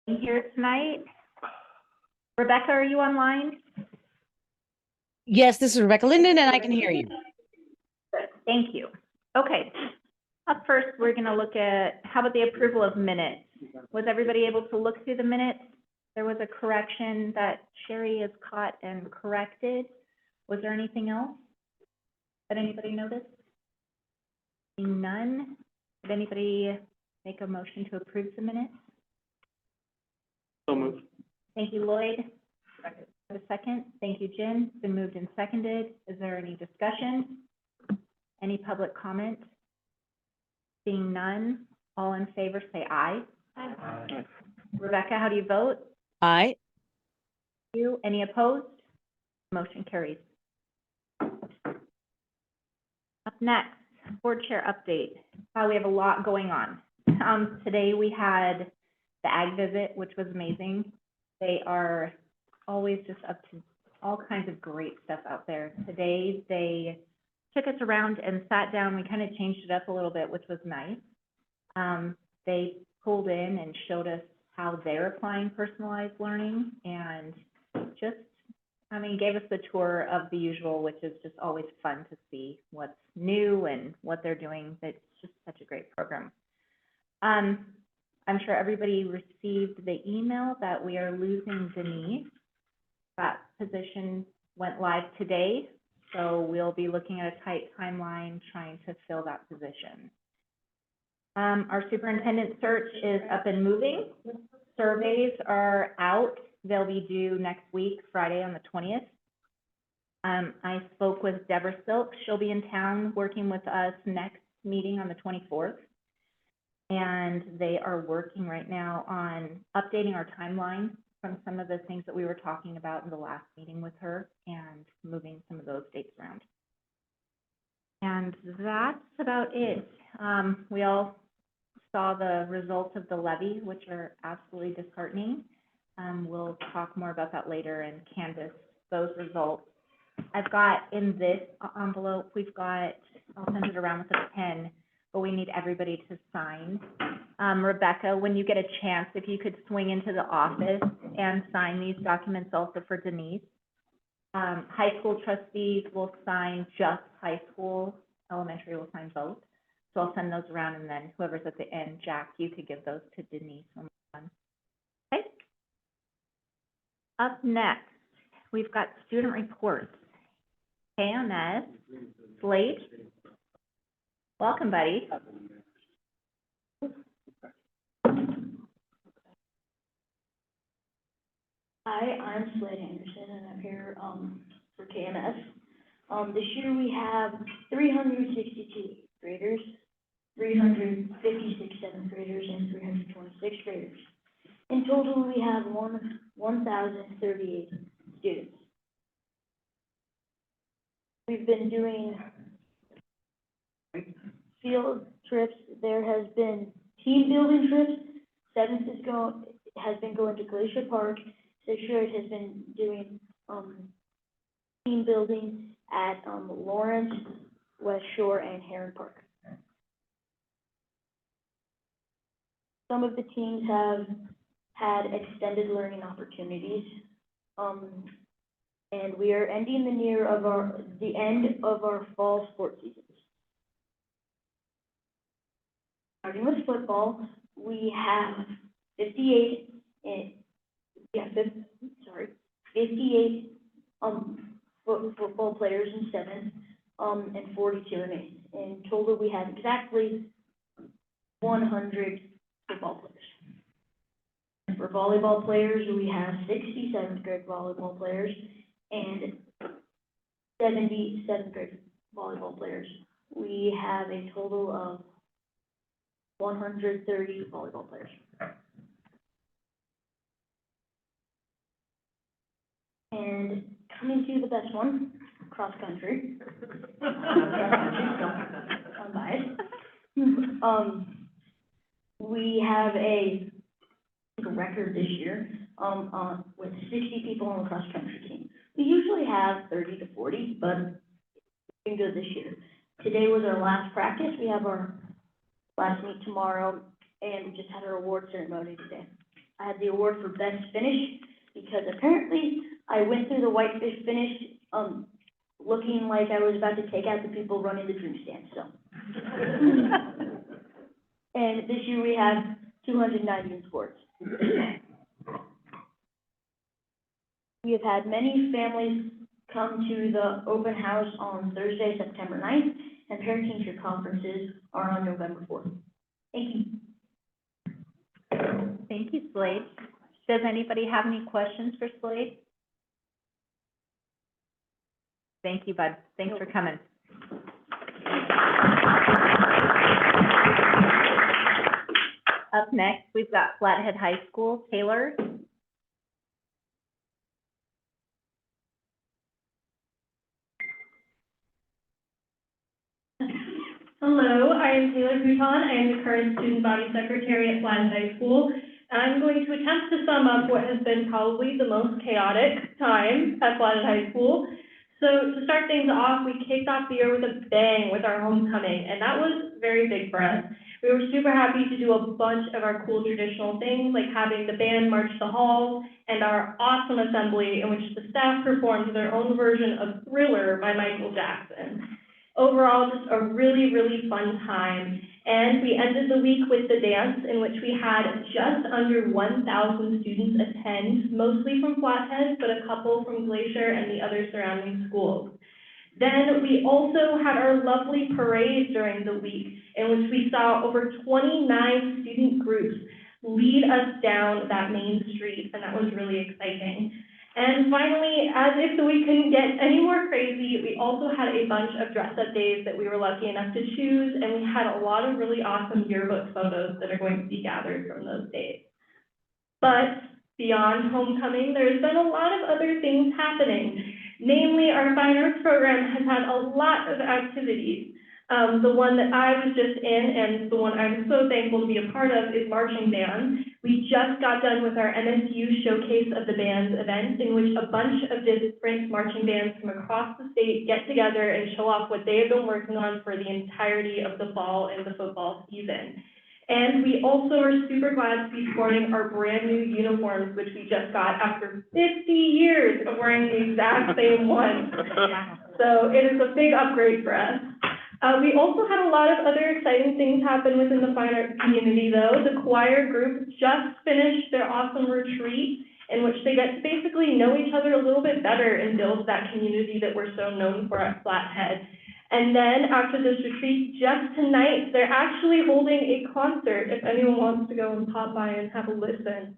Here tonight. Rebecca, are you online? Yes, this is Rebecca Linden, and I can hear you. Good, thank you. Okay, up first, we're going to look at, how about the approval of minutes? Was everybody able to look through the minutes? There was a correction that Sherry has caught and corrected. Was there anything else that anybody noticed? Seeing none, did anybody make a motion to approve the minutes? So moved. Thank you, Lloyd. A second. Thank you, Jen. It's been moved and seconded. Is there any discussion? Any public comment? Seeing none, all in favor say aye. Aye. Rebecca, how do you vote? Aye. You, any opposed? Motion carries. Up next, board chair update. We have a lot going on. Today we had the ag visit, which was amazing. They are always just up to all kinds of great stuff out there. Today they took us around and sat down. We kind of changed it up a little bit, which was nice. They pulled in and showed us how they're applying personalized learning and just, gave us the tour of the usual, which is just always fun to see what's new and what they're doing. It's just such a great program. I'm sure everybody received the email that we are losing Denise. That position went live today, so we'll be looking at a tight timeline trying to fill that position. Our superintendent search is up and moving. Surveys are out. They'll be due next week, Friday on the 20th. I spoke with Deborah Silk. She'll be in town working with us next meeting on the 24th. And they are working right now on updating our timeline from some of the things that we were talking about in the last meeting with her and moving some of those dates around. And that's about it. We all saw the results of the levy, which are absolutely disheartening. We'll talk more about that later and canvass those results. I've got in this envelope, I'll send it around with a pen, but we need everybody to sign. Rebecca, when you get a chance, if you could swing into the office and sign these documents also for Denise. High school trustees will sign just high school, elementary will sign both. So I'll send those around, and then whoever's at the end, Jack, you could give those to Denise when we're done. Okay. Up next, we've got student reports. KMS, Slate. Welcome, buddy. Hi, I'm Slade Anderson, and I'm here for KMS. This year we have 362 graders, 356 seventh graders, and 326 graders. In total, we have 1,038 students. We've been doing field trips. There has been team building trips. Seventh has been going to Glacier Park. Sixth grade has been doing team building at Lawrence, West Shore, and Heron Park. Some of the teams have had extended learning opportunities, and we are ending the end of our fall sports seasons. Starting with football, we have 58 football players in seventh, and 42 in eighth. In total, we have exactly 100 football players. And for volleyball players, we have 60 seventh grade volleyball players and 70 seventh grade volleyball players. We have a total of 130 volleyball players. And coming to the best one, cross country. I'm biased. We have a record this year with 60 people on the cross country team. We usually have 30 to 40, but it's been good this year. Today was our last practice. We have our last meet tomorrow, and we just had our award ceremony today. I had the award for best finish, because apparently I went through the whitefish finish, looking like I was about to take out the people running the drink stand, so. And this year we have 290 in sports. We have had many families come to the open house on Thursday, September 9th, and parent-teacher conferences are on November 4th. Thank you. Thank you, Slade. Does anybody have any questions for Slade? Thank you, Bud. Thanks for coming. Up next, we've got Flathead High School. Taylor? Hello, I am Taylor Bouton. I am the current student body secretary at Flathead High School. I'm going to attempt to sum up what has been probably the most chaotic time at Flathead High School. So to start things off, we kicked off the year with a bang with our homecoming, and that was very big for us. We were super happy to do a bunch of our cool traditional things, like having the band march the halls, and our awesome assembly in which the staff performed their own version of Thriller by Michael Jackson. Overall, just a really, really fun time. And we ended the week with the dance, in which we had just under 1,000 students attend, mostly from Flathead, but a couple from Glacier and the other surrounding schools. Then we also had our lovely parade during the week, in which we saw over 29 student groups lead us down that main street, and that was really exciting. And finally, as if the week couldn't get any more crazy, we also had a bunch of dress-up days that we were lucky enough to choose, and we had a lot of really awesome yearbook photos that are going to be gathered from those days. But beyond homecoming, there's been a lot of other things happening. Namely, our fine arts program has had a lot of activities. The one that I was just in, and the one I'm so thankful to be a part of, is marching band. We just got done with our MSU Showcase of the Bands event, in which a bunch of different marching bands from across the state get together and show off what they have been working on for the entirety of the fall and the football season. And we also are super glad to be sporting our brand new uniforms, which we just got after 50 years of wearing the exact same ones. So it is a big upgrade for us. We also had a lot of other exciting things happen within the fine arts community, though. The choir group just finished their awesome retreat, in which they get to basically know each other a little bit better and build that community that we're so known for at Flathead. And then after this retreat, just tonight, they're actually holding a concert if anyone wants to go and pop by and have a listen.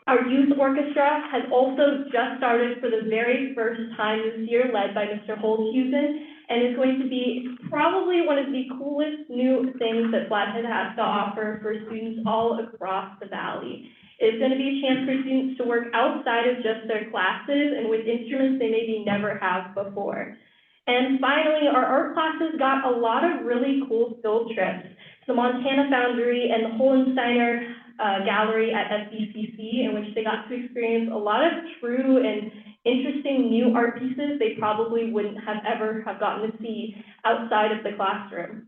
Our youth orchestra has also just started for the very first time this year, led by Mr. Holthusen, and is going to be probably one of the coolest new things that Flathead has to offer for students all across the valley. It's going to be a chance for students to work outside of just their classes and with instruments they maybe never have before. And finally, our art classes got a lot of really cool field trips. The Montana Foundry and the Hohensteiner Gallery at SBCC, in which they got to experience a lot of true and interesting new art pieces they probably wouldn't have ever have gotten to see outside of the classroom.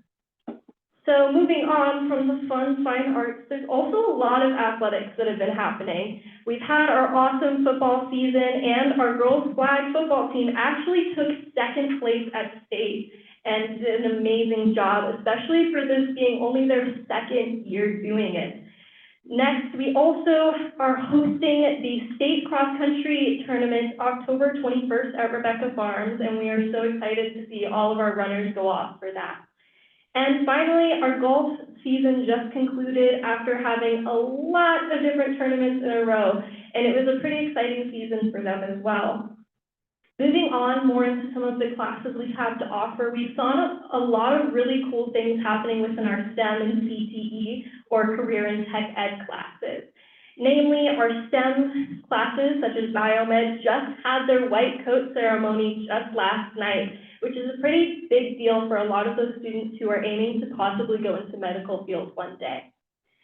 So moving on from the fun, fine arts, there's also a lot of athletics that have been happening. We've had our awesome football season, and our girls' flag football team actually took second place at state and did an amazing job, especially for this being only their second year doing it. Next, we also are hosting the state cross-country tournament October 21st at Rebecca Farms, and we are so excited to see all of our runners go off for that. And finally, our golf season just concluded after having a lot of different tournaments in a row, and it was a pretty exciting season for them as well. Moving on more into some of the classes we have to offer, we saw a lot of really cool things happening within our STEM and CTE, or Career and Tech Ed classes. Namely, our STEM classes, such as Biomed, just had their white coat ceremony just last night, which is a pretty big deal for a lot of those students who are aiming to possibly go into medical fields one day.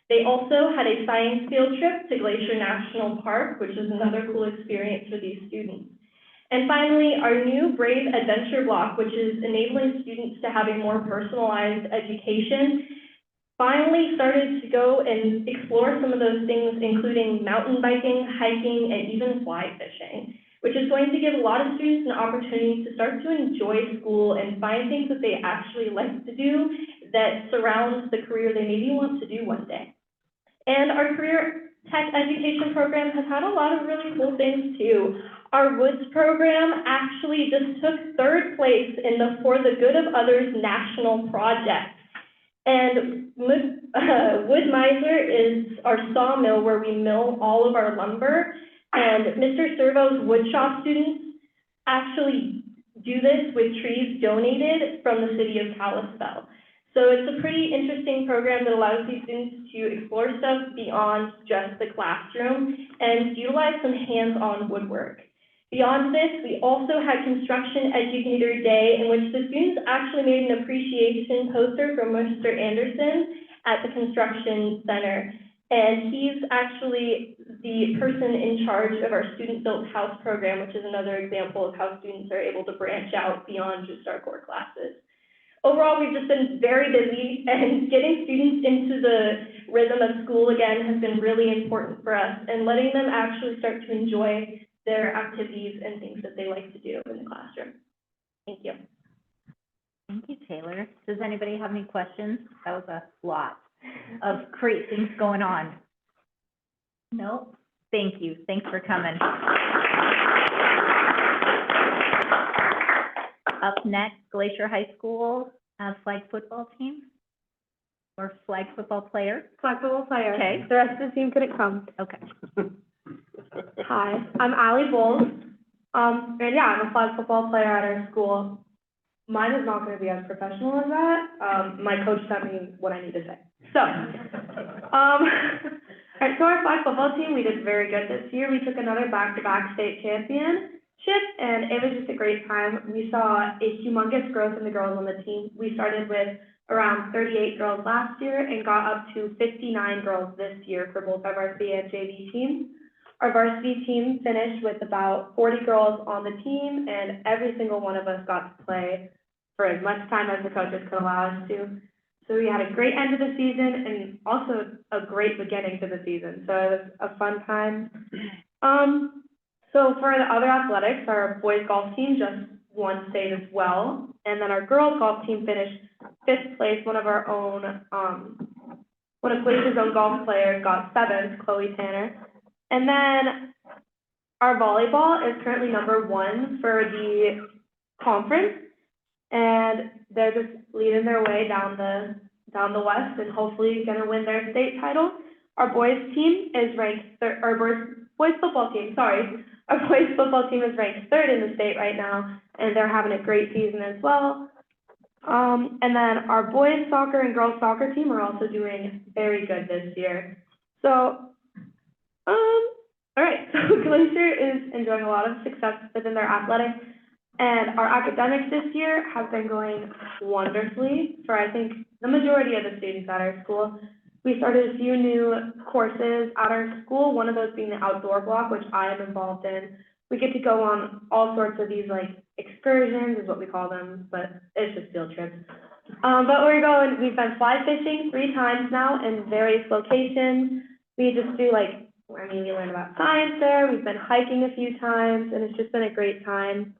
They also had a science field trip to Glacier National Park, which is another cool experience for these students. And finally, our new Brave Adventure block, which is enabling students to have a more personalized education, finally started to go and explore some of those things, including mountain biking, hiking, and even fly fishing, which is going to give a lot of students an opportunity to start to enjoy school and find things that they actually like to do that surrounds the career they maybe want to do one day. And our career tech education program has had a lot of really cool things too. Our Woods program actually just took 3rd place in the For the Good of Others national project. And Wood Miser is our sawmill where we mill all of our lumber. And Mr. Servo's woodshop students actually do this with trees donated from the city of Kalispell. So it's a pretty interesting program that allows these students to explore stuff beyond just the classroom and utilize some hands-on woodwork. Beyond this, we also had Construction Educator Day, in which the students actually made an appreciation poster from Mr. Anderson at the Construction Center. And he's actually the person in charge of our student-built house program, which is another example of how students are able to branch out beyond just our core classes. Overall, we've just been very busy, and getting students into the rhythm of school again has been really important for us, and letting them actually start to enjoy their activities and things that they like to do in the classroom. Thank you. Thank you, Taylor. Does anybody have any questions? That was a lot of great things going on. No? Thank you. Thanks for coming. Up next, Glacier High School flag football team or flag football player. Flag football player. Okay. The rest of the team couldn't come. Okay. Hi, I'm Allie Bowles. And yeah, I'm a flag football player at our school. Mine is not going to be as professional as that. My coach sent me what I need to say. So, all right, so our flag football team, we did very good this year. We took another back-to-back state championship, and it was just a great time. We saw a humongous growth in the girls on the team. We started with around 38 girls last year and got up to 59 girls this year for both our varsity and JV teams. Our varsity team finished with about 40 girls on the team, and every single one of us got to play for as much time as the coaches could allow us to. So we had a great end of the season and also a great beginning to the season. So it was a fun time. So for the other athletics, our boys golf team just won state as well. And then our girls golf team finished 5th place. One of Glacier's own golf players got 7th, Chloe Tanner. And then our volleyball is currently number 1 for the conference. And they're just leading their way down the west and hopefully going to win their state title. Our boys team is ranked boys football team, sorry. Our boys football team is ranked 3rd in the state right now, and they're having a great season as well. And then our boys soccer and girls soccer team are also doing very good this year. So, all right, so Glacier is enjoying a lot of success within their athletics, and our academics this year have been going wonderfully for, I think, the majority of the students at our school. We started a few new courses at our school, one of those being the outdoor block, which I am involved in. We get to go on all sorts of these, like, excursions is what we call them, but it's just field trips. But we've been fly fishing 3 times now in various locations. We just do, we learn about science there. We've been hiking a few times, and it's just been a great time.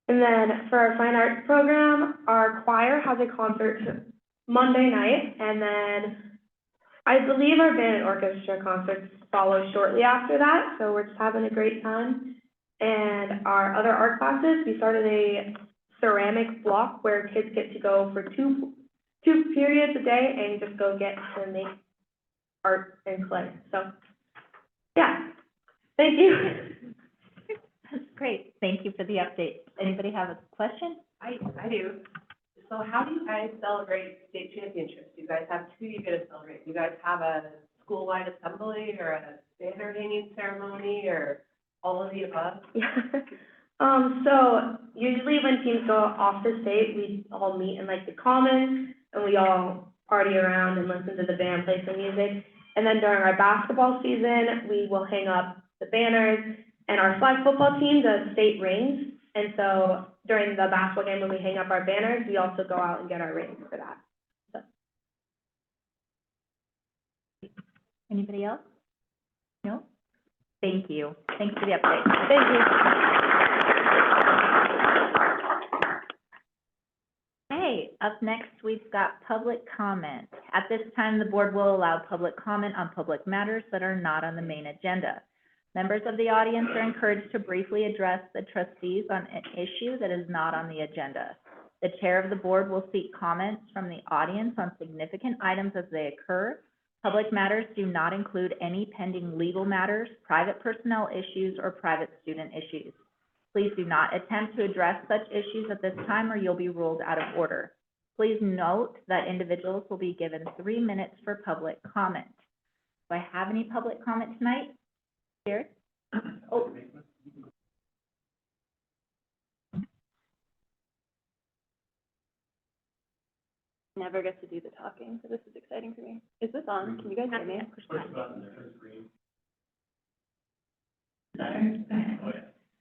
And then for our fine arts program, our choir has a concert Monday night, and then I believe our band and orchestra concerts follow shortly after that, so we're just having a great time. And our other art classes, we started a ceramic block where kids get to go for two periods a day and just go get to make art and clay. So, yeah, thank you. That's great. Thank you for the update. Anybody have a question? I do. So how do you guys celebrate state championships? You guys have 2 you get to celebrate. You guys have a school-wide assembly or a banner hanging ceremony or all of the above? Yeah. So usually when teams go off the state, we all meet in the commons and we all party around and listen to the band play some music. And then during our basketball season, we will hang up the banners, and our flag football team does state rings. And so during the basketball game, when we hang up our banners, we also go out and get our rings for that. So. Anybody else? No? Thank you. Thanks for the update. Thank you. Okay, up next, we've got public comment. At this time, the board will allow public comment on public matters that are not on the main agenda. Members of the audience are encouraged to briefly address the trustees on an issue that is not on the agenda. The chair of the board will seek comments from the audience on significant items as they occur. Public matters do not include any pending legal matters, private personnel issues, or private student issues. Please do not attempt to address such issues at this time or you'll be ruled out of order. Please note that individuals will be given 3 minutes for public comment. Do I have any public comment tonight? Jared? Oh. Never get to do the talking, so this is exciting for me. Is this on? Can you guys hear me?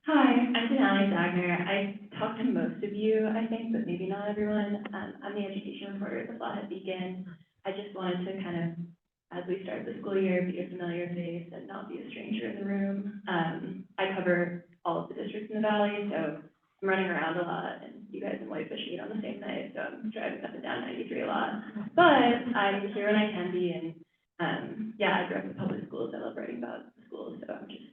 Hi, I'm Denali Dagner. I talked to most of you, I think, but maybe not everyone. I'm the education reporter at the Flathead Beacon. I just wanted to kind of, as we start the school year, be a familiar face and not be a stranger in the room. I cover all of the districts in the valley, so I'm running around a lot, and you guys in Whitefish meet on the same night, so I'm driving up and down 93 a lot. But I'm here when I can be, and yeah, I grew up in public schools. I love writing about schools, so I'm just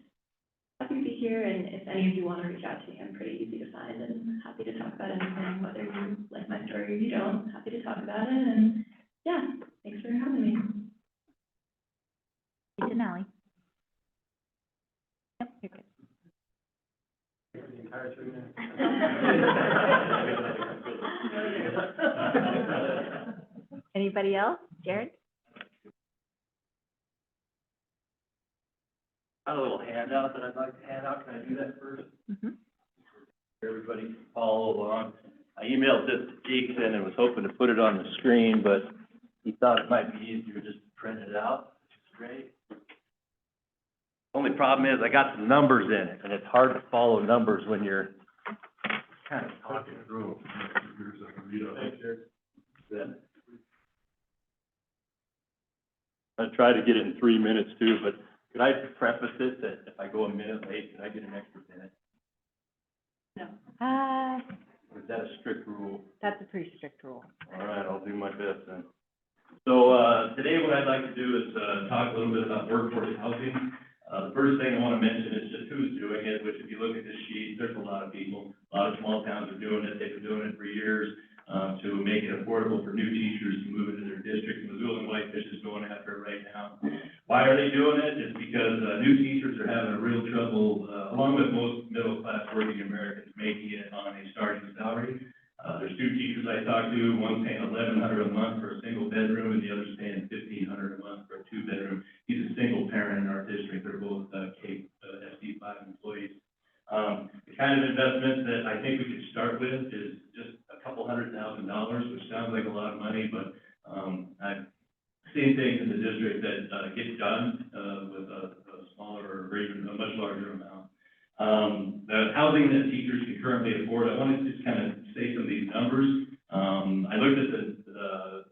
happy to be here, and if any of you want to reach out to me, I'm pretty easy to find and happy to talk about anything, whether you like my story or you don't, happy to talk about it, and yeah, thanks for having me. Denali. Yep, you're good. Anybody else? Jared? I have a little handout that I'd like to hand out. Can I do that first? Mhm. Everybody can follow along. I emailed this to Jason and was hoping to put it on the screen, but he thought it might be easier just to print it out, which is great. Only problem is I got some numbers in it, and it's hard to follow numbers when you're kind of talking through them. Then I tried to get it in 3 minutes too, but could I preface it that if I go a minute late, can I get an extra minute? Or is that a strict rule? That's a pretty strict rule. All right, I'll do my best then. So, today what I'd like to do is, talk a little bit about workforce housing. The first thing I want to mention is just who's doing it, which if you look at this sheet, there's a lot of people. A lot of small towns are doing it. They've been doing it for years, to make it affordable for new teachers to move into their districts. Missoula and Whitefish is going after it right now. Why are they doing it? It's because, new teachers are having a real trouble, along with most middle-class working Americans, making it on a starting salary. There's 2 teachers I talked to, one's paying $1,100 a month for a single bedroom, and the other's paying $1,500 a month for a 2-bedroom. He's a single parent in our district. They're both, SD5 employees. The kind of investment that I think we could start with is just a couple $100,000, which sounds like a lot of money, but, I've seen things in the district that, get done, with a smaller or even a much larger amount. The housing that teachers can currently afford, I want to just kind of say some of these numbers. I looked at the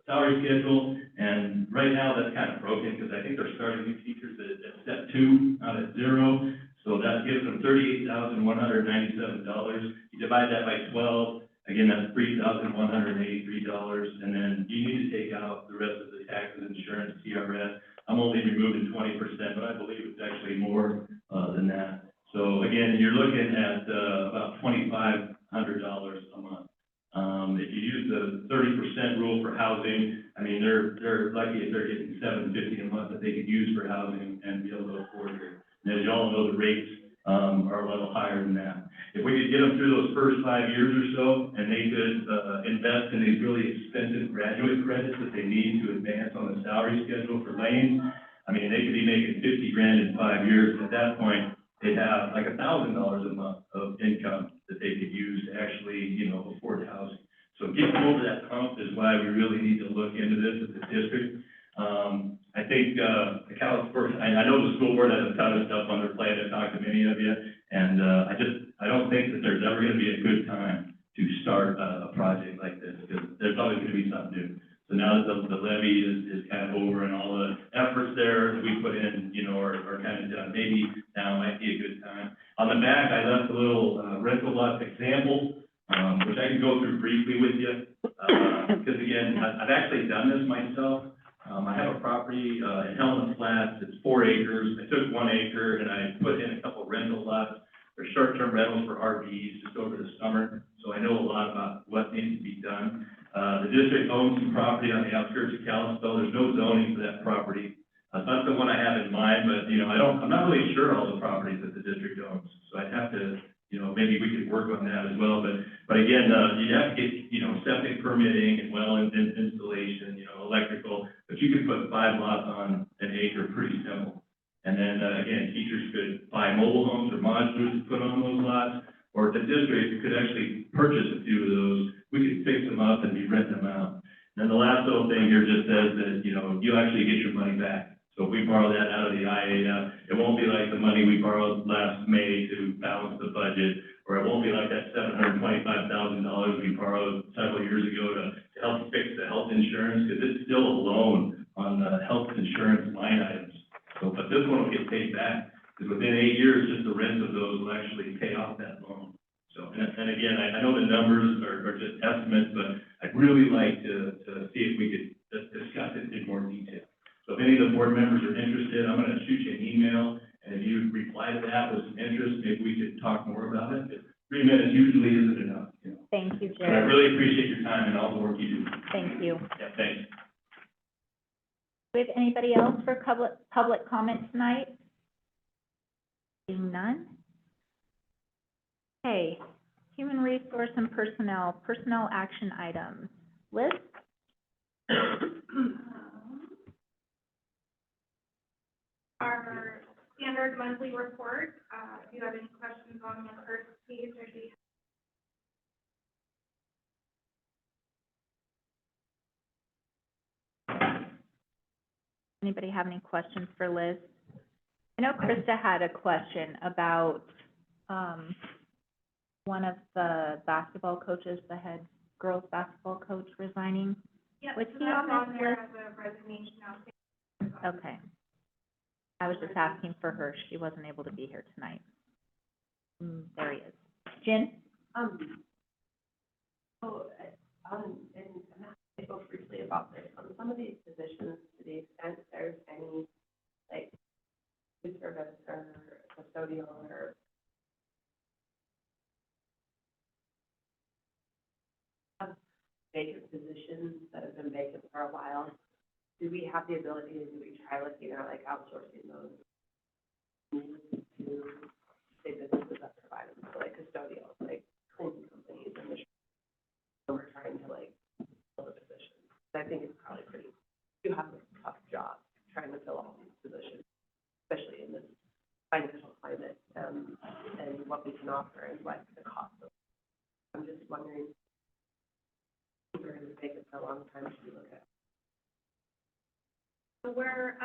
salary schedule, and right now that's kind of broken because I think they're starting new teachers at step 2, not at 0. So that gives them $38,197. You divide that by 12, again, that's $3,183. And then you need to take out the rest of the taxes, insurance, TRS. I'm only removing 20%, but I believe it's actually more than that. So again, you're looking at about $2,500 a month. If you use the 30% rule for housing, I mean, they're lucky if they're getting $750 a month that they could use for housing and be able to afford it. And as you all know, the rates are a little higher than that. If we could get them through those first 5 years or so, and they could invest in these really expensive graduate credits that they need to advance on the salary schedule for lanes, I mean, they could be making $50,000 in 5 years. At that point, they'd have like $1,000 a month of income that they could use to actually, afford housing. So getting over that hump is why we really need to look into this as a district. I think, the Kalispell, I know the school board has a ton of stuff on their plate. I've talked to many of you, and, I don't think that there's ever gonna be a good time to start a project like this, because there's always gonna be something new. So now that the levy is kind of over and all the efforts there that we put in, you know, are kind of done. Maybe now might be a good time. On the back, I left a little rental lot example, which I can go through briefly with you. Because again, I've actually done this myself. I have a property in Helena Flats, it's 4 acres. I took 1 acre and I put in a couple rental lots. They're short-term rentals for RVs just over the summer, so I know a lot about what needs to be done. The district owns some property on the outskirts of Kalispell. There's no zoning for that property. It's not the one I have in mind, but, you know, I'm not really sure all the properties that the district owns. So I'd have to, you know, maybe we could work on that as well. But again, you'd have to get, you know, septic permitting and well installation, you know, electrical. But you could put 5 lots on an acre, pretty simple. And then, again, teachers could buy mobile homes or modulars to put on those lots. Or the district could actually purchase a few of those. We could fix them up and be renting them out. And then the last little thing here just says that, you know, you'll actually get your money back. So if we borrow that out of the IAF, it won't be like the money we borrowed last May to balance the budget, or it won't be like that $725,000 we borrowed several years ago to help fix the health insurance, because it's still a loan on the health insurance line items. So, but this one will get paid back, because within 8 years, just the rent of those will actually pay off that loan. So, and again, I know the numbers are just estimates, but I'd really like to see if we could discuss it in more detail. So if any of the board members are interested, I'm gonna shoot you an email, and if you reply to that with some interest, maybe we could talk more about it. But 3 minutes usually isn't enough, you know. Thank you, But I Jerry. really appreciate your time and all the work you do. Thank you. Yeah, thanks. Do we have anybody else for public comment tonight? Seeing none? Okay, human resource and personnel action items. Liz? Our standard monthly report, if you have any questions on the first page, or the Anybody have any questions for Liz? I know Krista had a question about, one of the basketball coaches, the head girls basketball coach resigning. yeah, Was so he that's on on this there list? as a resignation now. Okay. I was just asking for her. She wasn't able to be here tonight. There he is. Jen? And I spoke briefly about this, on some of these positions, to the extent there's any, like, food service or custodial or vacant positions that have been vacant for a while, do we have the ability, do we try looking at like outsourcing those to, say, businesses that provide them, so like custodial, like cleaning companies, and we're trying to like fill the positions. I think it's probably pretty, you have a tough job trying to fill all these positions, especially in this financial climate, and what we can offer and what the cost of. I'm just wondering, if we're gonna take it for a long time, should we look at? So we're,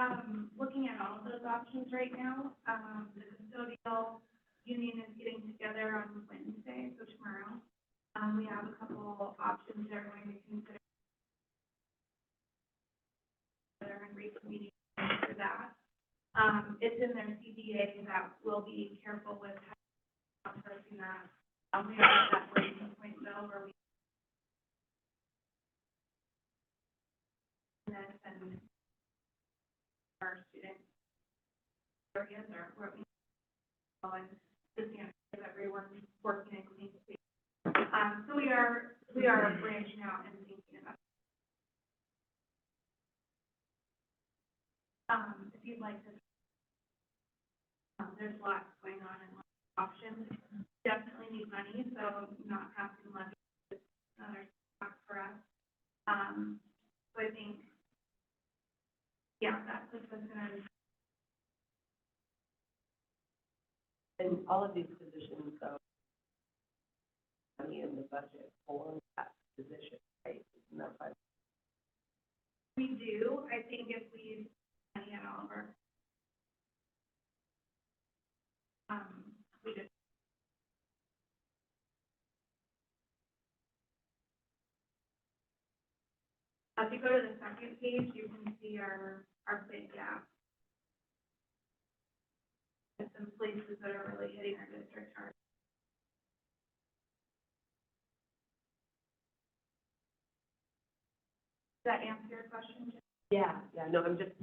looking at all of those options right now. The custodial union is getting together on Wednesday, so tomorrow. We have a couple options they're going to consider. And reconvening for that. It's in their CBA that we'll be careful with outsourcing that. We are at that breaking point though, where we and our student areas are where we and just, you know, everyone working in clean space. So we are branching out and thinking about. If you'd like to, there's lots going on and lots of options. Definitely need money, so not having levy is another spot for us. So I think, yeah, that's just gonna. And all of these positions, though, money in the budget for that position, right? Isn't that right? We do, I think if we, money at all of our, we just. If you go to the second page, you can see our big gap. And some places that are really hitting our district hard. Does that answer your question, Jen? Yeah, no, I'm just,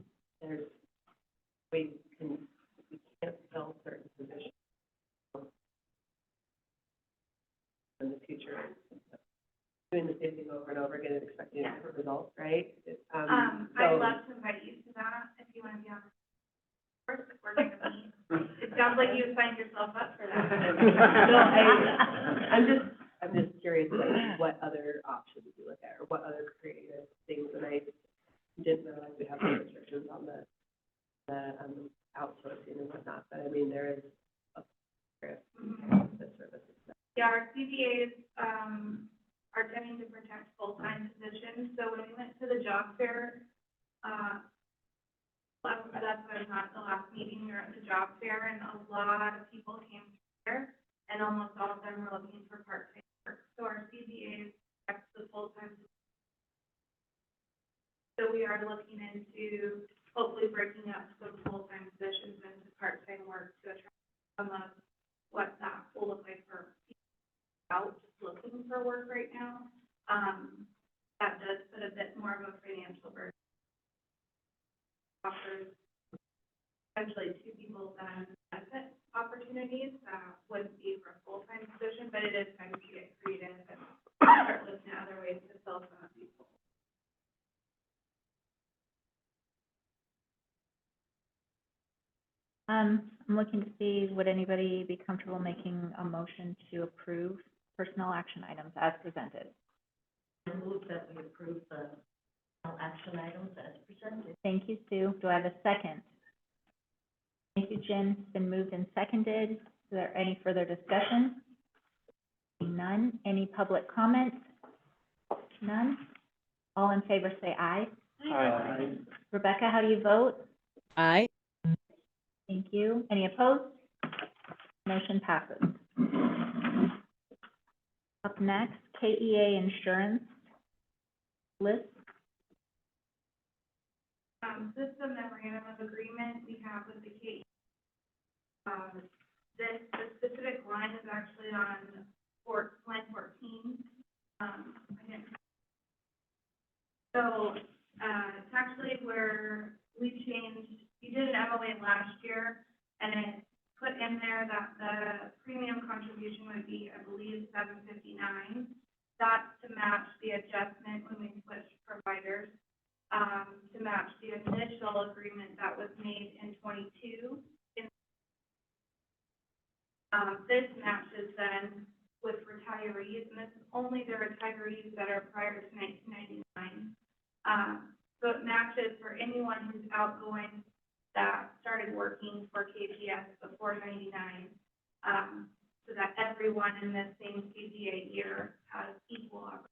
we can't fill certain positions in the future. Doing the same thing over and over again and expecting different results, right? I'd love to invite you to that if you want to be on. First, if we're going to meet. It sounds like you signed yourself up for that. No, I'm just curious about what other options you look at, or what other creative things, and I didn't realize we have restrictions on the outsourcing and whatnot, but I mean, there is a the services. Yeah, our CBAs, are tending to protect full-time positions, so when we went to the job fair, that's what I was at the last meeting, we were at the job fair, and a lot of people came there, and almost all of them were looking for part-time work, so our CBAs protect the full-time. So we are looking into hopefully breaking up some full-time positions into part-time work to attract some of what that will look like for people out looking for work right now. That does put a bit more of a financial burden. Offers essentially two people then benefit opportunities that wouldn't be for a full-time position, but it is time to get creative and start looking at other ways to fill some of these roles. I'm looking to see, would anybody be comfortable making a motion to approve personnel action items as presented? I move that we approve the action items as presented. Thank you, Sue. Do I have a second? Thank you, Jen. It's been moved and seconded. Is there any further discussion? None. Any public comments? None. All in favor say aye. Aye. Rebecca, how do you vote? Aye. Thank you. Any opposed? Motion passes. Up next, KEA Insurance list. This is a memorandum of agreement we have with the KE. The specific line is actually on line 14. So, it's actually where we changed, you did an MOA last year, and it put in there that the premium contribution would be, I believe, $7.59. That's to match the adjustment when we switched providers, to match the initial agreement that was made in 22. This matches then with retirees, and this is only the retirees that are prior to 1999. So it matches for anyone who's outgoing that started working for KPS before 99, so that everyone in the same CGA year has equal opportunity.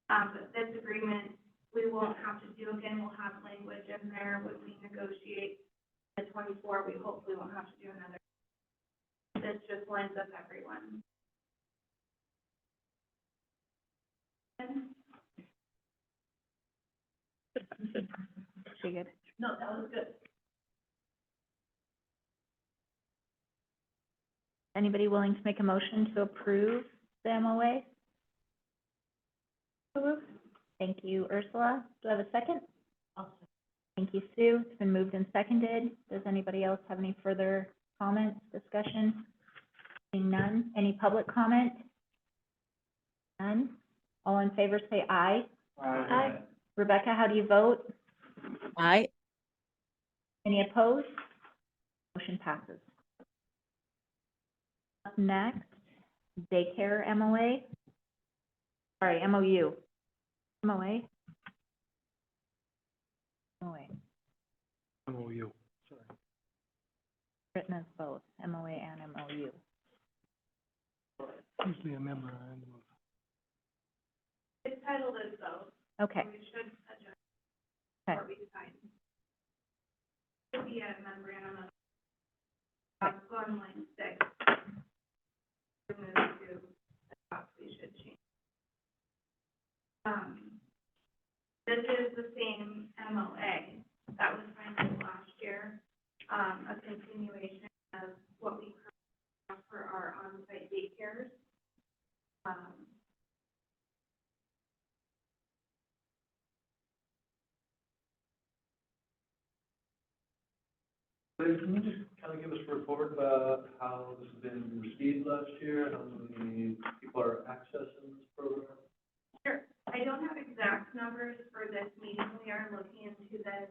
But this agreement, we won't have to do again. We'll have language in there when we negotiate the 24. We hopefully won't have to do another. This just lines up everyone. She good? No, that was good. Anybody willing to make a motion to approve the MOA? Thank you, Ursula. Do I have a second? Thank you, Sue. It's been moved and seconded. Does anybody else have any further comments, discussion? Seeing none. Any public comment? None. All in favor say aye. Aye. Rebecca, how do you vote? Aye. Any opposed? Motion passes. Up next, daycare MOA. Sorry, MOU. MOA? MOA. MOU, sorry. Written as both, MOA and MOU. Usually a memorandum of. It's titled as both. Okay, We should adjust Okay. before we sign. Should be a memorandum of, go on line 6. Remove to a continuation of what we currently have for our on-site daycares. Liz, can you just kind of give us a report about how this has been received last year, how many people are accessing this program? Sure. I don't have exact numbers for this meeting. We are looking into this,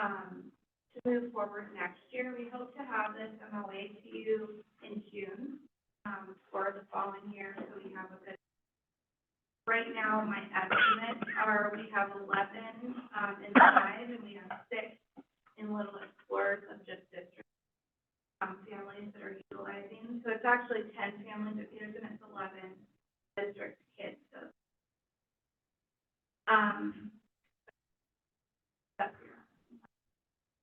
to move forward next year. We hope to have this MOA to you in June, for the following year, so we have a good. Right now, my estimates are we have 11, in 5, and we have 6 in Little Explorers of just district, families that are utilizing. So it's actually 10 families at Peterson, it's 11 district kids, so. That's here.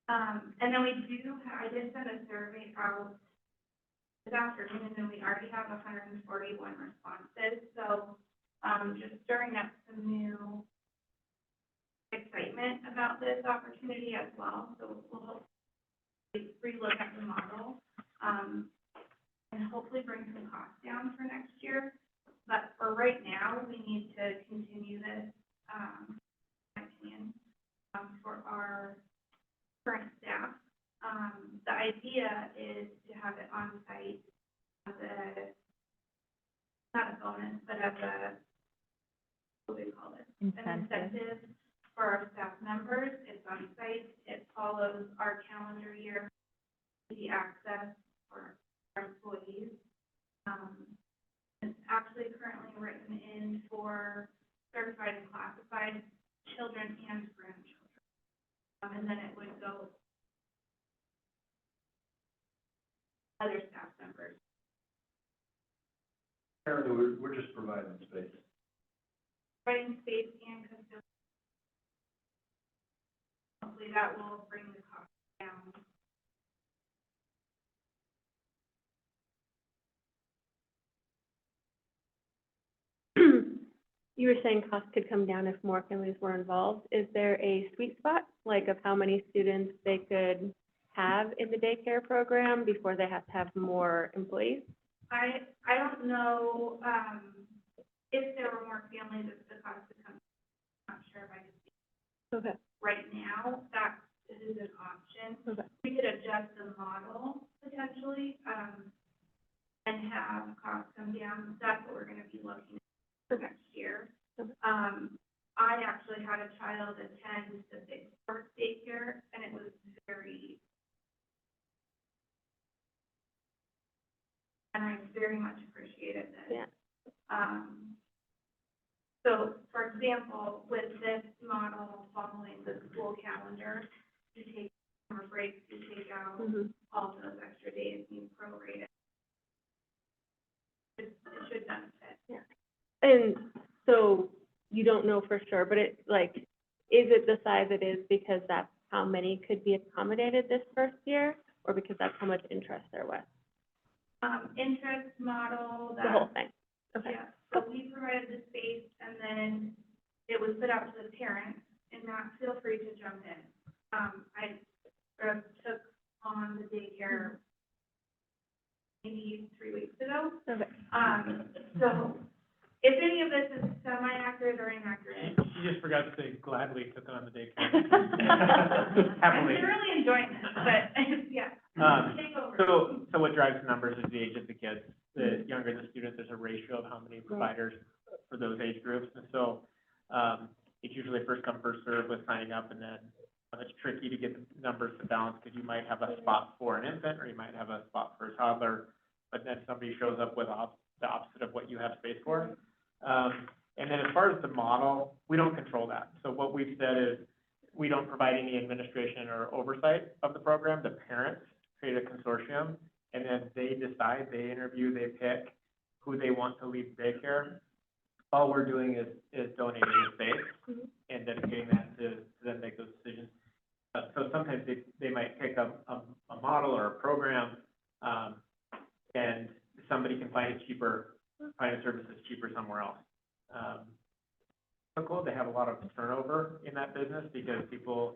And then we do, I did send a survey out this afternoon, and we already have 141 responses, so, just stirring up some new excitement about this opportunity as well, so we'll hopefully relook at the model, and hopefully bring some costs down for next year. But for right now, we need to continue this, in my opinion, for our current staff. The idea is to have it on site as a, not a bonus, but as a, what do we call it? An incentive for our staff members. It's on site, it follows our calendar year, the access for our employees. It's actually currently written in for certified and classified children and grandchildren. And then it would go other staff members. Apparently, we're just providing space. Providing space and custodial. Hopefully that will bring the cost down. You were saying costs could come down if more families were involved. Is there a sweet spot, like of how many students they could have in the daycare program before they have to have more employees? I don't know, if there were more families, if the cost would come, I'm not sure if I can speak. Okay. Right now, that is an option. Okay. We could adjust the model potentially, and have costs come down. That's what we're gonna be looking at for next year. Okay. I actually had a child attend the Big Sport daycare, and it was very, and I very much appreciated this. Yeah. So, for example, with this model following the school calendar, you take summer breaks, you take out all those extra days, you prorate it. It should benefit. Yeah. And so you don't know for sure, but it, like, is it the size it is because that's how many could be accommodated this first year, or because that's how much interest there was? Interest model, The whole that, thing? Okay. yeah, so we provided the space, and then it was put out to the parents, and Matt, feel free to jump in. I took on the daycare maybe 3 weeks ago. Okay. So if any of this is semi-accurate or inaccurate, She just forgot to say gladly took on the daycare. I'm Happily. thoroughly enjoying this, but, yeah, take over. So what drives the numbers is the age of the kids. The younger the student, there's a ratio of how many providers for those age groups. And so, it's usually first come, first served with signing up, and then it's tricky to get the numbers to balance, because you might have a spot for an infant, or you might have a spot for a toddler, but then somebody shows up with the opposite of what you have space for. And then as far as the model, we don't control that. So what we've said is, we don't provide any administration or oversight of the program. The parents create a consortium, and then they decide, they interview, they pick who they want to lead daycare. All we're doing is donating the space and dedicating that to them make those decisions. So sometimes they might pick a model or a program, and somebody can find a service that's cheaper somewhere else. They have a lot of turnover in that business, because people,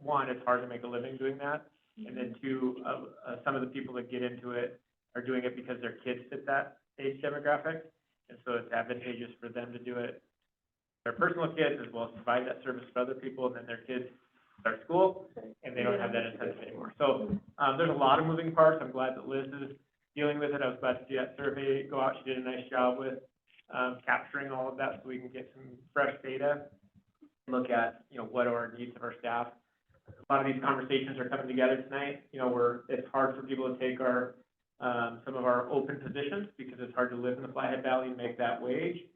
one, it's hard to make a living doing that, And then two, some of the people that get into it are doing it because their kids fit that age demographic. And so it's advantageous for them to do it, their personal kids, as well as provide that service for other people, and then their kids start school, and they don't have that incentive anymore. So, there's a lot of moving parts. I'm glad that Liz is dealing with it. I was glad to see that survey go out. She did a nice job with, capturing all of that so we can get some fresh data, look at, what are our needs of our staff. A lot of these conversations are coming together tonight. It's hard for people to take our, some of our open positions because it's hard to live in the Flathead Valley and make that wage.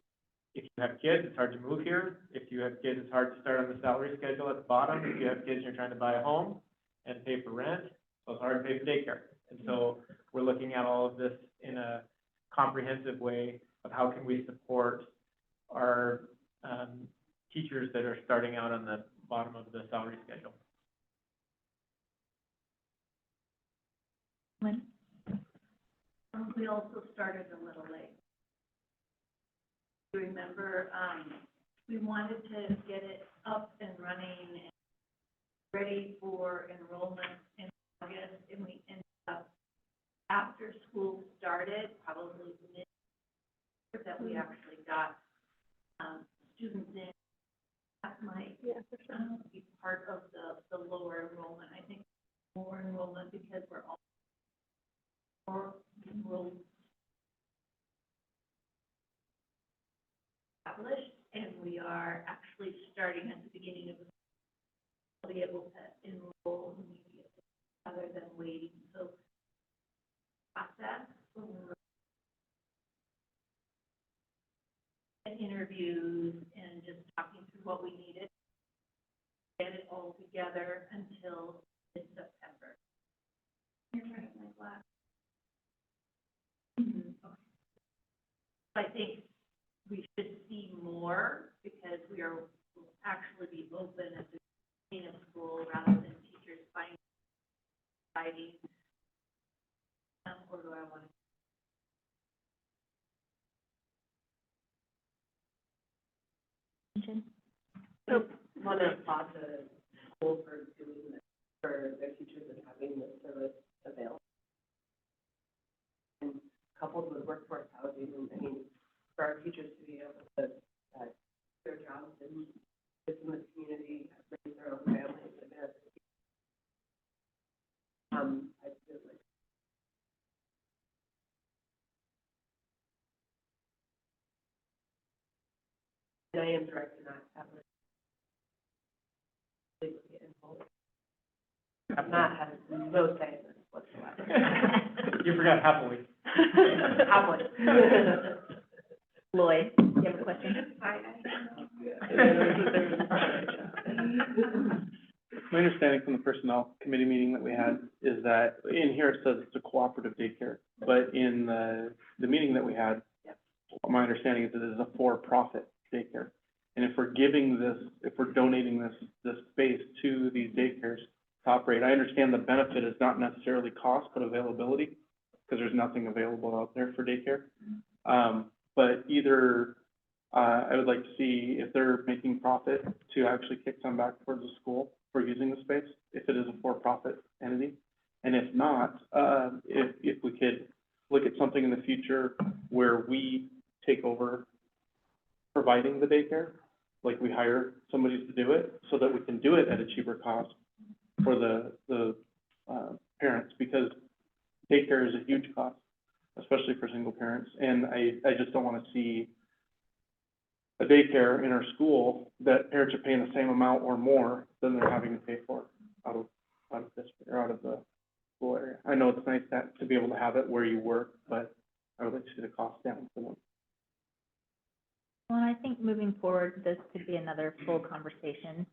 If you have kids, it's hard to move here. If you have kids, it's hard to start on the salary schedule at the bottom. If you have kids, you're trying to buy a home and pay for rent, so it's hard to pay for daycare. And so we're looking at all of this in a comprehensive way of how can we support our, teachers that are starting out on the bottom of the salary schedule. Lynn? We also started a little late. Remember, we wanted to get it up and running and ready for enrollment in August, and we ended up, after school started, probably mid, that we actually got, students in. That might, be part of the lower enrollment. I think more enrollment because we're all more enrolled, established, and we are actually starting at the beginning of the, be able to enroll immediately rather than waiting. So process when we're at interviews and just talking through what we needed, get it all together until mid-September. You're right, like last. I think we should see more because we are will actually be open at the beginning of school rather than teachers fighting. Or do I want Jen? So, want to applaud the school for doing this, for their teachers and having this service available. And coupled with workforce housing, for our teachers to be able to, their jobs and live in the community, raise their own families, I feel like. And I am directing that tablet. I've not had no say in this whatsoever. You forgot happily. Happily. Lloyd, you have a question? My understanding from the personnel committee meeting that we had is that, in here it says it's a cooperative daycare, but in the meeting that we had, my understanding is that it is a for-profit daycare. And if we're giving this, if we're donating this space to these daycares to operate, I understand the benefit is not necessarily cost, but availability, because there's nothing available out there for daycare. But either, I would like to see if they're making profit to actually kick some back towards the school for using the space, if it is a for-profit entity. And if not, if we could look at something in the future where we take over providing the daycare, like we hire somebody to do it, so that we can do it at a cheaper cost for the parents, because daycare is a huge cost, especially for single parents. And I just don't want to see a daycare in our school that parents are paying the same amount or more than they're having to pay for out of this, or out of the school area. I know it's nice to be able to have it where you work, but I would like to see the cost down for them. Well, I think moving forward, this could be another full conversation,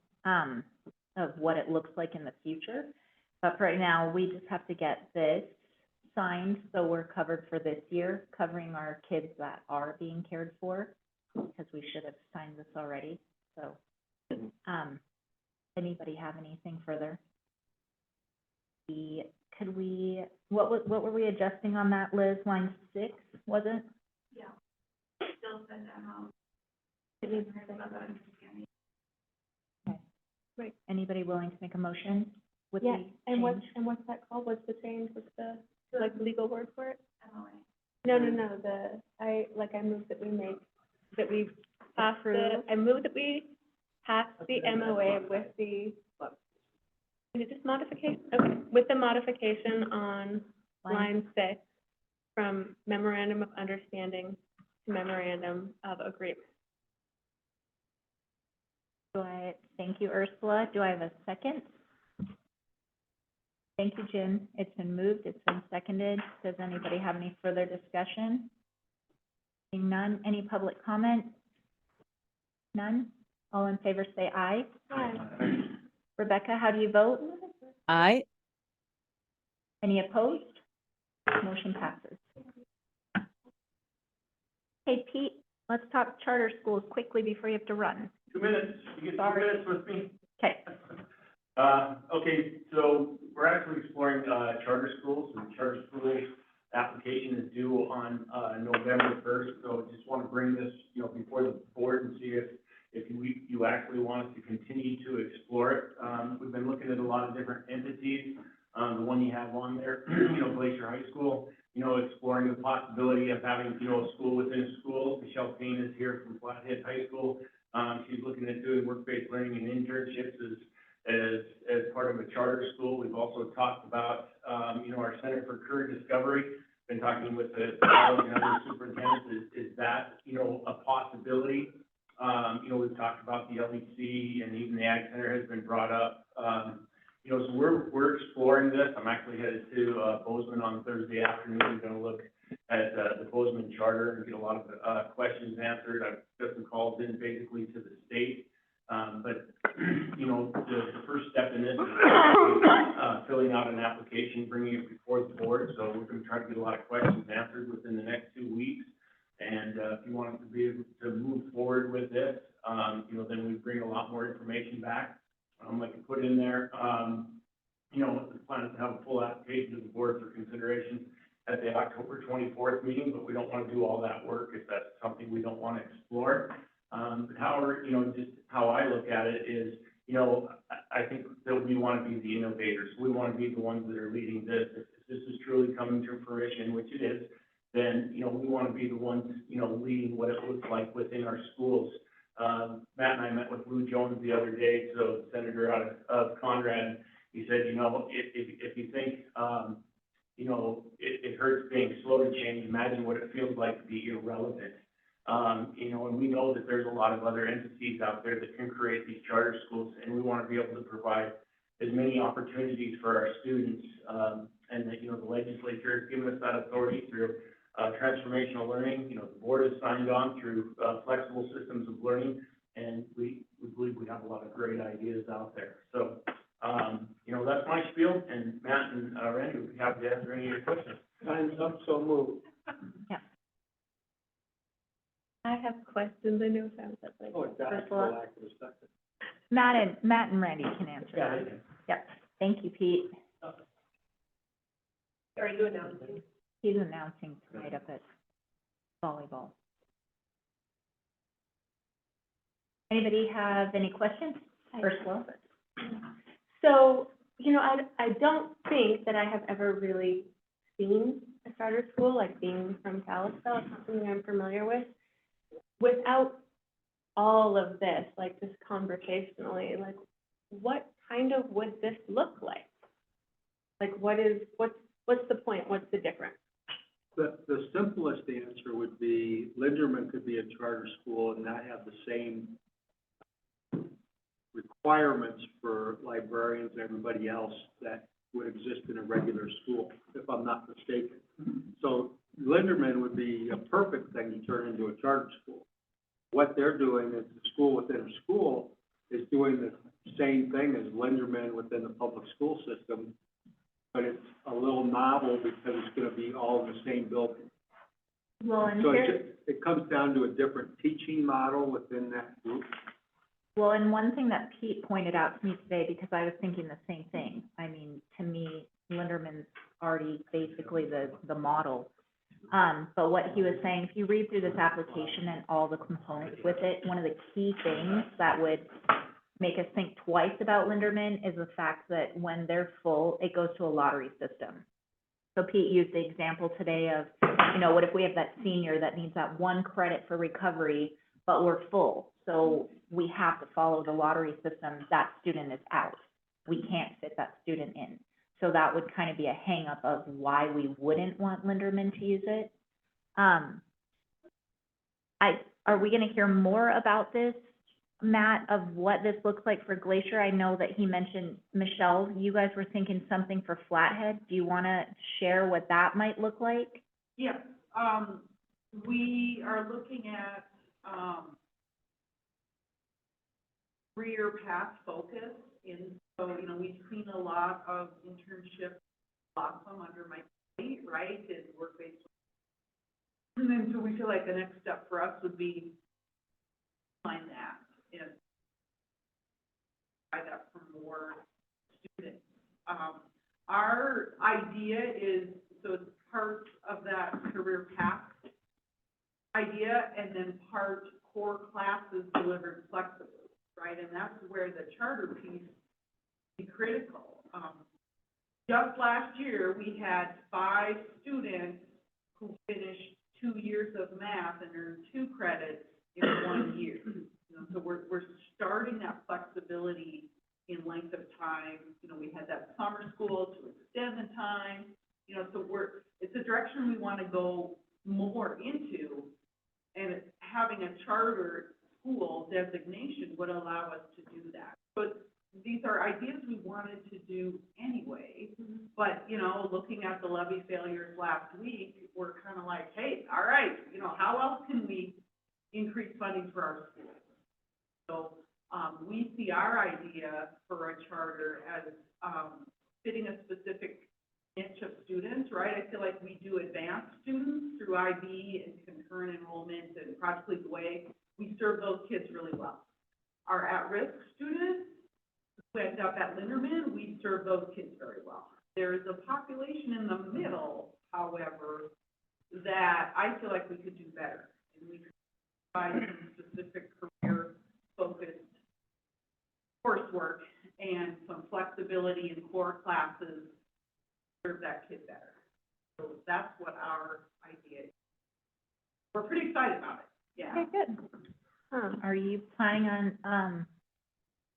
of what it looks like in the future. But for right now, we just have to get this signed, so we're covered for this year, covering our kids that are being cared for, because we should have signed this already. So, anybody have anything further? What were we adjusting on that, Liz? Line 6, was it? Yeah. Still send them out. Okay, great. Anybody willing to make a motion? with Yeah, the and change. what's that called? What's the change? What's the, like, legal word for it? MOA. No, I move that we pass I move that we pass the MOA with the, is it just modification? Okay, with the modification on line 6, from memorandum of understanding to memorandum of agreement. Thank you, Ursula. Do I have a second? Thank you, Jen. It's been moved, it's been seconded. Does anybody have any further discussion? Seeing none, any public comment? None? All in favor say aye. Aye. Rebecca, how do you vote? Aye. Any opposed? Motion passes. Hey, Pete, let's talk charter schools quickly before you have to run. 2 minutes, you get 2 Sorry. minutes with me? Okay. Okay, so we're actually exploring, charter schools, and charter schools application is due on, November 1st, so just want to bring this, before the board and see if you actually want us to continue to explore it. We've been looking at a lot of different entities, the one you have on there, Glacier High School, exploring the possibility of having, a school within a school. Michelle Payne is here from Flathead High School. She's looking at doing work-based learning and internships as part of a charter school. We've also talked about, our Center for Career Discovery. Been talking with the college and other superintendents, is that, a possibility? We've talked about the LEC, and even the Ag Center has been brought up. So we're exploring this. I'm actually headed to, Bozeman on Thursday afternoon. I'm gonna look at, the Bozeman charter and get a lot of, questions answered. I've got some calls in basically to the state. But, the first step in this is filling out an application, bringing it before the board. So we're gonna try to get a lot of questions answered within the next 2 weeks. And, if you want us to be able to move forward with this, then we bring a lot more information back. Like I put in there, the plan is to have a full application to the board for consideration at the October 24th meeting, but we don't want to do all that work if that's something we don't want to explore. But however, just how I look at it is, I think that we want to be the innovators. We want to be the ones that are leading this. If this is truly coming to fruition, which it is, then, we want to be the ones, leading what it looks like within our schools. Matt and I met with Lou Jones the other day, so Senator out of Conrad. He said, if you think, it hurts being slow to change, imagine what it feels like to be irrelevant. And we know that there's a lot of other entities out there that can create these charter schools, and we want to be able to provide as many opportunities for our students. And that, the legislature has given us that authority through transformational learning. The board has signed on through flexible systems of learning, and we believe we have a lot of great ideas out there. So, that's my spiel, and Matt and Randy would be happy to answer any of your questions. Time's up, so moved. I have questions, I know sounds like. Oh, it died for Ursula? lack of a second. Matt and Randy can answer Yeah, that. they can. Yep, thank you, Pete. Are you announcing? He's announcing tonight up at volleyball. Anybody have any questions? Ursula? So, I don't think that I have ever really seen a charter school, like being from Kalispell, it's not something I'm familiar with. Without all of this, like just conversationally, like what kind of would this look like? Like what's the point? What's the difference? The simplest answer would be Linderman could be a charter school and not have the same requirements for librarians and everybody else that would exist in a regular school, if I'm not mistaken. So Linderman would be a perfect thing to turn into a charter school. What they're doing is the school within a school is doing the same thing as Linderman within the public school system, but it's a little novel because it's gonna be all in the same building. Well, and So here's, it comes down to a different teaching model within that group. well, and one thing that Pete pointed out to me today, because I was thinking the same thing. I mean, to me, Linderman's already basically the model. But what he was saying, if you read through this application and all the components with it, one of the key things that would make us think twice about Linderman is the fact that when they're full, it goes to a lottery system. So Pete used the example today of, you know, what if we have that senior that needs that one credit for recovery, but we're full? So we have to follow the lottery system. That student is out. We can't fit that student in. So that would kind of be a hang up of why we wouldn't want Linderman to use it. Are we gonna hear more about this, Matt, of what this looks like for Glacier? I know that he mentioned, Michelle, you guys were thinking something for Flathead. Do you wanna share what that might look like? Yeah, we are looking at, career path focus so, you know, we've seen a lot of internships blossom under my plate, right, and work-based. And then, so we feel like the next step for us would be find that and try that for more students. Our idea is, so it's part of that career path idea, and then part core classes delivered flexibly, right? And that's where the charter piece is critical. Just last year, we had 5 students who finished 2 years of math and earned 2 credits in 1 year. You know, so we're starting that flexibility in length of time. You know, we had that summer school to extend the time. You know, so it's a direction we want to go more into, and having a charter school designation would allow us to do that. But these are ideas we wanted to do anyway, but, you know, looking at the levy failures last week, we're kind of like, hey, all right, you know, how else can we increase funding for our schools? So, we see our idea for a charter as, fitting a specific niche of students, right? I feel like we do advanced students through IB and concurrent enrollment and Project Lead the Way. We serve those kids really well. Our at-risk students who end up at Linderman, we serve those kids very well. There is a population in the middle, however, that I feel like we could do better. And we could provide some specific career-focused coursework and some flexibility in core classes to serve that kid better. So that's what our idea is. We're pretty excited about it, yeah. Okay, good. Are you planning on,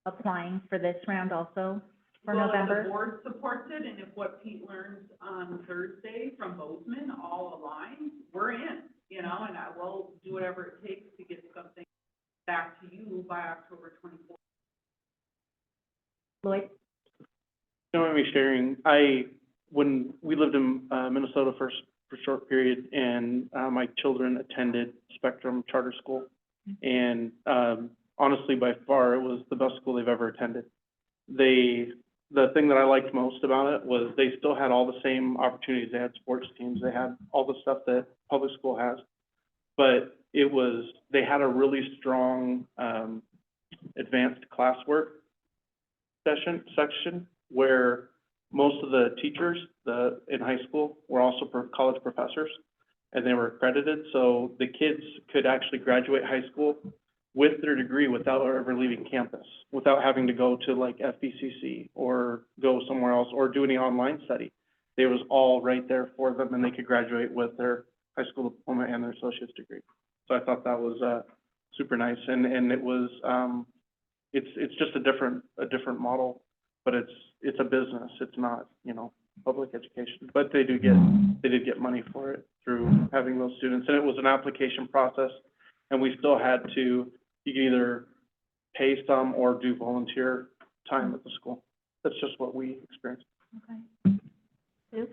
applying for this round also for November? Well, if the board supports it, and if what Pete learns on Thursday from Bozeman all aligns, we're in, you know, and I will do whatever it takes to get something back to you by October 24th. Lloyd? Don't mind me sharing, when we lived in Minnesota for a short period, and my children attended Spectrum Charter School, and honestly, by far, it was the best school they've ever attended. The thing that I liked most about it was they still had all the same opportunities. They had sports teams, they had all the stuff that public school has, but they had a really strong advanced classwork section where most of the teachers in high school were also college professors, and they were accredited, so the kids could actually graduate high school with their degree without ever leaving campus, without having to go to like FBCC or go somewhere else or do any online study. It was all right there for them, and they could graduate with their high school diploma and their associate's degree. So I thought that was super nice, and it was it's just a different model, but it's a business. It's not, you know, public education, but they did get money for it through having those students, and it was an application process, and we still had to, you can either pay some or do volunteer time at the school. That's just what we experienced. Okay. Sue?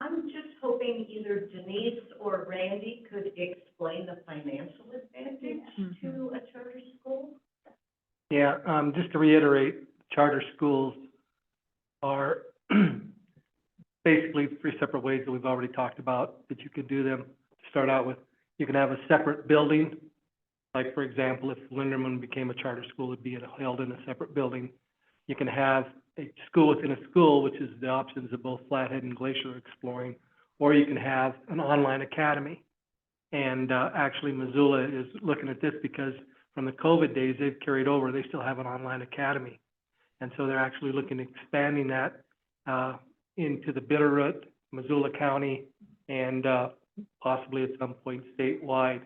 I'm just hoping either Denise or Randy could explain the financial advantage to a charter school. Yeah, just to reiterate, charter schools are basically 3 separate ways that we've already talked about that you could do them. To start out with, you can have a separate building. Like, for example, if Linderman became a charter school, it'd be held in a separate building. You can have a school within a school, which is the options that both Flathead and Glacier are exploring, or you can have an online academy. And actually, Missoula is looking at this because from the COVID days, they've carried over, they still have an online academy. And so they're actually looking at expanding that, into the Bitterroot, Missoula County, and, possibly at some point statewide.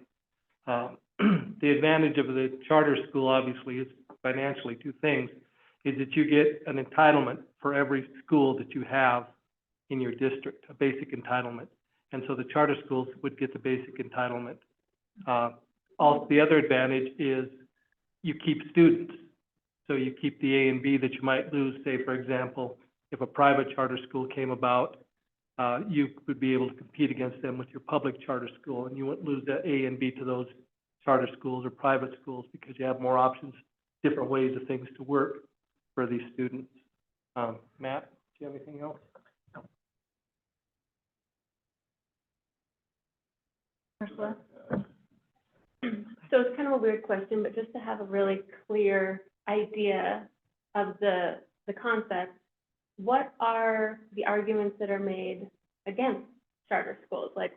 The advantage of the charter school, obviously, is financially two things, is that you get an entitlement for every school that you have in your district, a basic entitlement. And so the charter schools would get the basic entitlement. Also, the other advantage is you keep students. So you keep the A and B that you might lose, say, for example, if a private charter school came about, you would be able to compete against them with your public charter school, and you wouldn't lose that A and B to those charter schools or private schools because you have more options, different ways of things to work for these students. Matt, do you have anything else? Ursula? So it's kind of a weird question, but just to have a really clear idea of the concept, what are the arguments that are made against charter schools? Like,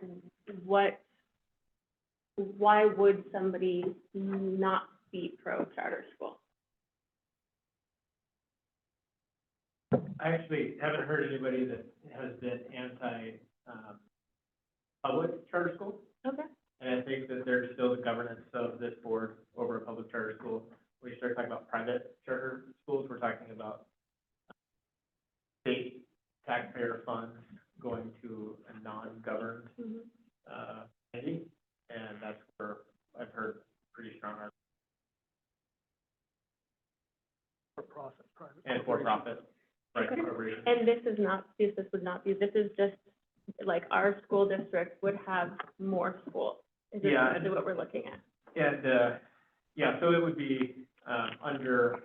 why would somebody not be pro-charter school? I actually haven't heard anybody that has been anti, public charter school. Okay. And I think that there's still the governance of this board over a public charter school. When you start talking about private charter schools, we're talking about state taxpayer funds going to a non-governed, entity. And that's where I've heard pretty strong arguments. For-profit, private. And for-profit, right, Okay. corporations. And this is just like our school district would have more schools. Is this Yeah, essentially what we're looking at? And, yeah, so it would be, under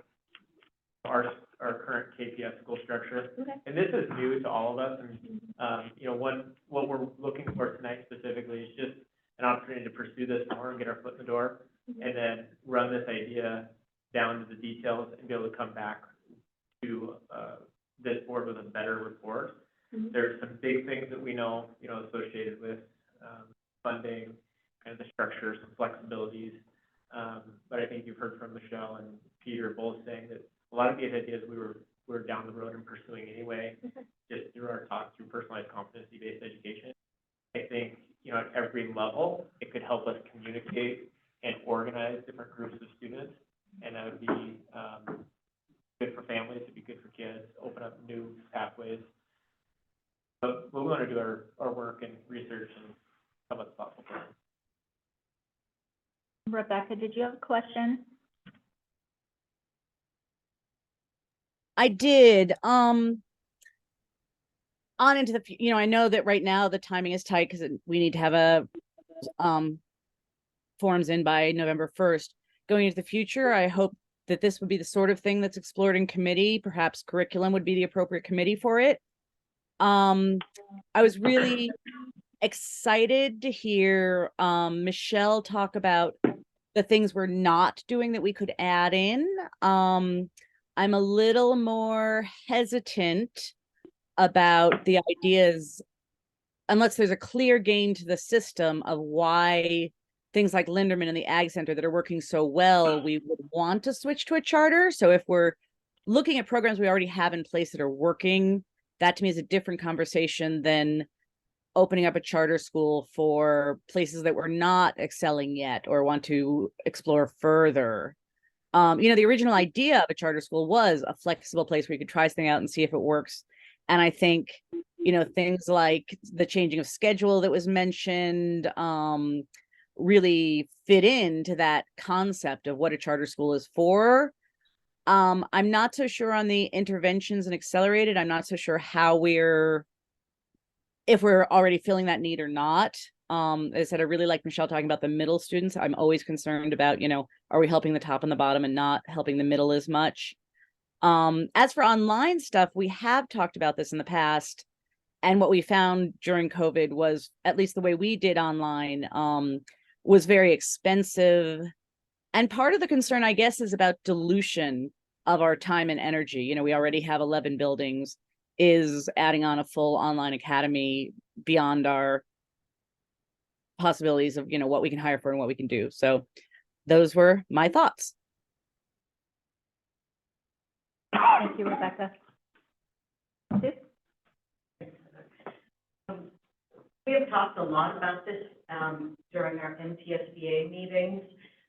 our current KPS school structure. Okay. And this is new to all of us, and, you know, what we're looking for tonight specifically is just an opportunity to pursue this more and get our foot in the door, and then run this idea down to the details and be able to come back to, this board with a better report. There's some big things that we know, you know, associated with, funding, kind of the structure, some flexibilities. But I think you've heard from Michelle and Peter both saying that a lot of these ideas we're down the road and pursuing anyway, just through our talk, through personalized competency-based education. I think, you know, at every level, it could help us communicate and organize different groups of students, and that would be, good for families, it'd be good for kids, open up new pathways. But we want to do our work and research and come up with thoughtful plans. Rebecca, did you have a question? I did. On into the, you know, I know that right now the timing is tight because we need to have a forms in by November 1st. Going into the future, I hope that this would be the sort of thing that's explored in committee. Perhaps curriculum would be the appropriate committee for it. I was really excited to hear Michelle talk about the things we're not doing that we could add in. I'm a little more hesitant about the ideas, unless there's a clear gain to the system of why things like Linderman and the Ag Center that are working so well, we would want to switch to a charter. So if we're looking at programs we already have in place that are working, that to me is a different conversation than opening up a charter school for places that we're not excelling yet or want to explore further. You know, the original idea of a charter school was a flexible place where you could try something out and see if it works. And I think, you know, things like the changing of schedule that was mentioned really fit into that concept of what a charter school is for. I'm not so sure on the interventions and accelerated. I'm not so sure how if we're already filling that need or not. As I said, I really like Michelle talking about the middle students. I'm always concerned about, you know, are we helping the top and the bottom and not helping the middle as much? As for online stuff, we have talked about this in the past. And what we found during COVID was, at least the way we did online, was very expensive. And part of the concern, I guess, is about dilution of our time and energy. You know, we already have 11 buildings. Is adding on a full online academy beyond our possibilities of, you know, what we can hire for and what we can do. So those were my thoughts. Thank you, Rebecca. Sue? We have talked a lot about this, during our MTSBA meetings,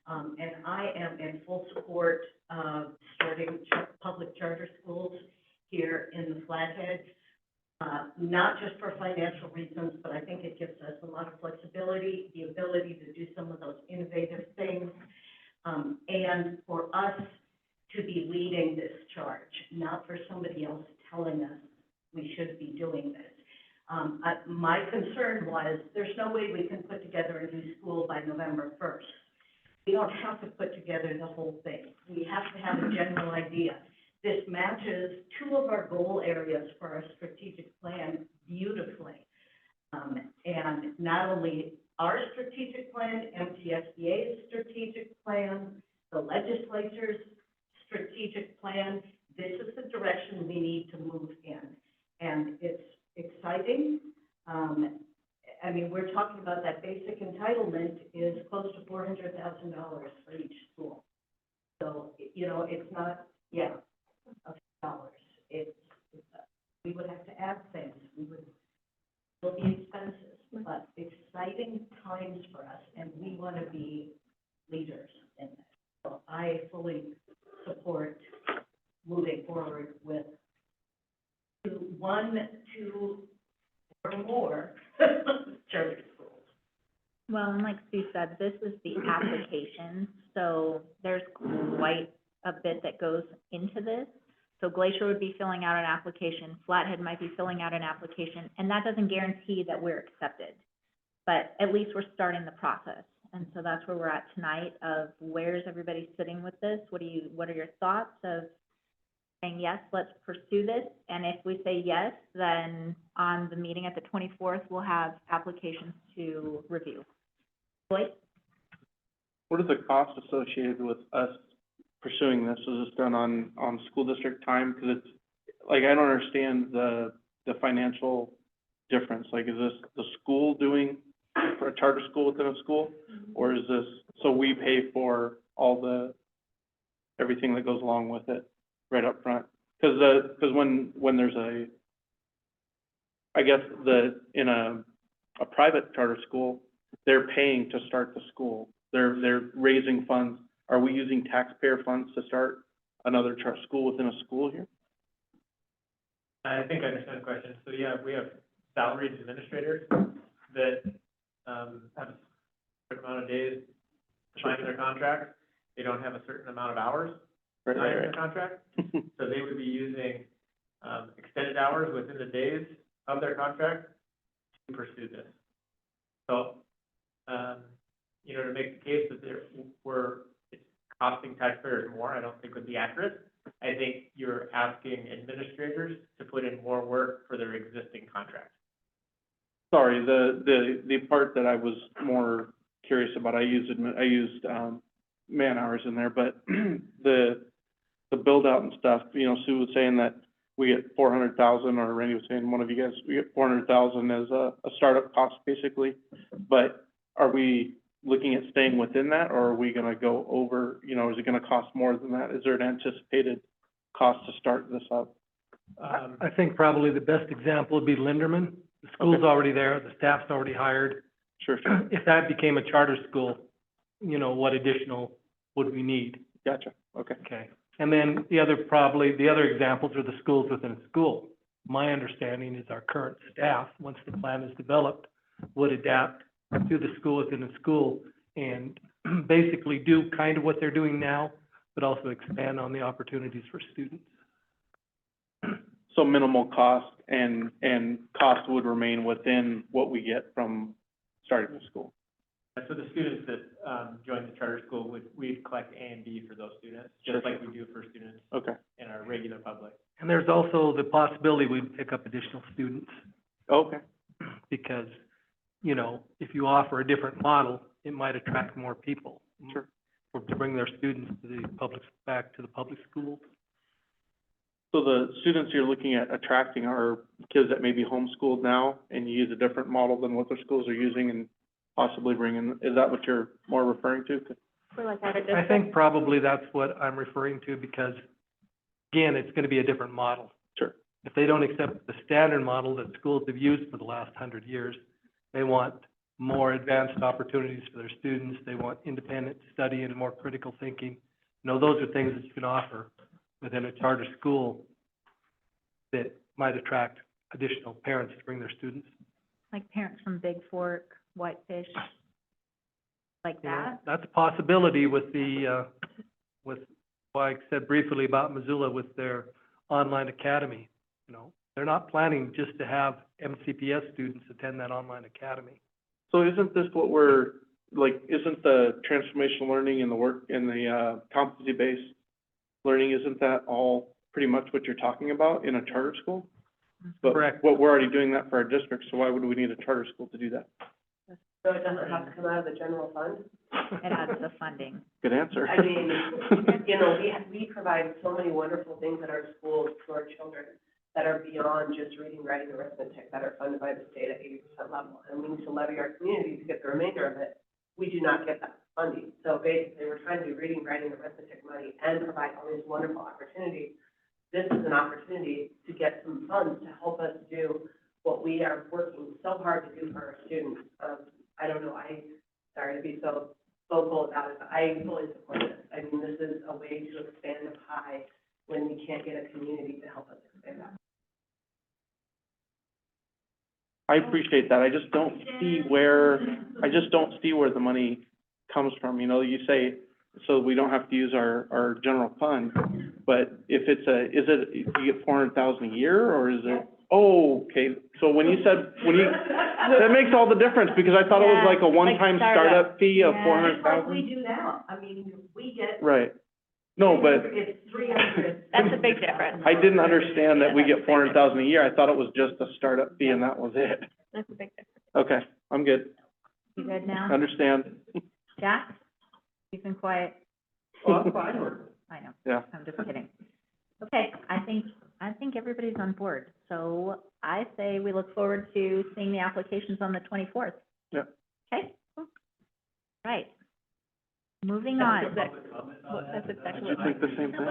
and I am in full support of starting public charter schools here in the Flathead. Not just for financial reasons, but I think it gives us a lot of flexibility, the ability to do some of those innovative things, and for us to be leading this charge, not for somebody else telling us we should be doing this. My concern was, there's no way we can put together a new school by November 1st. We don't have to put together the whole thing. We have to have a general idea. This matches two of our goal areas for our strategic plan beautifully. And not only our strategic plan, MTSBA's strategic plan, the legislature's strategic plan, this is the direction we need to move in. And it's exciting. I mean, we're talking about that basic entitlement is close to $400,000 for each school. So, you know, it's not, of dollars. It's, we would have to add things. We would, it'll be expensive, but exciting times for us, and we want to be leaders in this. So I fully support moving forward with one, two, or more charter schools. Well, and like Sue said, this is the application, so there's quite a bit that goes into this. So Glacier would be filling out an application, Flathead might be filling out an application, and that doesn't guarantee that we're accepted. But at least we're starting the process. And so that's where we're at tonight of where's everybody sitting with this? What are your thoughts of saying, yes, let's pursue this? And if we say yes, then on the meeting at the 24th, we'll have applications to review. Lloyd? What is the cost associated with us pursuing this? Is this done on school district time? Because it's, like, I don't understand the financial difference. Like, is this the school doing for a charter school within a school? Or is this, so we pay for all everything that goes along with it right up front? Because when there's I guess in a private charter school, they're paying to start the school. They're raising funds. Are we using taxpayer funds to start another charter school within a school here? I think I understand the question. So yeah, we have salaried administrators that have a certain amount of days defined in their contract. They don't have a certain amount of hours defined in their contract. So they would be using extended hours within the days of their contract to pursue this. So, you know, to make the case that it's costing taxpayers more, I don't think would be accurate. I think you're asking administrators to put in more work for their existing contract. Sorry, the part that I was more curious about, I used man hours in there, but the build out and stuff, you know, Sue was saying that we get 400,000, or Randy was saying, one of you guys, we get 400,000 as a startup cost basically, but are we looking at staying within that, or are we gonna go over, you know, is it gonna cost more than that? Is there an anticipated cost to start this up? I think probably the best example would be Linderman. The school's already there, the staff's already hired. Sure. If that became a charter school, you know, what additional would we need? Gotcha, okay. Okay. And then the other examples are the schools within a school. My understanding is our current staff, once the plan is developed, would adapt to the school within a school and basically do kind of what they're doing now, but also expand on the opportunities for students. So minimal cost and cost would remain within what we get from starting the school. And so the students that join the charter school, we'd collect A and B for those students, just like we do for students in our regular public. And there's also the possibility we'd pick up additional students. Okay. Because, you know, if you offer a different model, it might attract more people. Sure. Or to bring their students to back to the public schools. So the students you're looking at attracting are kids that may be homeschooled now and you use a different model than what their schools are using and possibly bring in, is that what you're more referring to? for like out of I district? think probably that's what I'm referring to, because, again, it's gonna be a different model. Sure. If they don't accept the standard model that schools have used for the last 100 years, they want more advanced opportunities for their students, they want independent study and more critical thinking. You know, those are things that you can offer within a charter school that might attract additional parents to bring their students. Like parents from Big Fork, Whitefish, like You know, that? that's a possibility with the, with what I said briefly about Missoula with their online academy. You know, they're not planning just to have MCPS students attend that online academy. So isn't this what we're, like, isn't the transformational learning and the work and the, competency-based learning, isn't that all pretty much what you're talking about in a charter school? But Correct. what, we're already doing that for our district, so why would we need a charter school to do that? So it doesn't have to come out of the general fund? It adds the funding. Good answer. I mean, you know, we provide so many wonderful things at our schools to our children that are beyond just reading, writing, arithmetic, that are funded by the state at 80% level. And we need to levy our community to get the remainder of it. We do not get that funding. So basically, we're trying to do reading, writing, arithmetic money and provide all these wonderful opportunities. This is an opportunity to get some funds to help us do what we are working so hard to do for our students. I don't know, sorry to be so vocal about it, but I fully support this. I mean, this is a way to expand the pie when we can't get a community to help us expand that. I appreciate that. I just don't see where the money comes from. You know, you say, so we don't have to use our general fund, but if it's you get 400,000 a year, or is it? Oh, okay. So when you said, that makes all the difference, because I thought it was like a one-time startup fee of Yeah. Like 400,000. we do now. I mean, we get. Right. No, but It's 300. That's a big difference. I didn't understand that we get 400,000 a year. I thought it was just a startup fee and that was it. That's a big difference. Okay, I'm good. You good now? Understand. Jack? You've been quiet. Well, I'm fine with it. I know. Yeah. I'm just kidding. Okay, I think everybody's on board. So I say we look forward to seeing the applications on the 24th. Yeah. Okay? Right. Moving on. That's exactly Did you think the same thing?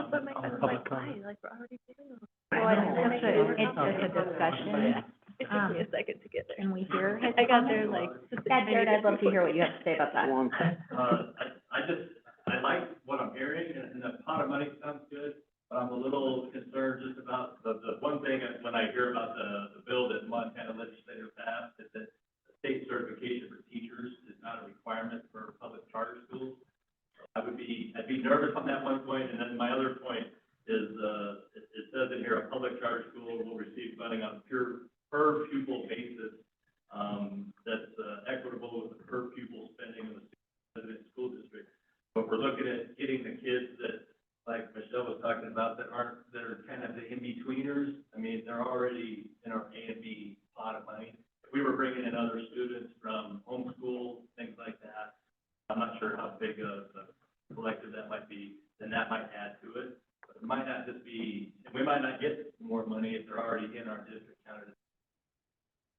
Public comment. like, we're already doing it. Well, it's just a discussion. It took me a second to get there. Can we hear his I got comment? there like. Yeah, Jared, I'd love to hear what you have to say about that. One. I like what I'm hearing, and the pot of money sounds good, but I'm a little concerned just about the one thing, is when I hear about the bill that Montana legislature passed, is that state certification for teachers is not a requirement for public charter schools. I'd be nervous on that one point, and then my other point is, it says in here, a public charter school will receive funding on a per pupil basis, that's equitable with the per pupil spending of the resident school district. But we're looking at getting the kids that, like Michelle was talking about, that are kind of the in-betweeners. I mean, they're already in our A and B pot of money. If we were bringing in other students from homeschool, things like that, I'm not sure how big of a collective that might be, then that might add to it. But it might not just be, we might not get more money if they're already in our district county.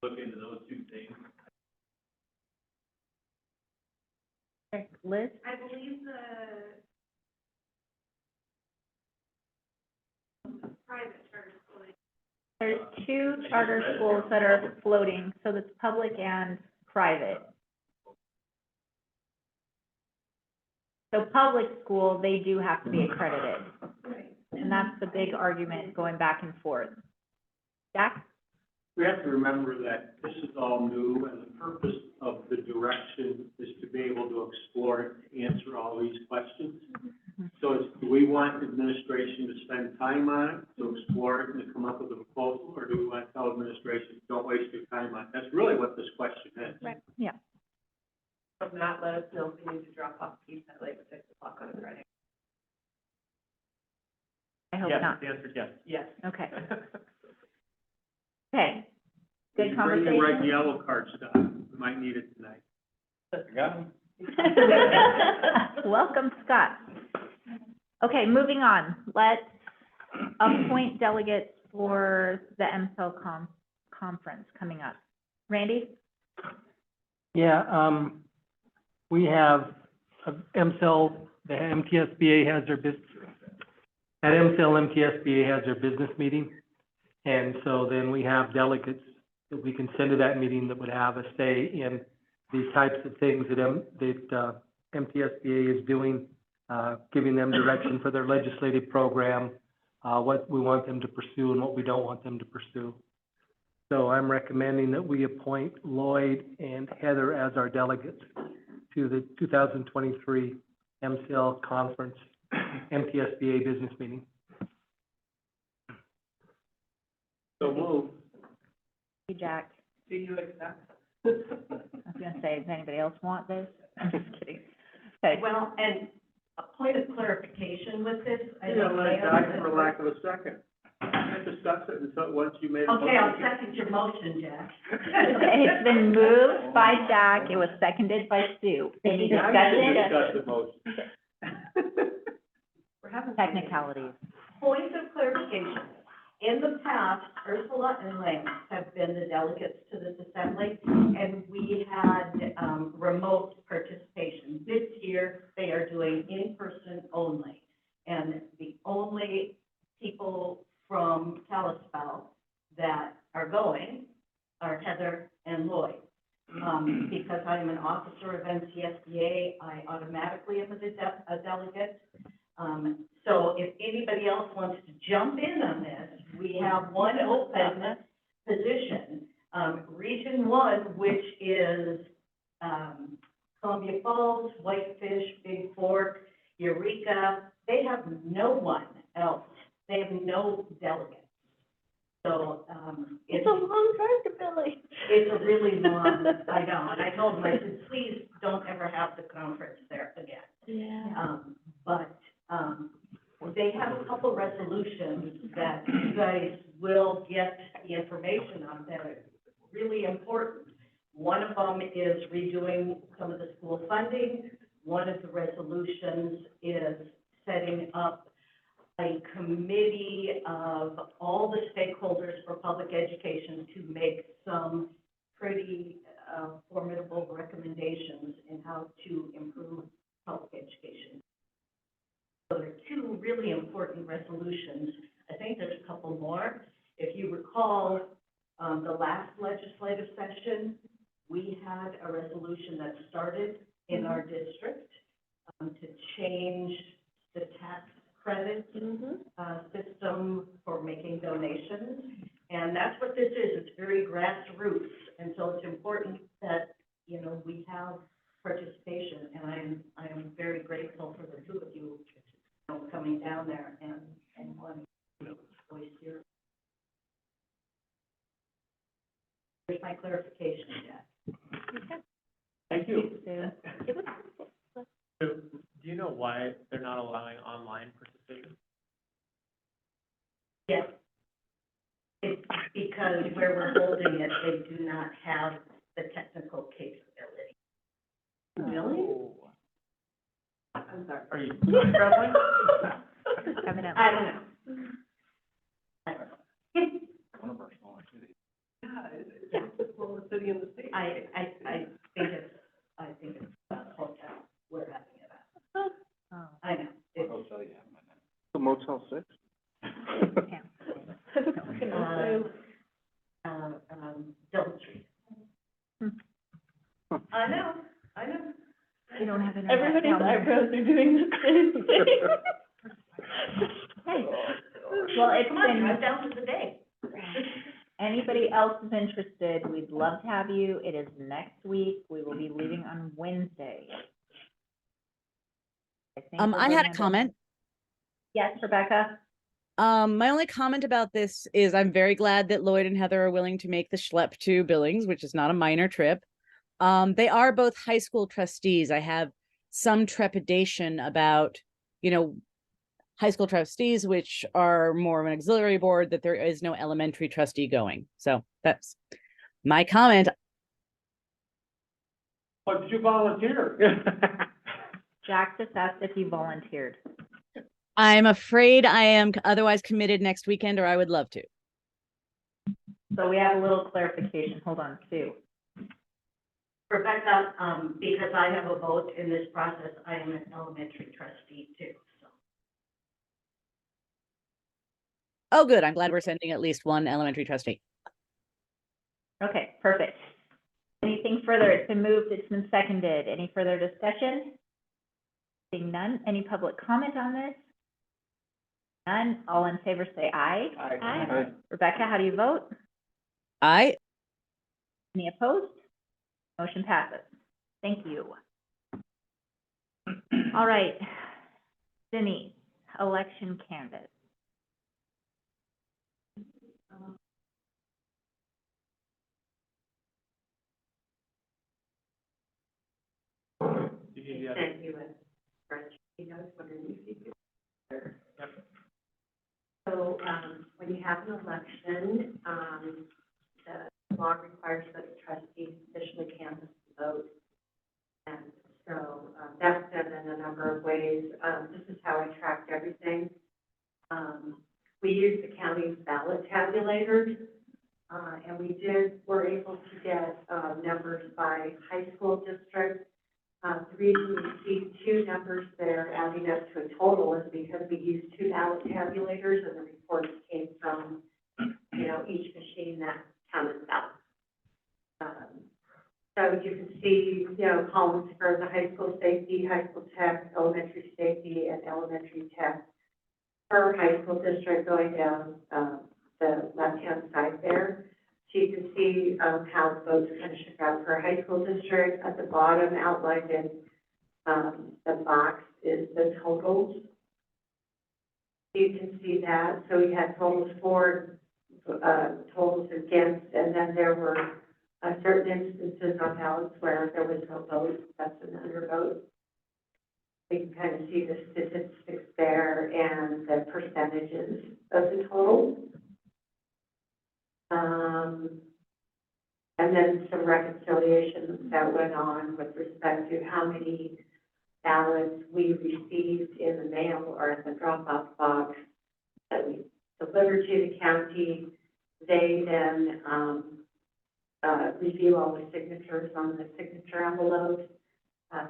Look into those two things. Okay, Liz? I believe the private charter school, There's two charter schools that are floating, so that's public and private. So public school, they do have to be accredited. And that's the big argument going back and forth. Jack? We have to remember that this is all new, and the purpose of the direction is to be able to explore it, to answer all these questions. So do we want administration to spend time on it, to explore it and to come up with a proposal, or do we want to tell administration, don't waste your time on it? That's really what this question is. Right. Yeah. If not, let us know if we need to drop off keys at like 6 o'clock on a Friday. I hope Yes, not. the answer is yes. Yes. Okay. Okay. Good Bring conversation. the red yellow card stuff, we might need it tonight. I got him. Welcome, Scott. Okay, moving on. Let's appoint delegates for the MSL conference coming up. Randy? Yeah, we have MCL, the MTSBA has their at MCL, MTSBA has their business meeting. And so then we have delegates that we can send to that meeting that would have a say in these types of things that MTSBA is doing, giving them direction for their legislative program, what we want them to pursue and what we don't want them to pursue. So I'm recommending that we appoint Lloyd and Heather as our delegates to the 2023 MCL Conference, MTSBA business meeting. So move. Hey, Jack, Do you accept? I was gonna say, does anybody else want this? I'm just kidding. Okay, Well, and a point of clarification with this, I You think. know, let it Leanne- die for lack of a second. Can't discuss it until, once you made a motion. Okay, I'll second your motion, Jack. okay, it's been moved by Jack, it was seconded by Sue. Any Now you can discussion? discuss the motion. We're having Technicalities. Point of clarification. In the past, Ursula and Lance have been the delegates to this assembly, and we had, remote participation. This year, they are doing in-person only. And the only people from Kalispell that are going are Heather and Lloyd. Because I am an officer of NCSBA, I automatically am a delegate. So if anybody else wants to jump in on this, we have one open position. Region 1, which is, Columbia Falls, Whitefish, Big Fork, Eureka, they have no one else. They have no delegates. So, It's a long time to Billy. it's a really long, I know, and I told them, I said, please don't ever have the conference there again. Yeah. But they have a couple resolutions that you guys will get the information on that are really important. One of them is redoing some of the school funding. One of the resolutions is setting up a committee of all the stakeholders for public education to make some pretty formidable recommendations in how to improve public education. So there are two really important resolutions. I think there's a couple more. If you recall, the last legislative session, we had a resolution that started in our district to change the tax credit system for making donations. And that's what this is. It's very grassroots. And so it's important that, you know, we have participation. And I am very grateful for the two of you, you know, coming down there and wanting to voice your. Here's my clarification, Jack. Thank you. Sue. So, do you know why they're not allowing online participation? Yes. It's because where we're holding it, they do not have the technical capability. Really? I'm sorry. Are you traveling? Evidently. I don't know. One of our smaller cities. Yeah, it's the smallest city in the state. I think it's a hotel we're having it at. Oh, I know. It's, Hotel you have in the Motel 6? yeah. Dillon Street. Hmm. I know. You don't have internet Everybody's down there. eyebrows are doing the same thing. Hey, well, it's Come on, been, drive down to the day. anybody else is interested, we'd love to have you. It is next week. We will be leaving on Wednesday. think we're I had a going to- comment. Yes, Rebecca? My only comment about this is I'm very glad that Lloyd and Heather are willing to make the schlep to Billings, which is not a minor trip. They are both high school trustees. I have some trepidation about, you know, high school trustees, which are more of an auxiliary board, that there is no elementary trustee going. So that's my comment. But did you volunteer? Jack just asked if you volunteered. I'm afraid I am otherwise committed next weekend, or I would love to. So we have a little clarification. Hold on, Sue. Rebecca, because I have a vote in this process, I am an elementary trustee too, so. Oh, good. I'm glad we're sending at least one elementary trustee. Okay, perfect. Anything further? It's been moved, it's been seconded. Any further discussion? Seeing none, any public comment on this? None, all in favor say aye. Aye. Rebecca, how do you vote? Aye. Any opposed? Motion passes. Thank you. All right, Denise, election candidate. Did you do that? Sent you a spreadsheet, I was wondering if you could. Yep. So, when you have an election, the law requires that the trustees officially canvass the vote. And so, that's done in a number of ways. This is how I tracked everything. We use the county's ballot tabulators, and we're able to get, numbers by high school district. The reason you see two numbers that are adding up to a total is because we used two ballot tabulators and the reports came from, each machine that counted ballots. So you can see, columns for the high school safety, high school tech, elementary safety, and elementary tech per high school district going down, the left-hand side there. So you can see, how the votes are going to shook out for a high school district. At the bottom, outlined in, the box is the totals. You can see that. So we had totals for, totals against, and then there were certain instances on ballots where there was no vote, that's an undervote. You can kind of see the statistics there and the percentages of the total. And then some reconciliations that went on with respect to how many ballots we received in the mail or in the drop-off box that we delivered to the county. They then, review all the signatures on the signature envelopes.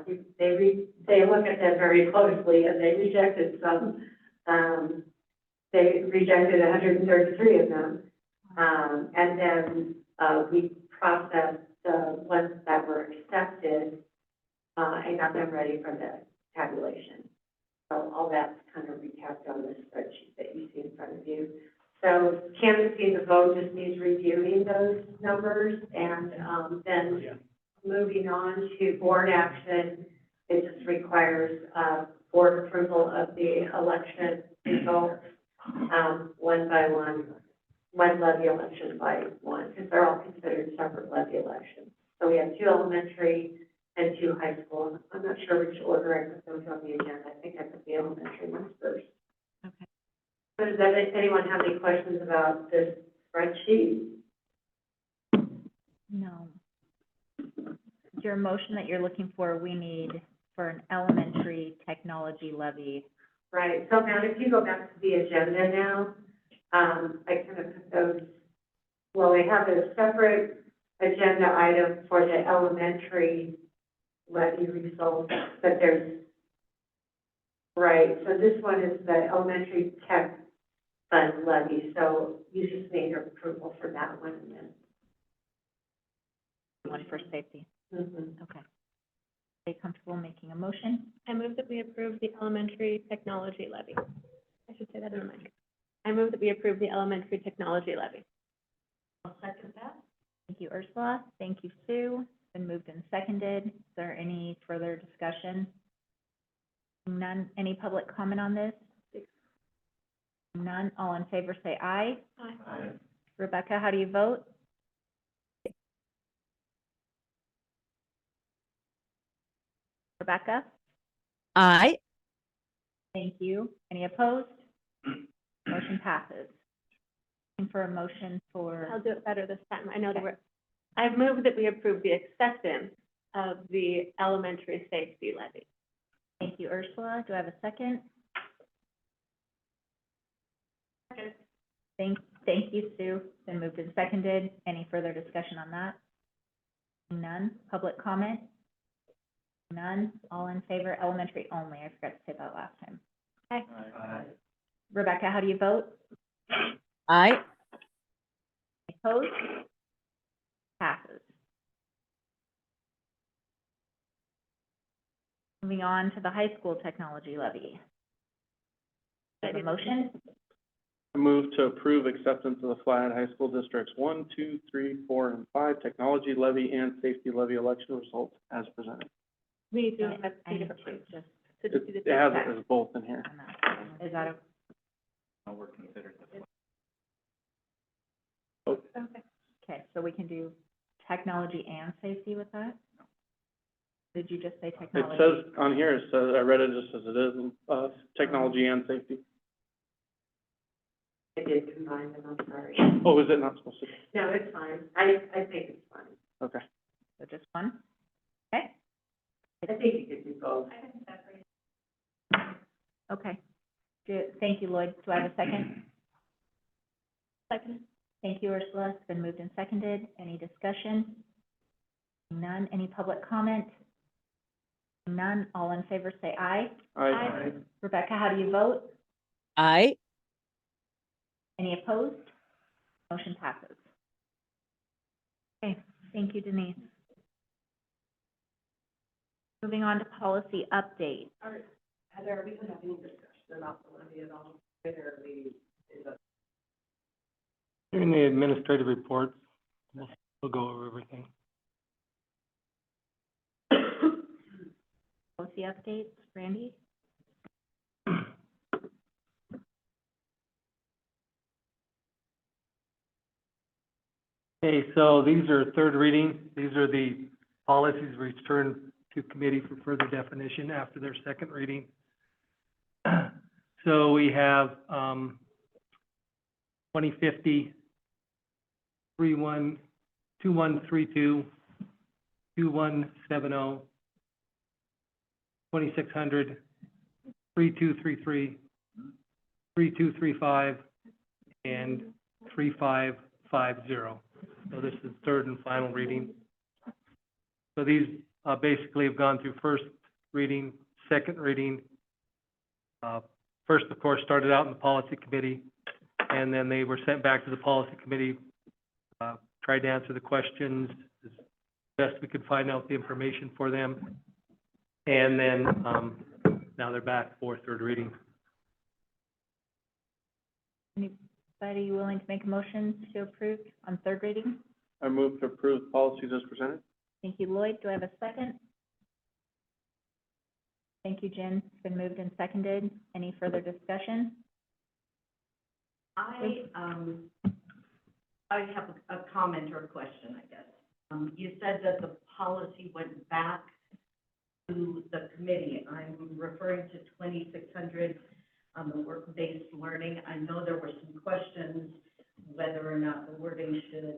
They look at them very closely, and they rejected some. They rejected 133 of them. And then, we processed the ones that were accepted, and got them ready for the tabulation. So all that's kind of recapped on this spreadsheet that you see in front of you. So canvassing the vote just means reviewing those numbers, and, then moving on to board action, it just requires, board approval of the election results, one by one levy election by one, because they're all considered separate levy elections. So we have 2 elementary and 2 high school. I'm not sure which order I put those on the agenda. I think I put the elementary ones first. Okay. So does anyone have any questions about this spreadsheet? No. Is your motion that you're looking for, we need for an elementary technology levy? Right, so now if you go back to the agenda now, I kind of put those, well, we have a separate agenda item for the elementary levy results, but there's, right, so this one is the elementary tech fund levy, so you just need your approval for that one and then. One for safety. Mm-hmm. Okay. Are you comfortable making a motion? I move that we approve the elementary technology levy. I should say that in the mic. I move that we approve the elementary technology levy. I'll second that. Thank you, Ursula. Thank you, Sue. Been moved and seconded. Is there any further discussion? None. Any public comment on this? None. All in favor say aye. Aye. Rebecca, how do you vote? Rebecca? Aye. Thank you. Any opposed? Motion passes. Looking for a motion for, I'll do it better this time. I know that I've moved that we approve the acceptance of the elementary safety levy. thank you, Ursula. Do I have a second? Thank you, Sue. Been moved and seconded. Any further discussion on that? None. Public comment? None. All in favor, elementary only. I forgot to say that last time. Okay. Rebecca, how do you vote? Aye. Opposed? Passes. Moving on to the high school technology levy. Do I have a motion? I move to approve acceptance of the Flathead High School Districts 1, 2, 3, 4, and 5 technology levy and safety levy election results as presented. We need to I have I two need different to things. just It has it as both in here. on that. Is that a? We're considered. Okay, so we can do technology and safety with that? Did you just say It technology? says on here, it says, I read it just as it is, technology and safety. I did combine them, I'm sorry. Oh, is it not supposed to? No, it's fine. I think it's fine. Okay. So just one? Okay, I think you could do both. okay. Thank you, Lloyd. Do I have a second? Second. Thank you, Ursula. It's been moved and seconded. Any discussion? None. Any public comment? None. All in favor say aye. Aye. Rebecca, how do you vote? Aye. Any opposed? Motion passes. Okay, thank you, Denise. Moving on to policy update. Heather, are we gonna have any discussion about the levy at all? Or we, is that In the administrative reports, we'll go over everything. Policy updates, Randy? Okay, so these are third reading. These are the policies returned to committee for further definition after their second reading. So we have, 2050, 2132, 2170, 2600, 3233, 3235, and 3550. So this is third and final reading. So these basically have gone through first reading, second reading. First, of course, started out in the policy committee, and then they were sent back to the policy committee, tried to answer the questions as best we could find out the information for them. And then now they're back for third reading. Anybody willing to make a motion to approve on third reading? I move to approve policies as presented. Thank you, Lloyd. Do I have a second? Thank you, Jen. It's been moved and seconded. Any further discussion? I have a comment or a question, I guess. You said that the policy went back to the committee. I'm referring to 2600, the work-based learning. I know there were some questions whether or not the wording should,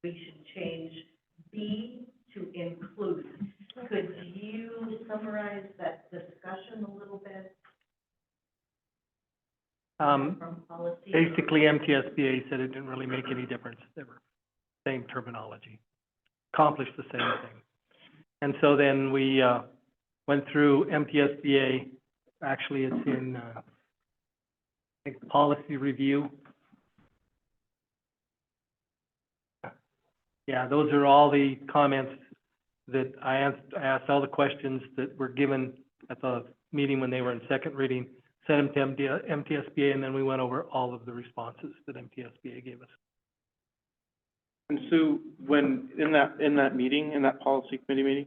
we should change B to include. Could you summarize that discussion a little bit? From policy? Basically, MTSBA said it didn't really make any difference. They were same terminology, accomplished the same thing. And so then we went through MTSBA. Actually, it's in I think policy review. Yeah, those are all the comments that I asked all the questions that were given at the meeting when they were in second reading, sent them to MTSBA, and then we went over all of the responses that MTSBA gave us. And Sue, when, in that meeting, in that policy committee meeting,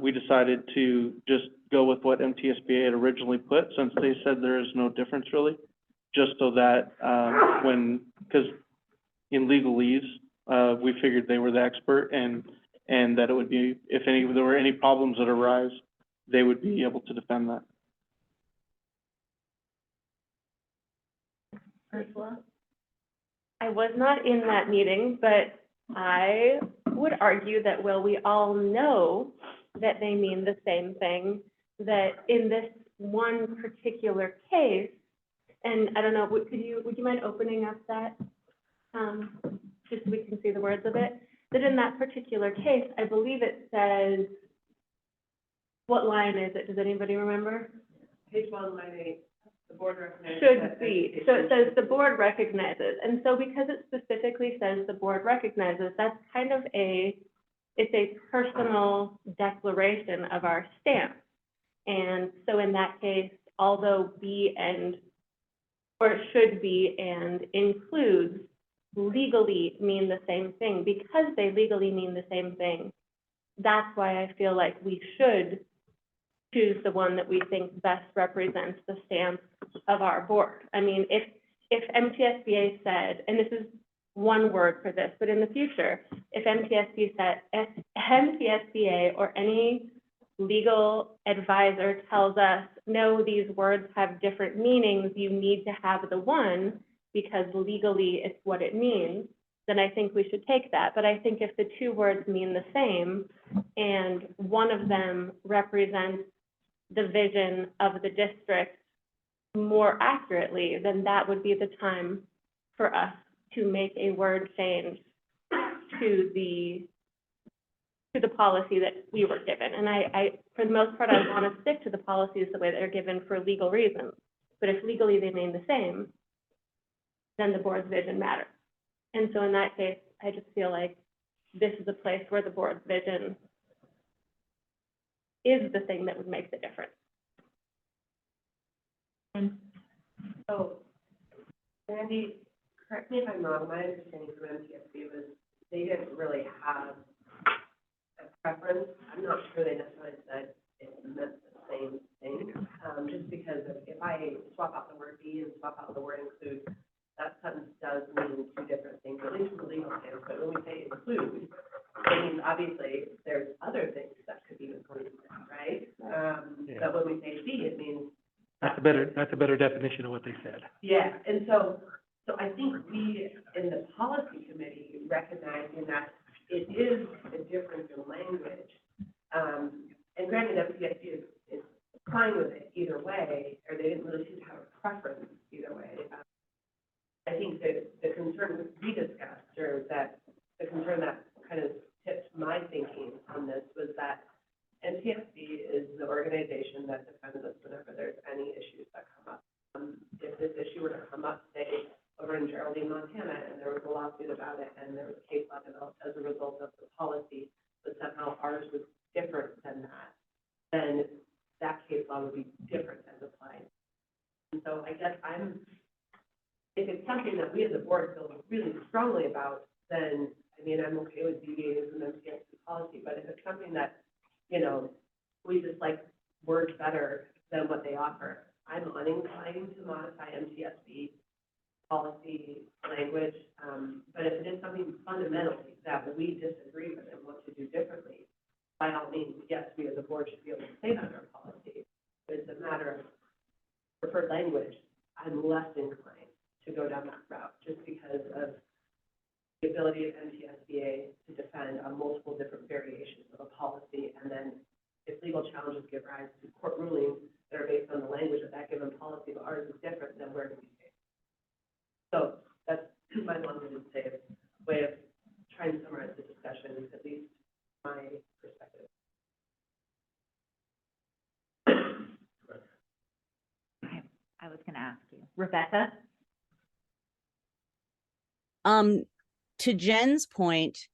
we decided to just go with what MTSBA had originally put, since they said there is no difference really, just so that, because in legalese, we figured they were the expert, and that it would be, if there were any problems that arise, they would be able to defend that. Ursula? I was not in that meeting, but I would argue that, well, we all know that they mean the same thing, that in this one particular case, and I don't know, would you mind opening up that, just so we can see the words of it, that in that particular case, I believe it says, what line is it? Does anybody remember? Page 1, line 8, the board recognizes. Should that be, so it says the board recognizes, and so because it specifically says the board recognizes, that's kind of it's a personal declaration of our stance. And so in that case, although be and, or it should be and includes legally mean the same thing, because they legally mean the same thing, that's why I feel like we should choose the one that we think best represents the stance of our board. I mean, if MTSBA said, and this is one word for this, but in the future, if MTSBA or any legal advisor tells us, no, these words have different meanings, you need to have the one because legally it's what it means, then I think we should take that. But I think if the two words mean the same and one of them represents the vision of the district more accurately, then that would be the time for us to make a word change to the policy that we were given. And I for the most part, I want to stick to the policies the way they're given for legal reasons. But if legally they mean the same, then the board's vision matters. And so in that case, I just feel like this is a place where the board's vision is the thing that would make the difference. So, Sandy, correct me if I'm wrong, my understanding from MTSB was they didn't really have a preference. I'm not sure they necessarily said it meant the same thing, just because if I swap out the word be and swap out the word include, that sentence does mean two different things, at least from a legal standpoint. When we say include, it means obviously there's other things that could be included, right? But when we say be, it means That's a better definition of what they said. yeah, and so I think we, in the policy committee, recognizing that it is a difference in language. And granted, MPSC is fine with it either way, or they didn't really seem to have a preference either way. I think that the concern we discussed, or that the concern that kind of tipped my thinking on this was that NTSB is the organization that defends us whenever there's any issues that come up. If this issue were to come up, say, over in Geraldine, Montana, and there was a lawsuit about it, and there was a case law developed as a result of the policy, but somehow ours was different than that, then that case law would be different as applied. And so I guess if it's something that we as a board feel really strongly about, then, I mean, I'm okay with deviating from MTSB policy, but if it's something that, you know, we just like words better than what they offer, I'm uninclined to modify MTSB policy language, but if it is something fundamentally that we disagree with and want to do differently, by all means, yes, we as a board should be able to say that in our policy. But it's a matter of preferred language. I'm less inclined to go down that route just because of the ability of MTSBA to defend on multiple different variations of a policy, and then if legal challenges give rise to court rulings that are based on the language of that given policy, but ours is different, then where do we stand? So that's my long-winded way of trying to summarize the discussion, at least my perspective. I was gonna ask you. Rebecca? To Jen's point,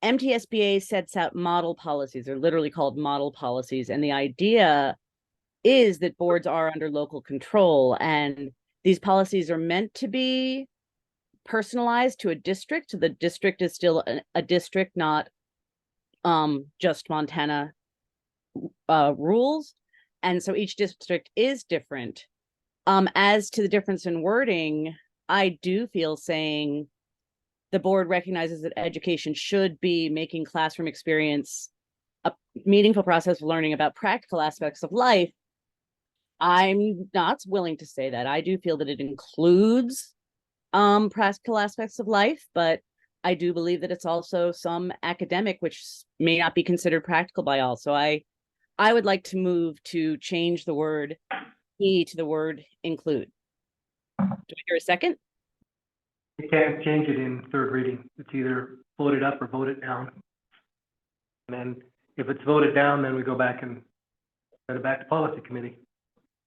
MTSBA sets out model policies. They're literally called model policies. And the idea is that boards are under local control, and these policies are meant to be personalized to a district. The district is still a district, not just Montana rules. And so each district is different. As to the difference in wording, I do feel saying the board recognizes that education should be making classroom experience a meaningful process of learning about practical aspects of life. I'm not willing to say that. I do feel that it includes practical aspects of life, but I do believe that it's also some academic, which may not be considered practical by all. So I would like to move to change the word "be" to the word "include." Do I hear a second? You can't change it in third reading. It's either voted up or voted down. And then if it's voted down, then we go back and send it back to policy committee.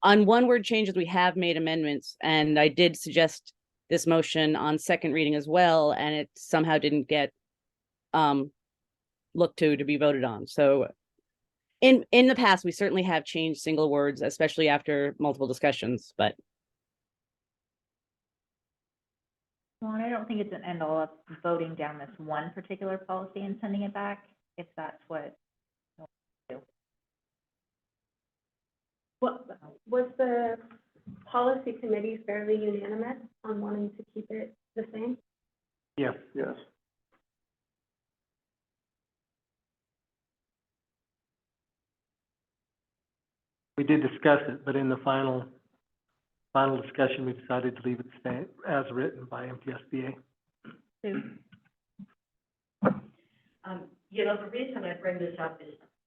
On one-word changes, we have made amendments, and I did suggest this motion on second reading as well, and it somehow didn't get looked to be voted on. So in the past, we certainly have changed single words, especially after multiple discussions, but Well, and I don't think it's an end all of voting down this one particular policy and sending it back, if that's what you want to do. What, was the policy committee fairly unanimous on wanting to keep it the same? Yes. Yes. We did discuss it, but in the final discussion, we decided to leave it as written by MTSBA. Sue? You know, the reason I bring this up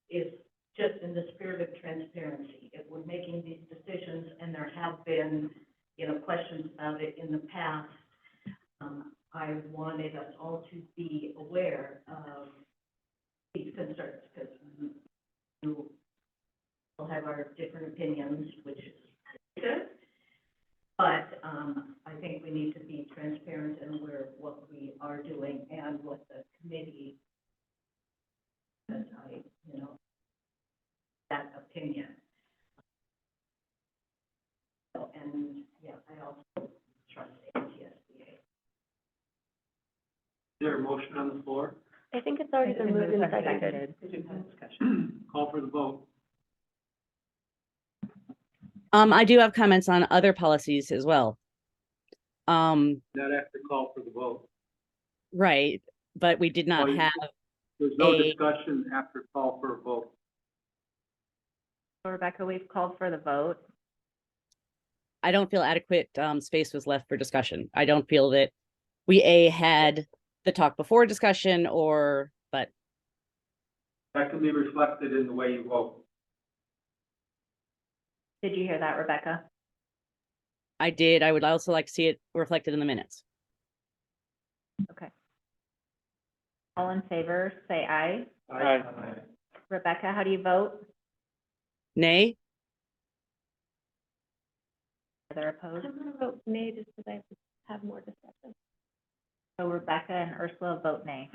is just in the spirit of transparency. If we're making these decisions and there have been, you know, questions about it in the past, I wanted us all to be aware of these concerns, because we will have our different opinions, which is good. But I think we need to be transparent in what we are doing and what the committee, that that opinion. So, and yeah, I also trust MTSBA. Is there a motion on the floor? I think it's already been moved and seconded. Call for the vote. I do have comments on other policies as well. Not after call for the vote. Right, but we did not Well, have, There's no a- discussion after call for a vote. So Rebecca, we've called for the vote. I don't feel adequate space was left for discussion. I don't feel that we had the talk before discussion but That can be reflected in the way you vote. Did you hear that, Rebecca? I did. I would also like to see it reflected in the minutes. Okay. All in favor, say aye. Aye. Rebecca, how do you vote? Nay? Are there opposed? I'm gonna vote nay just because I have to have more discussion. So Rebecca and Ursula vote nay.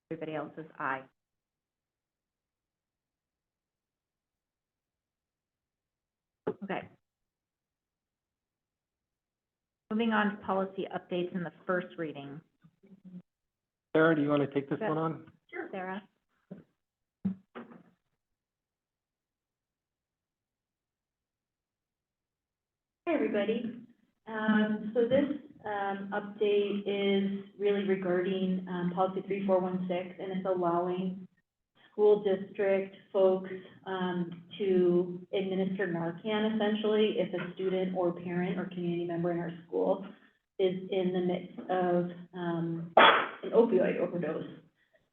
Everybody else is aye. Okay. Moving on to policy updates in the first reading. Sarah, do you want to take this one on? Sure. Sarah? Hi, everybody. So this update is really regarding policy 3416, and it's allowing school district folks to administer Narcan essentially if a student or parent or community member in our school is in the midst of an opioid overdose.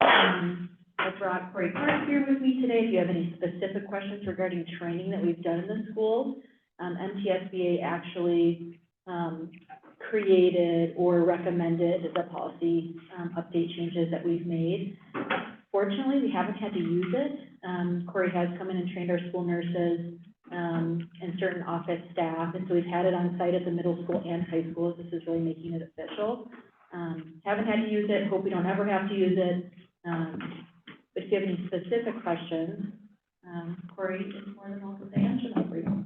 I brought Corey Clark here with me today. If you have any specific questions regarding training that we've done in the schools, MTSBA actually created or recommended the policy update changes that we've made. Fortunately, we haven't had to use it. Corey has come in and trained our school nurses and certain office staff, and so we've had it on site at the middle school and high schools. This is really making it official. Haven't had to use it, hope we don't ever have to use it. But if you have any specific questions, Corey is more than welcome to answer them for you.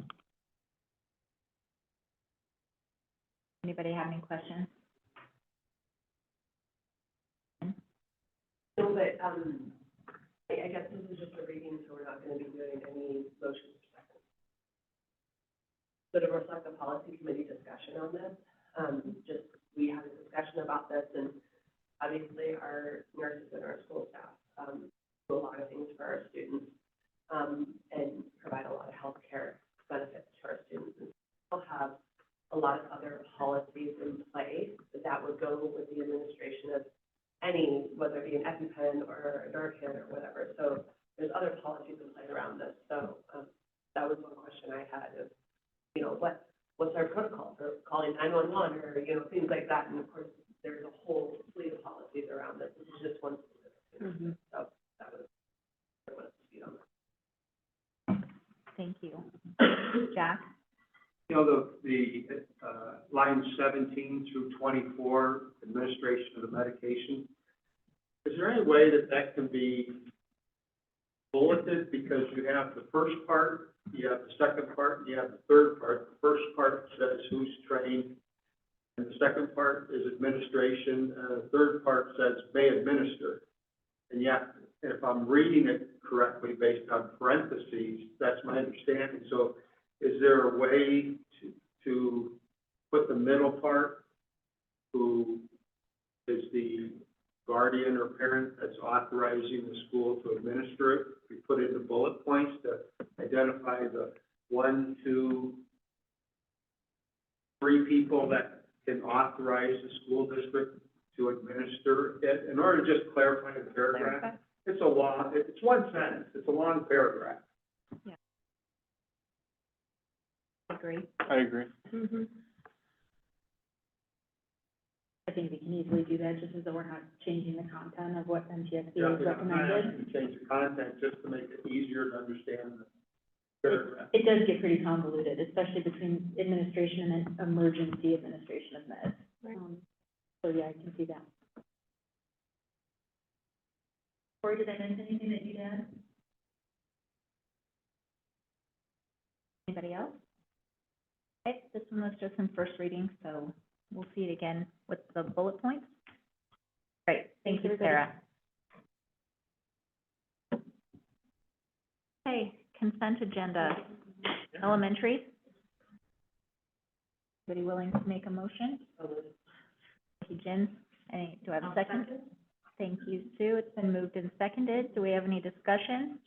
Anybody have any questions? So, but, I guess this is just a reading, so we're not gonna be doing any motions or seconds. So to reflect the policy committee discussion on this, just, we had a discussion about this, and obviously our nurses and our school staff, do a lot of things for our students, and provide a lot of healthcare benefits to our students. And we'll have a lot of other policies in place that would go with the administration of any, whether it be an EpiPen or a Narcan or whatever. So there's other policies in play around this. So that was one question I had of, you know, what what's our protocol for calling 911 or, you know, things like that. And of course, there's a whole fleet of policies around this. This is just one specific. So that was, I wanted to speak on that. Thank you. Jack? You know, the line 17 through 24, administration of the medication, is there any way that that can be bulleted? Because you have the first part, you have the second part, and you have the third part. The first part says who's trained, and the second part is administration, and the third part says may administer. And yet, if I'm reading it correctly based on parentheses, that's my understanding. So is there a way to put the middle part, who is the guardian or parent that's authorizing the school to administer it? We put in the bullet points to identify the 1, 2, 3 people that can authorize the school district to administer it, in order to just clarify the paragraph. It's a long, it's one sentence, it's a long paragraph. Agree. I agree. I think we can easily do that, just as though we're not changing the content of what MTSB Yeah, has I'm not recommended. asking to change the content, just to make it easier to understand the paragraph. It does get pretty convoluted, especially between administration and emergency administration of meds. So yeah, I can see that. Corey, did I miss anything that you'd add? Anybody else? Okay, this one was just in first reading, so we'll see it again with the bullet points. Great, thank you, Sarah. Okay, consent agenda, elementary. Anybody willing to make a motion? Thank you, Jen. Do I have a second? Thank you, Sue. It's been moved and seconded. Do we have any discussion?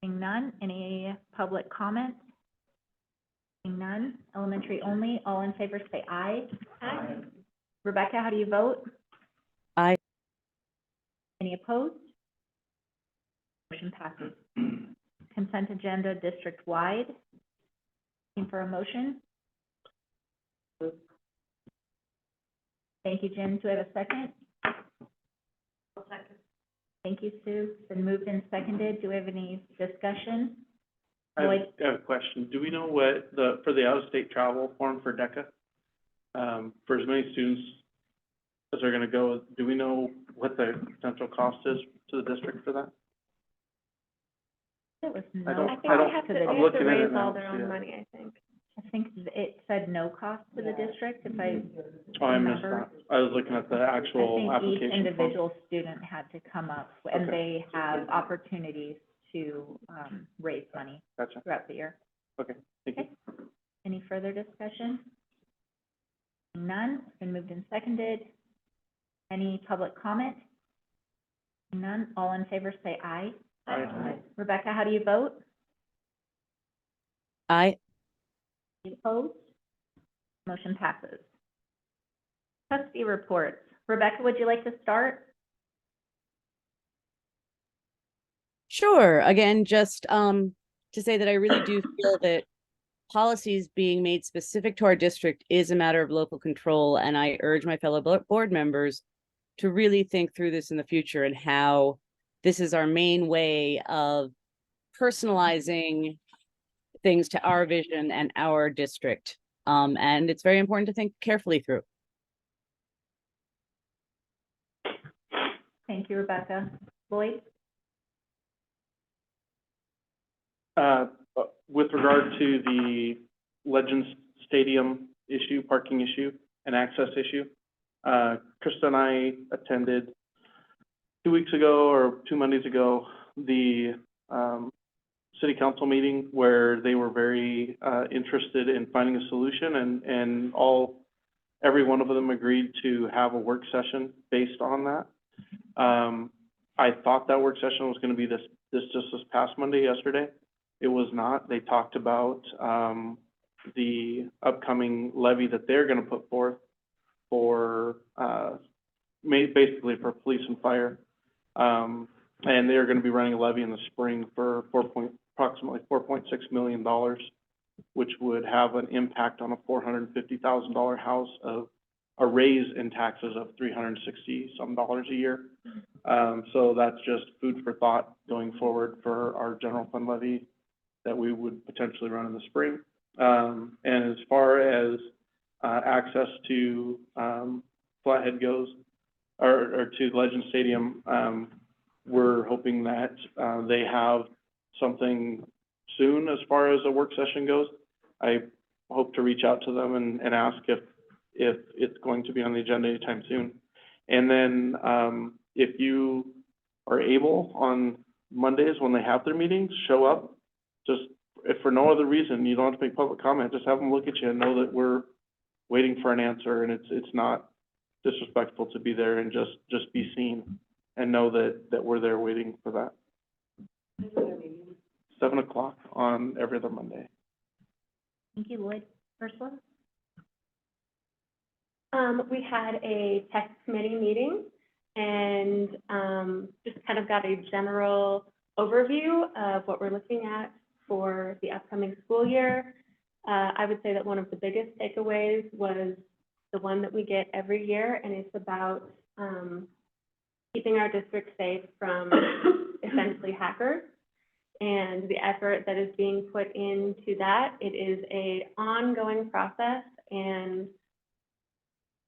Seeing none. Any public comments? Seeing none. Elementary only. All in favor say aye. Aye. Rebecca, how do you vote? Aye. Any opposed? Motion passes. Consent agenda district-wide. Looking for a motion? Thank you, Jen. Do I have a second? Second. Thank you, Sue. It's been moved and seconded. Do we have any discussion? I have a question. Do we know what for the out-of-state travel form for DECA, for as many students as are gonna go, do we know what the potential cost is to the district for that? It was I no don't- cost I don't- to the I'm looking at it raise now, all their own yeah. money, I think. I think it said no cost to the district, if I Oh, I missed remember. that. I was looking at the actual I think each application form. individual student had to come up, and Okay. they have opportunities to, raise money Gotcha. throughout the year. Okay, thank you. Okay. Any further discussion? None, it's been moved and seconded. Any public comment? None, all in favor say aye. Aye. Rebecca, how do you vote? Aye. Any opposed? Motion passes. Trustee reports. Rebecca, would you like to start? Sure. Again, just to say that I really do feel that policies being made specific to our district is a matter of local control, and I urge my fellow board members to really think through this in the future and how this is our main way of personalizing things to our vision and our district. And it's very important to think carefully through. Thank you, Rebecca. Lloyd? With regard to the Legends Stadium issue, parking issue, and access issue, Krista and I attended 2 weeks ago or 2 Mondays ago, the city council meeting where they were very interested in finding a solution, and every one of them agreed to have a work session based on that. I thought that work session was going to be this past Monday, yesterday. It was not. They talked about the upcoming levy that they're going to put forth for basically for police and fire. And they're going to be running a levy in the spring for approximately $4.6 million. which would have an impact on a $450,000 house of a raise in taxes of $360-some a year. So that's just food for thought going forward for our general fund levy that we would potentially run in the spring. And as far as access to Flathead goes, or to Legend Stadium, we're hoping that they have something soon as far as a work session goes. I hope to reach out to them and ask if it's going to be on the agenda anytime soon. And then if you are able on Mondays when they have their meetings, show up. Just, if for no other reason, you don't have to make public comment, just have them look at you and know that we're waiting for an answer, and it's not disrespectful to be there and just be seen and know that we're there waiting for that. 7 o'clock on every other Monday. Thank you, Lloyd. Ursula? We had a tech committee meeting and, just kind of got a general overview of what we're looking at for the upcoming school year. I would say that one of the biggest takeaways was the one that we get every year, and it's about, keeping our district safe from essentially hackers and the effort that is being put into that. It is an ongoing process, and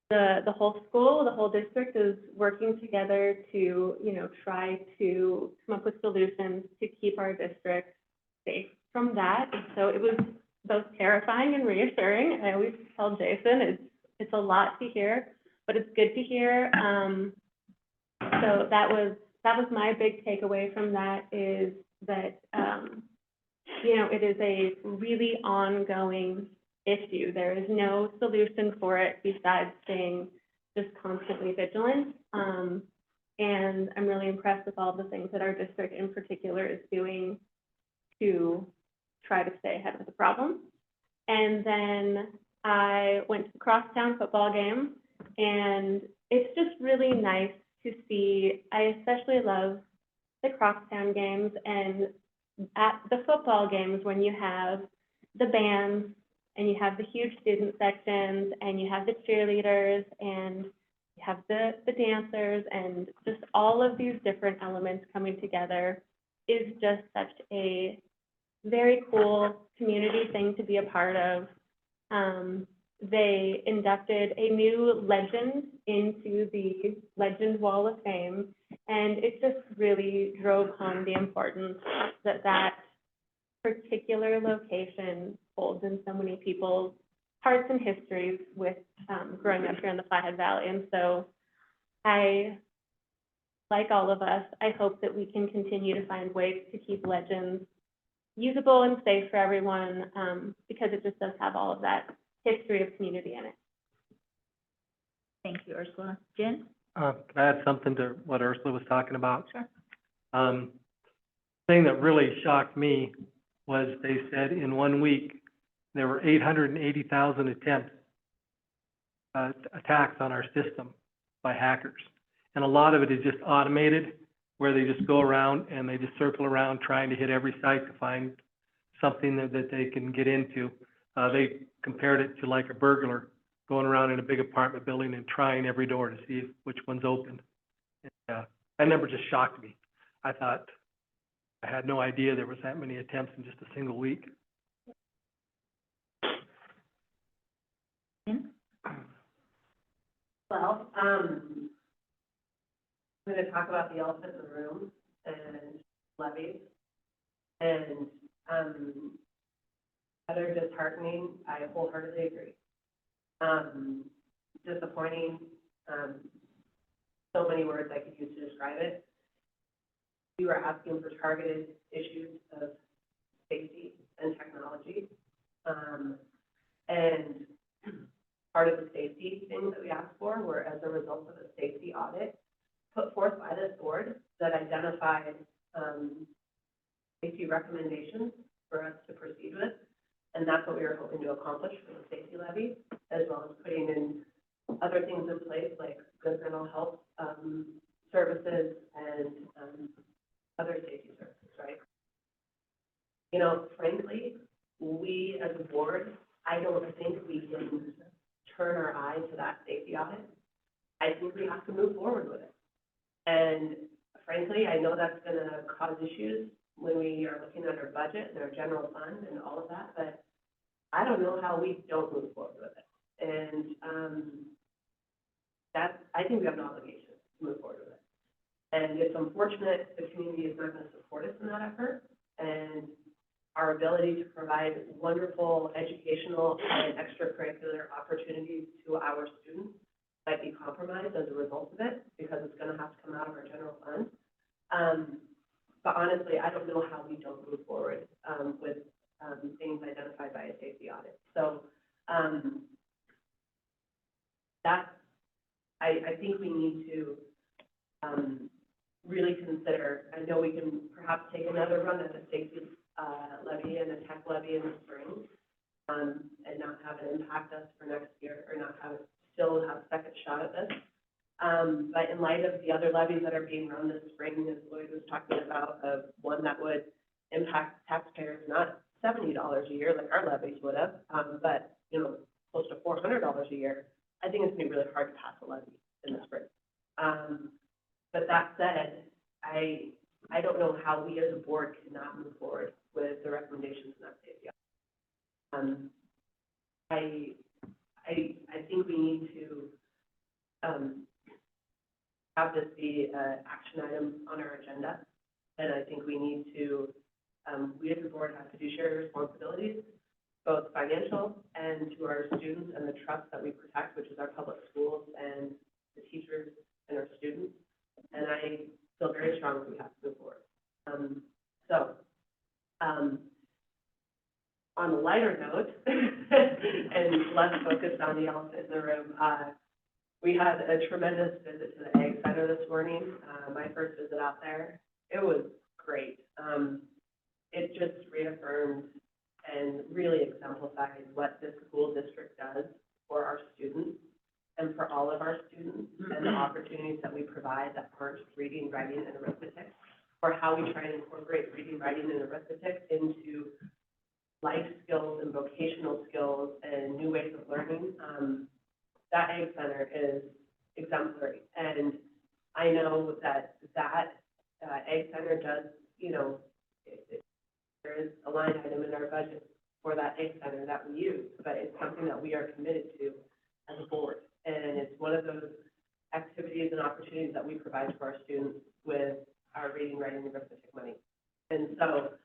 the whole school, the whole district is working together to, try to come up with solutions to keep our district safe from that. And so it was both terrifying and reassuring. I always tell Jason, it's a lot to hear, but it's good to hear. So that was my big takeaway from that, is that, it is a really ongoing issue. There is no solution for it besides staying just constantly vigilant. And I'm really impressed with all the things that our district in particular is doing to try to stay ahead of the problem. And then I went to the crosstown football game, and it's just really nice to see. I especially love the crosstown games, and at the football games when you have the bands and you have the huge student sections and you have the cheerleaders and you have the dancers, and just all of these different elements coming together is just such a very cool community thing to be a part of. They inducted a new legend into the Legend Wall of Fame, and it just really drove home the importance that particular location holds in so many people's hearts and histories with growing up here in the Flathead Valley. And so I, like all of us, I hope that we can continue to find ways to keep Legends usable and safe for everyone, because it just does have all of that history of community in it. Thank you, Ursula. Jen? Can I add something to what Ursula was talking about? Sure. Thing that really shocked me was they said in 1 week, there were 880,000 attempts, attacks on our system by hackers. And a lot of it is just automated, where they just go around and they just circle around trying to hit every site to find something that they can get into. They compared it to like a burglar going around in a big apartment building and trying every door to see which one's open. And, that number just shocked me. I thought, I had no idea there was that many attempts in just a single week. Well, I'm going to talk about the elephant in the room and levies. And, rather disheartening, I wholeheartedly agree. Disappointing, so many words I could use to describe it. We were asking for targeted issues of safety and technology. And part of the safety things that we asked for were as a result of a safety audit put forth by this board that identified safety recommendations for us to proceed with. And that's what we were hoping to accomplish for the safety levy, as well as putting in other things in place like good mental health services and other safety services, right? Frankly, we as a board, I don't think we can turn our eye to that safety audit. I think we have to move forward with it. And frankly, I know that's gonna cause issues when we are looking at our budget and our general fund and all of that, but I don't know how we don't move forward with it. And, I think we have an obligation to move forward with it. And it's unfortunate the community is not gonna support us in that effort. And our ability to provide wonderful educational and extracurricular opportunities to our students might be compromised as a result of it, because it's gonna have to come out of our general fund. But honestly, I don't know how we don't move forward, with, things identified by a safety audit. So, I think we need to, really consider, I know we can perhaps take another run at a safety, levy and a tech levy in the spring, and not have it impact us for next year, or not have it, still have a second shot at this. But in light of the other levies that are being run this spring, as Lloyd was talking about, of one that would impact taxpayers, not $70 a year like our levies would have, but, you know, close to $400 a year, I think it's gonna be really hard to pass a levy in the spring. But that said, I don't know how we as a board cannot move forward with the recommendations in that safety audit. I think we need to, have this be an action item on our agenda. And I think we need to, we as a board have fiduciary responsibilities, both financial and to our students and the trust that we protect, which is our public schools and the teachers and our students. And I feel very strongly we have to move forward. On a lighter note, and less focused on the elephant in the room, we had a tremendous visit to the Ag Center this morning, my first visit out there. It was great. It just reaffirmed and really exemplified what this school district does for our students and for all of our students, and the opportunities that we provide that aren't reading, writing, and arithmetic, or how we try to incorporate reading, writing, and arithmetic into life skills and vocational skills and new ways of learning. That Ag Center is exemplary, and I know that Ag Center does, you know, there is a line item in our budget for that Ag Center that we use, but it's something that we are committed to as a board. And it's one of those activities and opportunities that we provide to our students with our reading, writing, and arithmetic money. And so,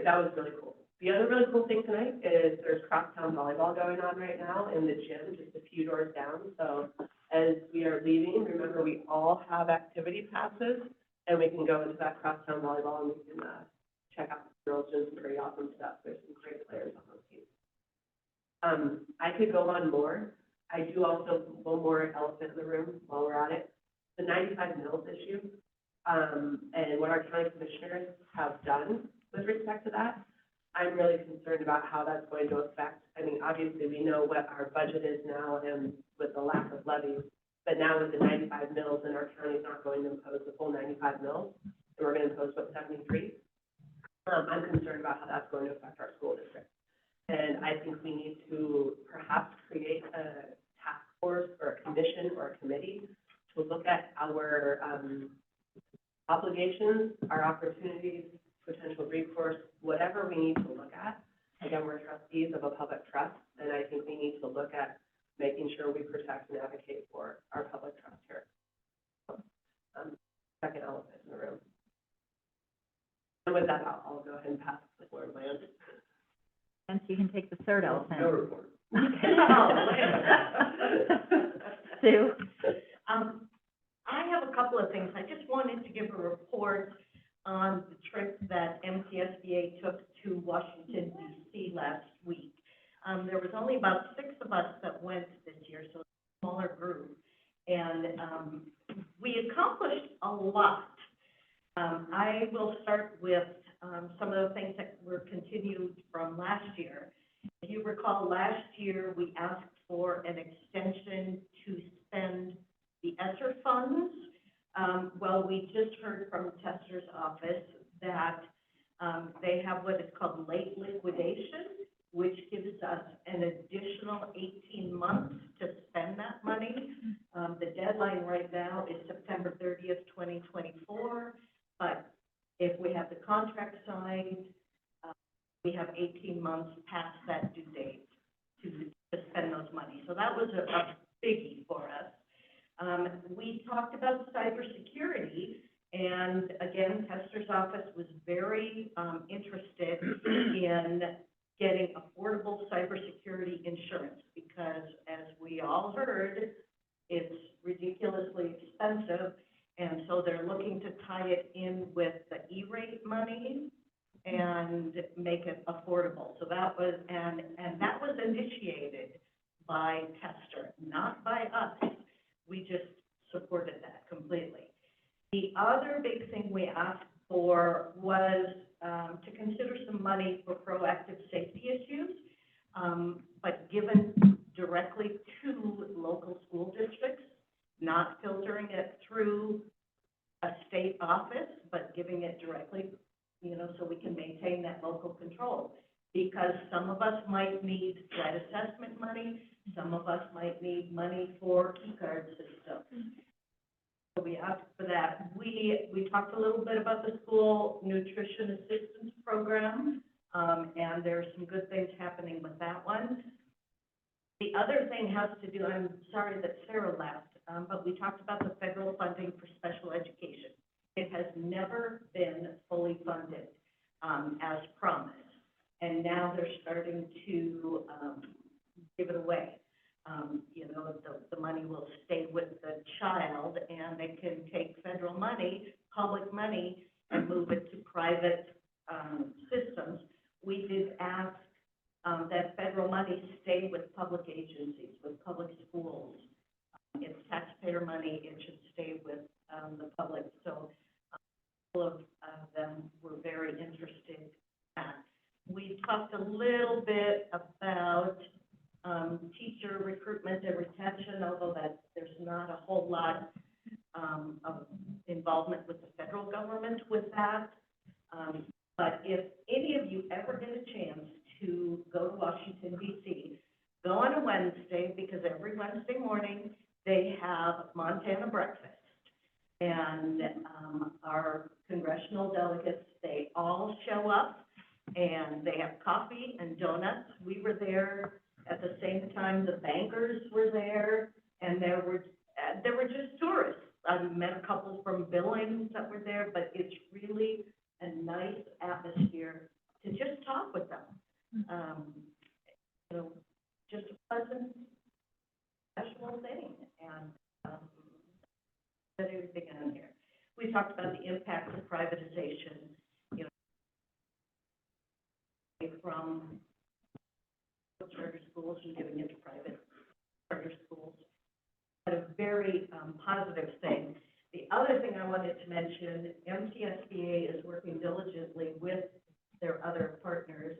that was really cool. The other really cool thing tonight is there's crosstown volleyball going on right now in the gym, just a few doors down. So as we are leaving, remember, we all have activity passes, and we can go into that crosstown volleyball and we can, check out the girls doing some pretty awesome stuff. There's some great players on those teams. I could go on more. I do also, one more elephant in the room while we're at it, the 95 mils issue, and what our county commissioners have done with respect to that. I'm really concerned about how that's going to affect, I mean, obviously, we know what our budget is now and with the lack of levies, but now with the 95 mils, and our county's not going to impose the full 95 mils, and we're going to impose, what, 73? I'm concerned about how that's going to affect our school district. And I think we need to perhaps create a task force or a commission or a committee to look at our obligations, our opportunities, potential recourse, whatever we need to look at. Again, we're trustees of a public trust, and I think we need to look at making sure we protect and advocate for our public trust here. Second elephant in the room. And with that, I'll go ahead and pass the floor to my own. And so you can take the third elephant. No report. Sue? I have a couple of things. I just wanted to give a report on the trip that MTSBA took to Washington, D.C. last week. There was only about 6 of us that went this year, so a smaller group. And we accomplished a lot. I will start with some of the things that were continued from last year. If you recall, last year we asked for an extension to spend the ESSER funds. Well, we just heard from the tester's office that they have have what is called late liquidation, which gives us an additional 18 months to spend that money. The deadline right now is September 30th, 2024, but if we have the contract signed, we have 18 months past that due date to spend those money. So that was a biggie for us. We talked about cybersecurity, and again, Tester's office was very interested in getting affordable cybersecurity insurance, because as we all heard, it's ridiculously expensive, and so they're looking to tie it in with the E-rate money and make it affordable. So that was, and that was initiated by Tester, not by us. We just supported that completely. The other big thing we asked for was to consider some money for proactive safety issues, but given directly to local school districts, not filtering it through a state office, but giving it directly, you know, so we can maintain that local control. Because some of us might need threat assessment money, some of us might need money for key card systems. So we asked for that. We talked a little bit about the school nutrition assistance program, and there's some good things happening with that one. The other thing has to do, I'm sorry that Sarah left, but we talked about the federal funding for special education. It has never been fully funded, as promised, and now they're starting to give it away. You know, the money will stay with the child, and they can take federal money, public money, and move it to private systems. We did ask that federal money stay with public agencies, with public schools. It's taxpayer money, it should stay with the public. So all of them were very interested in that. We talked a little bit about teacher recruitment and retention, although there's not a whole lot of involvement with the federal government with that. But if any of you ever get a chance to go to Washington, D.C., go on a Wednesday, because every Wednesday morning they have Montana breakfast. And our congressional delegates, they all show up, and they have coffee and donuts. We were there at the same time the bankers were there, and there were just tourists. I met a couple from Billings that were there, but it's really a nice atmosphere to just talk with them. You know, just a pleasant, casual thing, and put everything on here. We talked about the impact of privatization, you know, from charter schools and giving it to private charter schools. But a very positive thing. The other thing I wanted to mention, MTSBA is working diligently with their other partners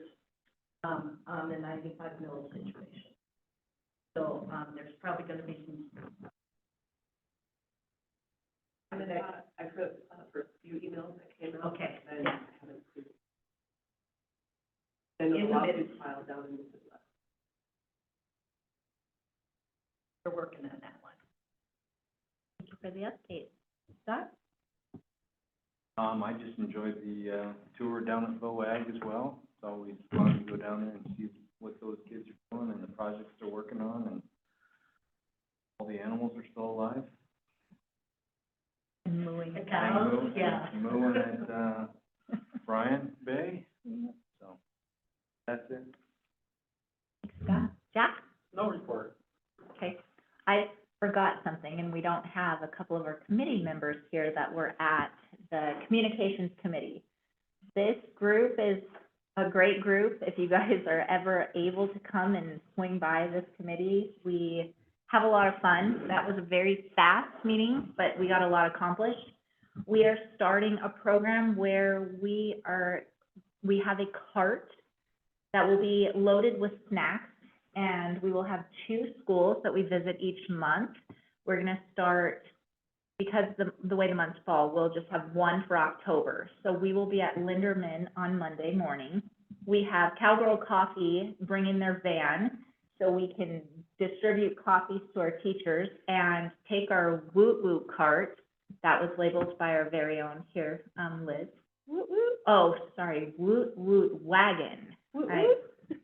on the 95 mil situation. So there's probably going to be some. I mean, I've heard for a few emails that came out. Okay. And Yeah. I haven't seen. And a lot of filed down in Mississippi. We're working on that one. Thank you for the update. Scott? I just enjoyed the tour down at VOAG as well. It's always fun to go down there and see what those kids are doing and the projects they're working on, and all the animals are still alive. And mooing the The cows. cows, yeah. Mooing at Bryan Bay. So that's it. Thanks, Scott. Jack? No report. Okay, I forgot something, and we don't have a couple of our committee members here that were at the Communications Committee. This group is a great group. If you guys are ever able to come and swing by this committee, we have a lot of fun. That was a very fast meeting, but we got a lot accomplished. We are starting a program where we have a cart that will be loaded with snacks, and we will have 2 schools that we visit each month. We're going to start because the way the months fall, we'll just have one for October. So we will be at Linderman on Monday morning. We have Cowgirl Coffee bringing their van, so we can distribute coffees to our teachers and take our Woot Woot cart that was labeled by our very own here, Liz. Woot Woot. Oh, sorry, Woot Woot wagon. Woot Right. woot.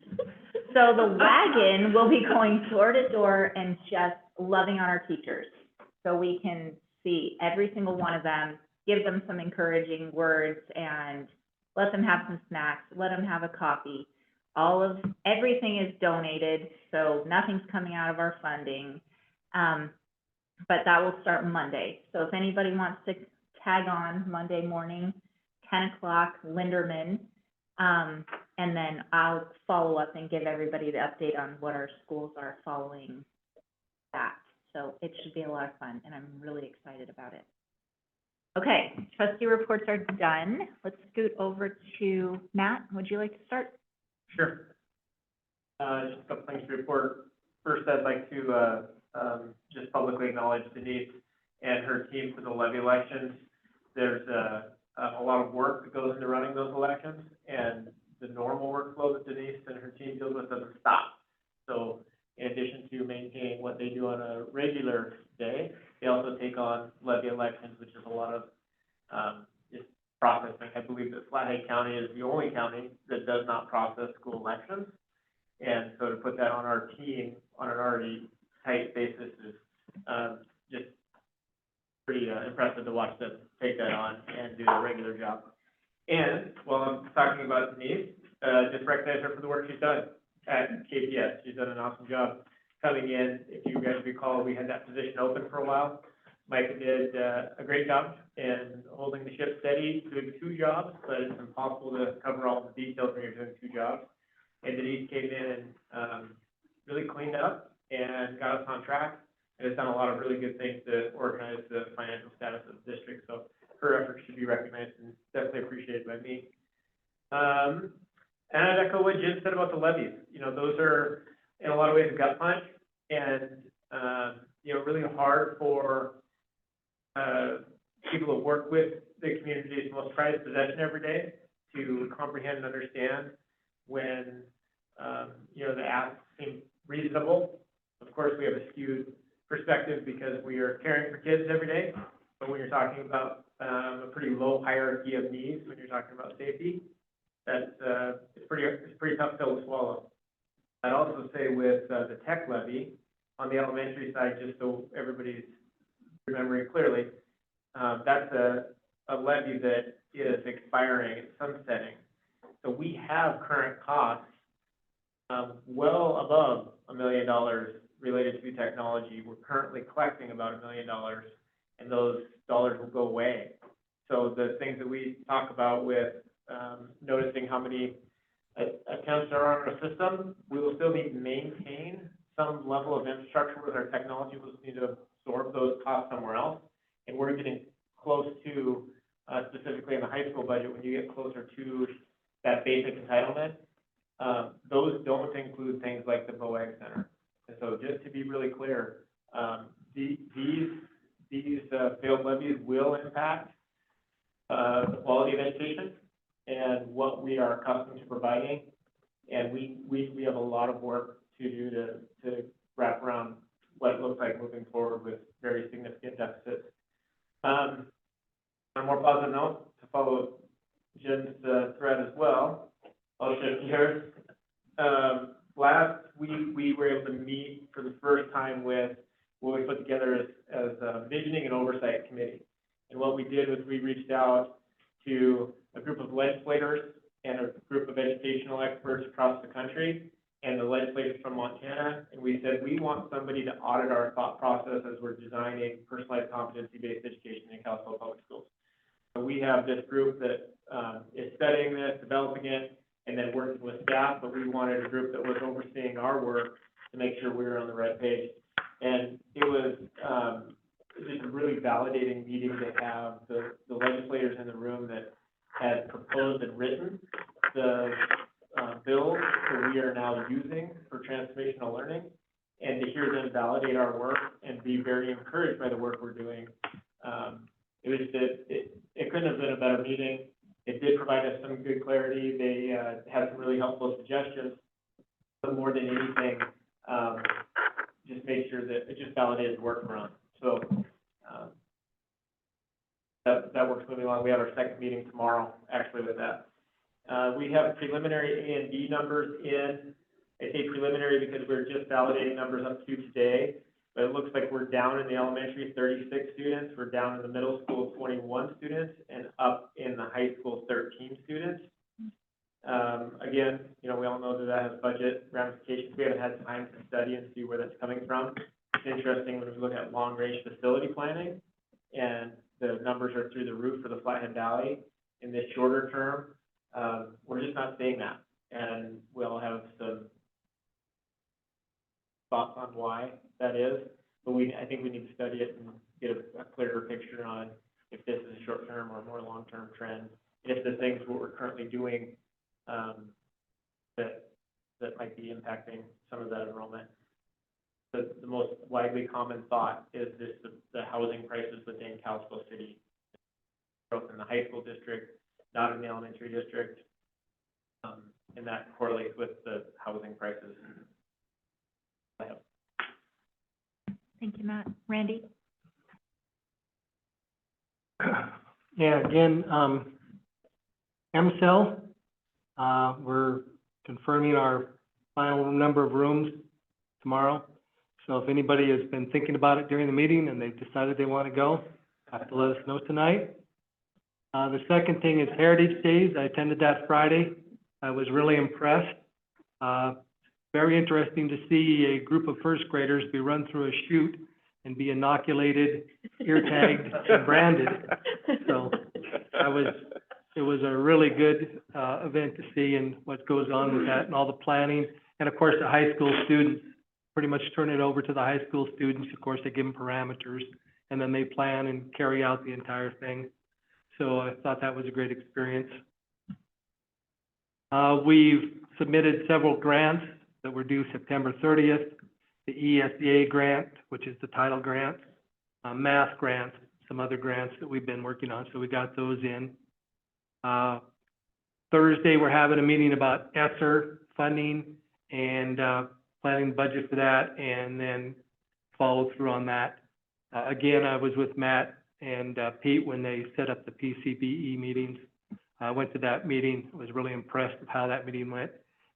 So the wagon will be going door to door and just loving on our teachers. So we can see every single one of them, give them some encouraging words, and let them have some snacks, let them have a coffee. Everything is donated, so nothing's coming out of our funding. But that will start Monday. So if anybody wants to tag on Monday morning, 10 o'clock, Linderman, and then I'll follow up and give everybody the update on what our schools are following that. So it should be a lot of fun, and I'm really excited about it. Okay, trustee reports are done. Let's scoot over to Matt. Would you like to start? Sure. Just a couple things to report. First, I'd like to, just publicly acknowledge Denise and her team for the levy elections. There's a lot of work that goes into running those elections, and the normal workflow that Denise and her team deals with doesn't stop. So in addition to maintaining what they do on a regular day, they also take on levy elections, which is a lot of just processing. I believe that Flathead County is the only county that does not process school elections. And so to put that on our team on an already tight basis is just pretty impressive to watch them take that on and do their regular job. And while I'm talking about Denise, just recognize her for the work she's done at KPS. She's done an awesome job coming in. If you guys recall, we had that position open for a while. Micah did a great job in holding the ship steady, doing two jobs, but it's impossible to cover all the details when you're doing two jobs. And Denise came in and really cleaned up and got us on track, and has done a lot of really good things to organize the financial status of the district. So her efforts should be recognized and definitely appreciated by me. And I'd echo what Jim said about the levies. You know, those are in a lot of ways a gut punch, and you know, really hard for people that work with the community's most prized possession every day to comprehend and understand when you know, the asks seem reasonable. Of course, we have a skewed perspective because we are caring for kids every day, but when you're talking about a pretty low hierarchy of needs, when you're talking about safety, that's it's pretty tough pill to swallow. I'd also say with the tech levy on the elementary side, just so everybody's remembering clearly, that's a levy that is expiring and sunsetting. So we have current costs well above $1 million related to technology. We're currently collecting about $1 million, and those dollars will go away. So the things that we talk about with noticing how many accounts are on our system, we will still need to maintain some level of infrastructure with our technology. We'll need to absorb those costs somewhere else. And we're getting close to, specifically in the high school budget, when you get closer to that basic entitlement, those don't include things like the BOAG Center. And so just to be really clear, these failed levies will impact the quality of education and what we are accustomed to providing. And we have a lot of work to do to wrap around what it looks like moving forward with very significant deficits. On a more positive note, to follow Jim's thread as well, I'll shift gears. Last week, we were able to meet for the first time with what we put together as a visioning and oversight committee. And what we did was we reached out to a group of legislators and a group of educational experts across the country and the legislators from Montana. And we said, we want somebody to audit our thought process as we're designing personalized competency-based education in Kalispell Public Schools. So we have this group that is studying this, developing it, and then working with staff, but we wanted a group that was overseeing our work to make sure we were on the right page. And it was just a really validating meeting to have the legislators in the room that had proposed and written the bills that we are now using for transformational learning, and to hear them validate our work and be very encouraged by the work we're doing It couldn't have been a better meeting. It did provide us some good clarity. They, had some really helpful suggestions. But more than anything, just made sure that it just validated the work we're on. So, that works moving along. We have our second meeting tomorrow, actually, with that. We have preliminary A and B numbers in. I say preliminary because we're just validating numbers up to today, but it looks like we're down in the elementary 36 students, we're down in the middle school 21 students, and up in the high school 13 students. Again, you know, we all know that that has budget ramifications. We haven't had time to study and see where that's coming from. It's interesting when we look at long-range facility planning, and the numbers are through the roof for the Flathead Valley. In this shorter term, we're just not seeing that, and we'll have some thoughts on why that is, but I think we need to study it and get a clearer picture on if this is a short-term or more long-term trend, and if the things what we're currently doing, that might be impacting some of that enrollment. The most widely common thought is the housing prices within Kalispell City, growth in the high school district, not in the elementary district, and that correlates with the housing prices. Thank you, Matt. Randy? Yeah, again, MCEL, we're confirming our final number of rooms tomorrow. So if anybody has been thinking about it during the meeting and they've decided they want to go, have to let us know tonight. The second thing is Heritage Days. I attended that Friday. I was really impressed. Very interesting to see a group of first graders be run through a chute and be inoculated, ear tagged, and branded. So it was a really good event to see, and what goes on with that and all the planning. And of course, the high school students pretty much turn it over to the high school students. Of course, they give them parameters, and then they plan and carry out the entire thing. So I thought that was a great experience. We've submitted several grants that were due September 30th. The ESEA grant, which is the title grant, math grants, some other grants that we've been working on, so we got those in. Thursday, we're having a meeting about ESSER funding and planning the budget for that, and then follow through on that. Again, I was with Matt and Pete when they set up the PCBE meetings. I went to that meeting, was really impressed with how that meeting went,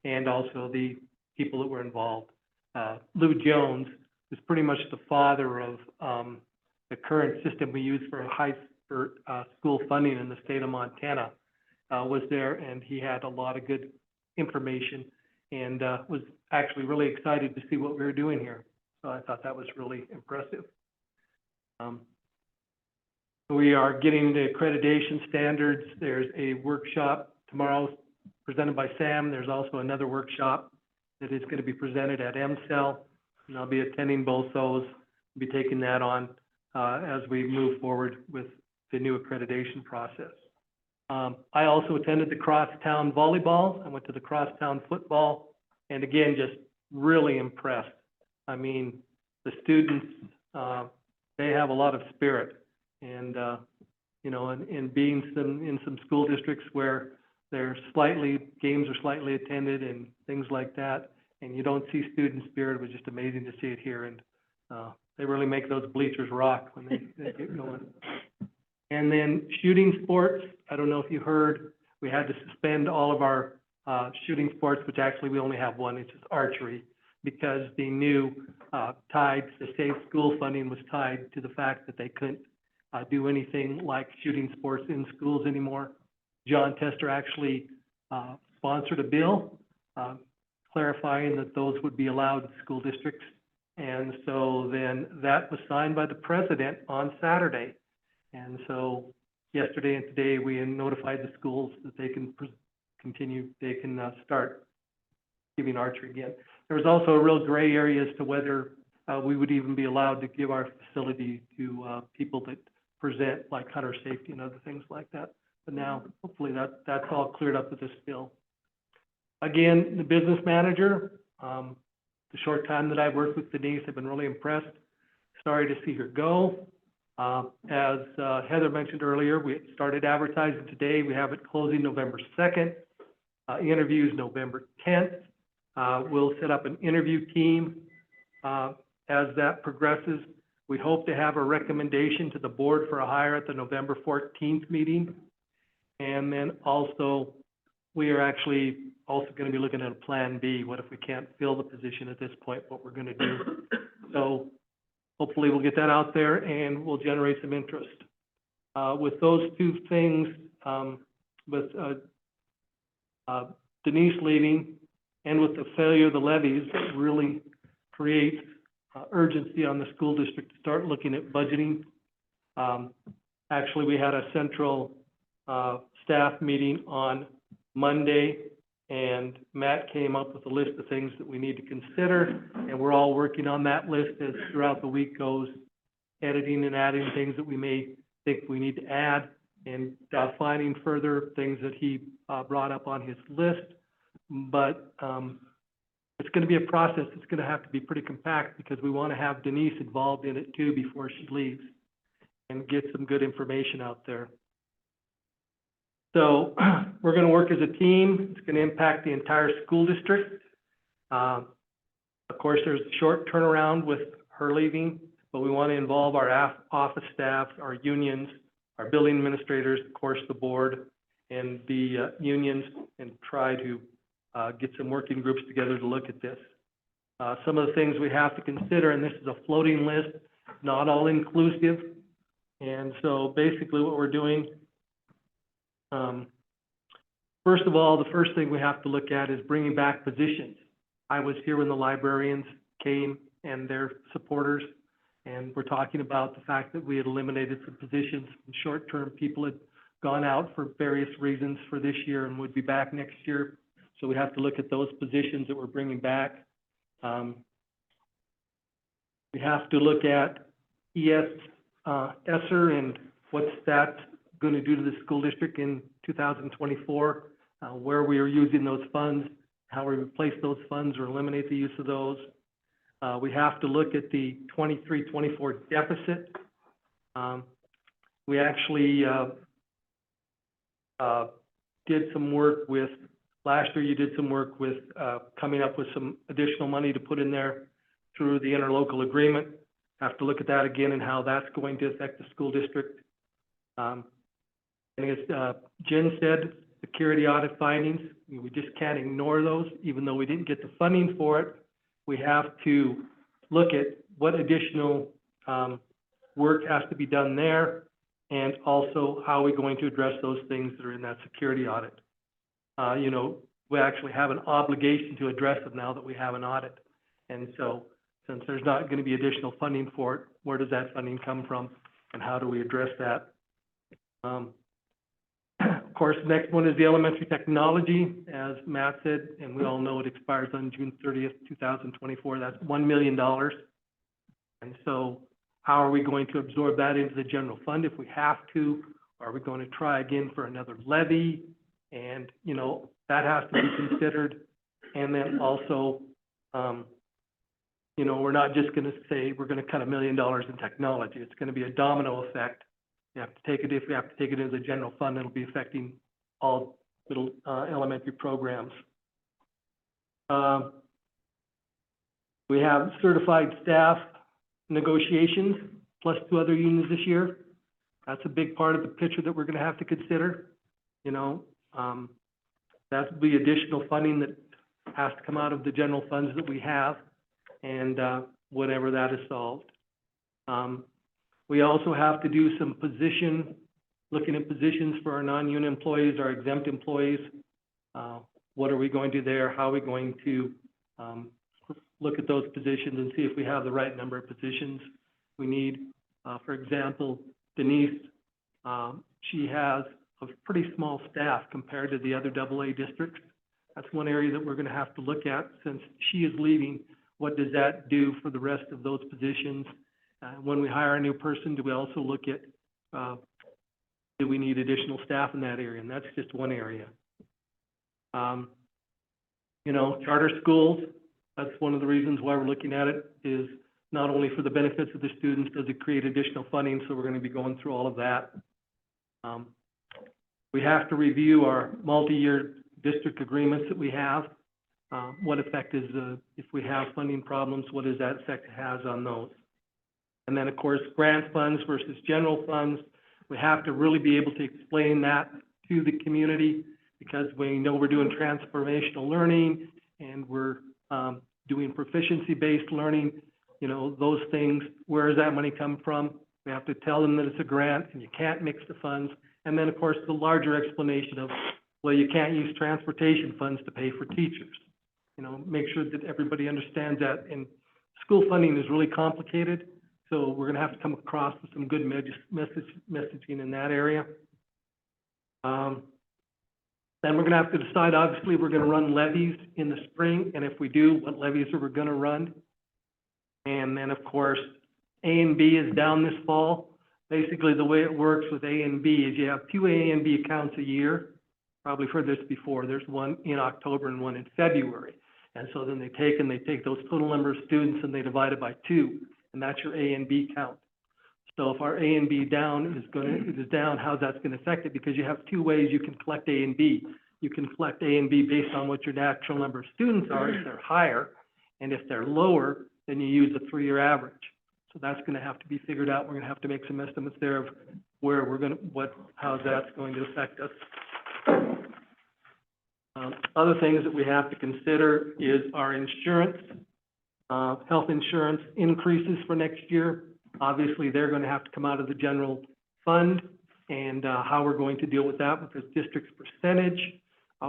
and also the people that were involved. Lou Jones is pretty much the father of the current system we use for school funding in the state of Montana. Was there, and he had a lot of good information, and was actually really excited to see what we were doing here. So I thought that was really impressive. We are getting the accreditation standards. There's a workshop tomorrow presented by Sam. There's also another workshop that is going to be presented at MCEL, and I'll be attending both those, be taking that on as we move forward with the new accreditation process. I also attended the crosstown volleyball. I went to the crosstown football, and again, just really impressed. I mean, the students, they have a lot of spirit, and you know, and being in some school districts where games are slightly attended and things like that, and you don't see student spirit, it was just amazing to see it here, and they really make those bleachers rock when they get going. And then shooting sports, I don't know if you heard, we had to suspend all of our shooting sports, which actually we only have one, it's just archery, because the new the safe school funding was tied to the fact that they couldn't do anything like shooting sports in schools anymore. John Tester actually sponsored a bill clarifying that those would be allowed in school districts. And so then that was signed by the president on Saturday. And so yesterday and today we notified the schools that they can start giving archery again. There was also a real gray area as to whether we would even be allowed to give our facility to people that present like hunter safety and other things like that. But now, hopefully that's all cleared up with this bill. Again, the business manager, the short time that I've worked with Denise, I've been really impressed. Sorry to see her go. As Heather mentioned earlier, we started advertising today. We have it closing November 2nd. Interviews November 10th. We'll set up an interview team as that progresses. We hope to have a recommendation to the board for a hire at the November 14th meeting. And then also, we are actually also going to be looking at a plan B. What if we can't fill the position at this point, what we're going to do? So hopefully we'll get that out there and we'll generate some interest. With those two things, with Denise leaving and with the failure of the levies, it really creates urgency on the school district to start looking at budgeting. Actually, we had a central staff meeting on Monday, and Matt came up with a list of things that we need to consider, and we're all working on that list as throughout the week goes, editing and adding things that we may think we need to add, and finding further things that he brought up on his list. But it's going to be a process. It's going to have to be pretty compact because we want to have Denise involved in it too before she leaves and get some good information out there. So we're going to work as a team. It's going to impact the entire school district. Of course, there's a short turnaround with her leaving, but we want to involve our office staff, our unions, our building administrators, of course, the board, and the unions, and try to get some working groups together to look at this. Some of the things we have to consider, and this is a floating list, not all inclusive. And so basically what we're doing, first of all, the first thing we have to look at is bringing back positions. I was here when the librarians came and their supporters, and we're talking about the fact that we had eliminated some positions. Short-term people had gone out for various reasons for this year and would be back next year. So we have to look at those positions that we're bringing back. We have to look at ESSER and what's that going to do to the school district in 2024, where we are using those funds, how we replace those funds or eliminate the use of those. We have to look at the 23-24 deficit. We actually did some work with, last year you did some work with coming up with some additional money to put in there through the interlocal agreement. Have to look at that again and how that's going to affect the school district. And as Jen said, security audit findings, we just can't ignore those, even though we didn't get the funding for it. We have to look at what additional work has to be done there, and also how are we going to address those things that are in that security audit. You know, we actually have an obligation to address them now that we have an audit. And so since there's not going to be additional funding for it, where does that funding come from and how do we address that? Of course, the next one is the elementary technology, as Matt said, and we all know it expires on June 30th, 2024. That's $1 million. And so how are we going to absorb that into the general fund if we have to? Are we going to try again for another levy? And, you know, that has to be considered. And then also, you know, we're not just going to say we're going to cut $1 million in technology. It's going to be a domino effect. You have to take it, if we have to take it into the general fund, it'll be affecting all middle elementary programs. We have certified staff negotiations plus 2 other unions this year. That's a big part of the picture that we're going to have to consider. You know, that would be additional funding that has to come out of the general funds that we have, and whatever that is solved. We also have to do some looking at positions for our non-union employees, our exempt employees. What are we going to do there? How are we going to look at those positions and see if we have the right number of positions we need? For example, Denise, she has a pretty small staff compared to the other AA districts. That's one area that we're going to have to look at since she is leaving. What does that do for the rest of those positions? When we hire a new person, do we also look at, do we need additional staff in that area? And that's just one area. You know, charter schools, that's one of the reasons why we're looking at it, is not only for the benefits of the students, does it create additional funding, so we're gonna be going through all of that. We have to review our multi-year district agreements that we have. What effect is, if we have funding problems, what does that effect has on those? And then, of course, grant funds versus general funds. We have to really be able to explain that to the community, because we know we're doing transformational learning and we're doing proficiency-based learning. You know, those things, where does that money come from? We have to tell them that it's a grant and you can't mix the funds. And then, of course, the larger explanation of, well, you can't use transportation funds to pay for teachers. You know, make sure that everybody understands that. And school funding is really complicated, so we're gonna have to come across with some good messaging in that area. Then we're gonna have to decide, obviously, we're gonna run levies in the spring, and if we do, what levies are we gonna run? And then, of course, A and B is down this fall. Basically, the way it works with A and B is you have 2 A and B accounts a year. Probably heard this before. There's one in October and one in February. And so then they take those total number of students and they divide it by 2, and that's your A and B count. So if our A and B is down, how's that's gonna affect it? Because you have 2 ways you can collect A and B. You can collect A and B based on what your natural number of students are, if they're higher, and if they're lower, then you use a 3-year average. So that's gonna have to be figured out. We're gonna have to make some estimates there of where we're gonna, how that's going to affect us. Other things that we have to consider is our insurance, health insurance increases for next year. Obviously, they're gonna have to come out of the general fund, and how we're going to deal with that with the district's percentage.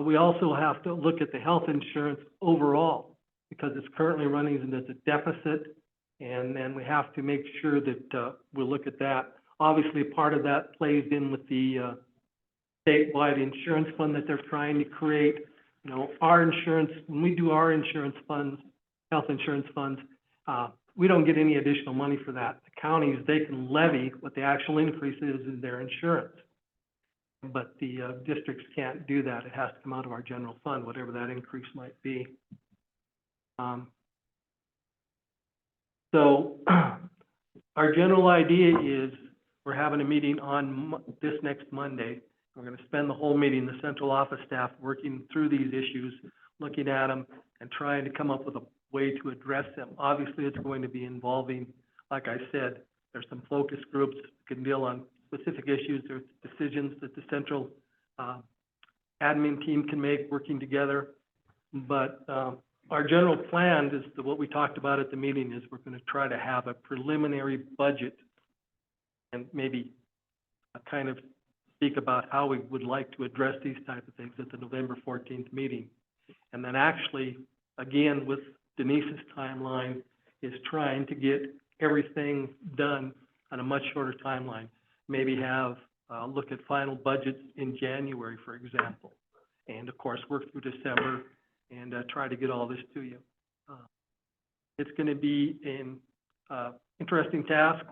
We also have to look at the health insurance overall, because it's currently running as a deficit, and then we have to make sure that we'll look at that. Obviously, part of that plays in with the statewide insurance fund that they're trying to create. You know, our insurance, when we do our insurance funds, health insurance funds, we don't get any additional money for that. The counties, they can levy what the actual increase is in their insurance. But the districts can't do that. It has to come out of our general fund, whatever that increase might be. So our general idea is we're having a meeting on this next Monday. We're going to spend the whole meeting, the central office staff, working through these issues, looking at them, and trying to come up with a way to address them. Obviously, it's going to be involving, like I said, there's some focus groups that can deal on specific issues. There's decisions that the central admin team can make working together. But our general plan is what we talked about at the meeting is we're going to try to have a preliminary budget and maybe kind of speak about how we would like to address these type of things at the November 14th meeting. And then actually, again, with Denise's timeline, is trying to get everything done on a much shorter timeline. Maybe have, look at final budgets in January, for example. And of course, work through December and try to get all this to you. It's going to be an interesting task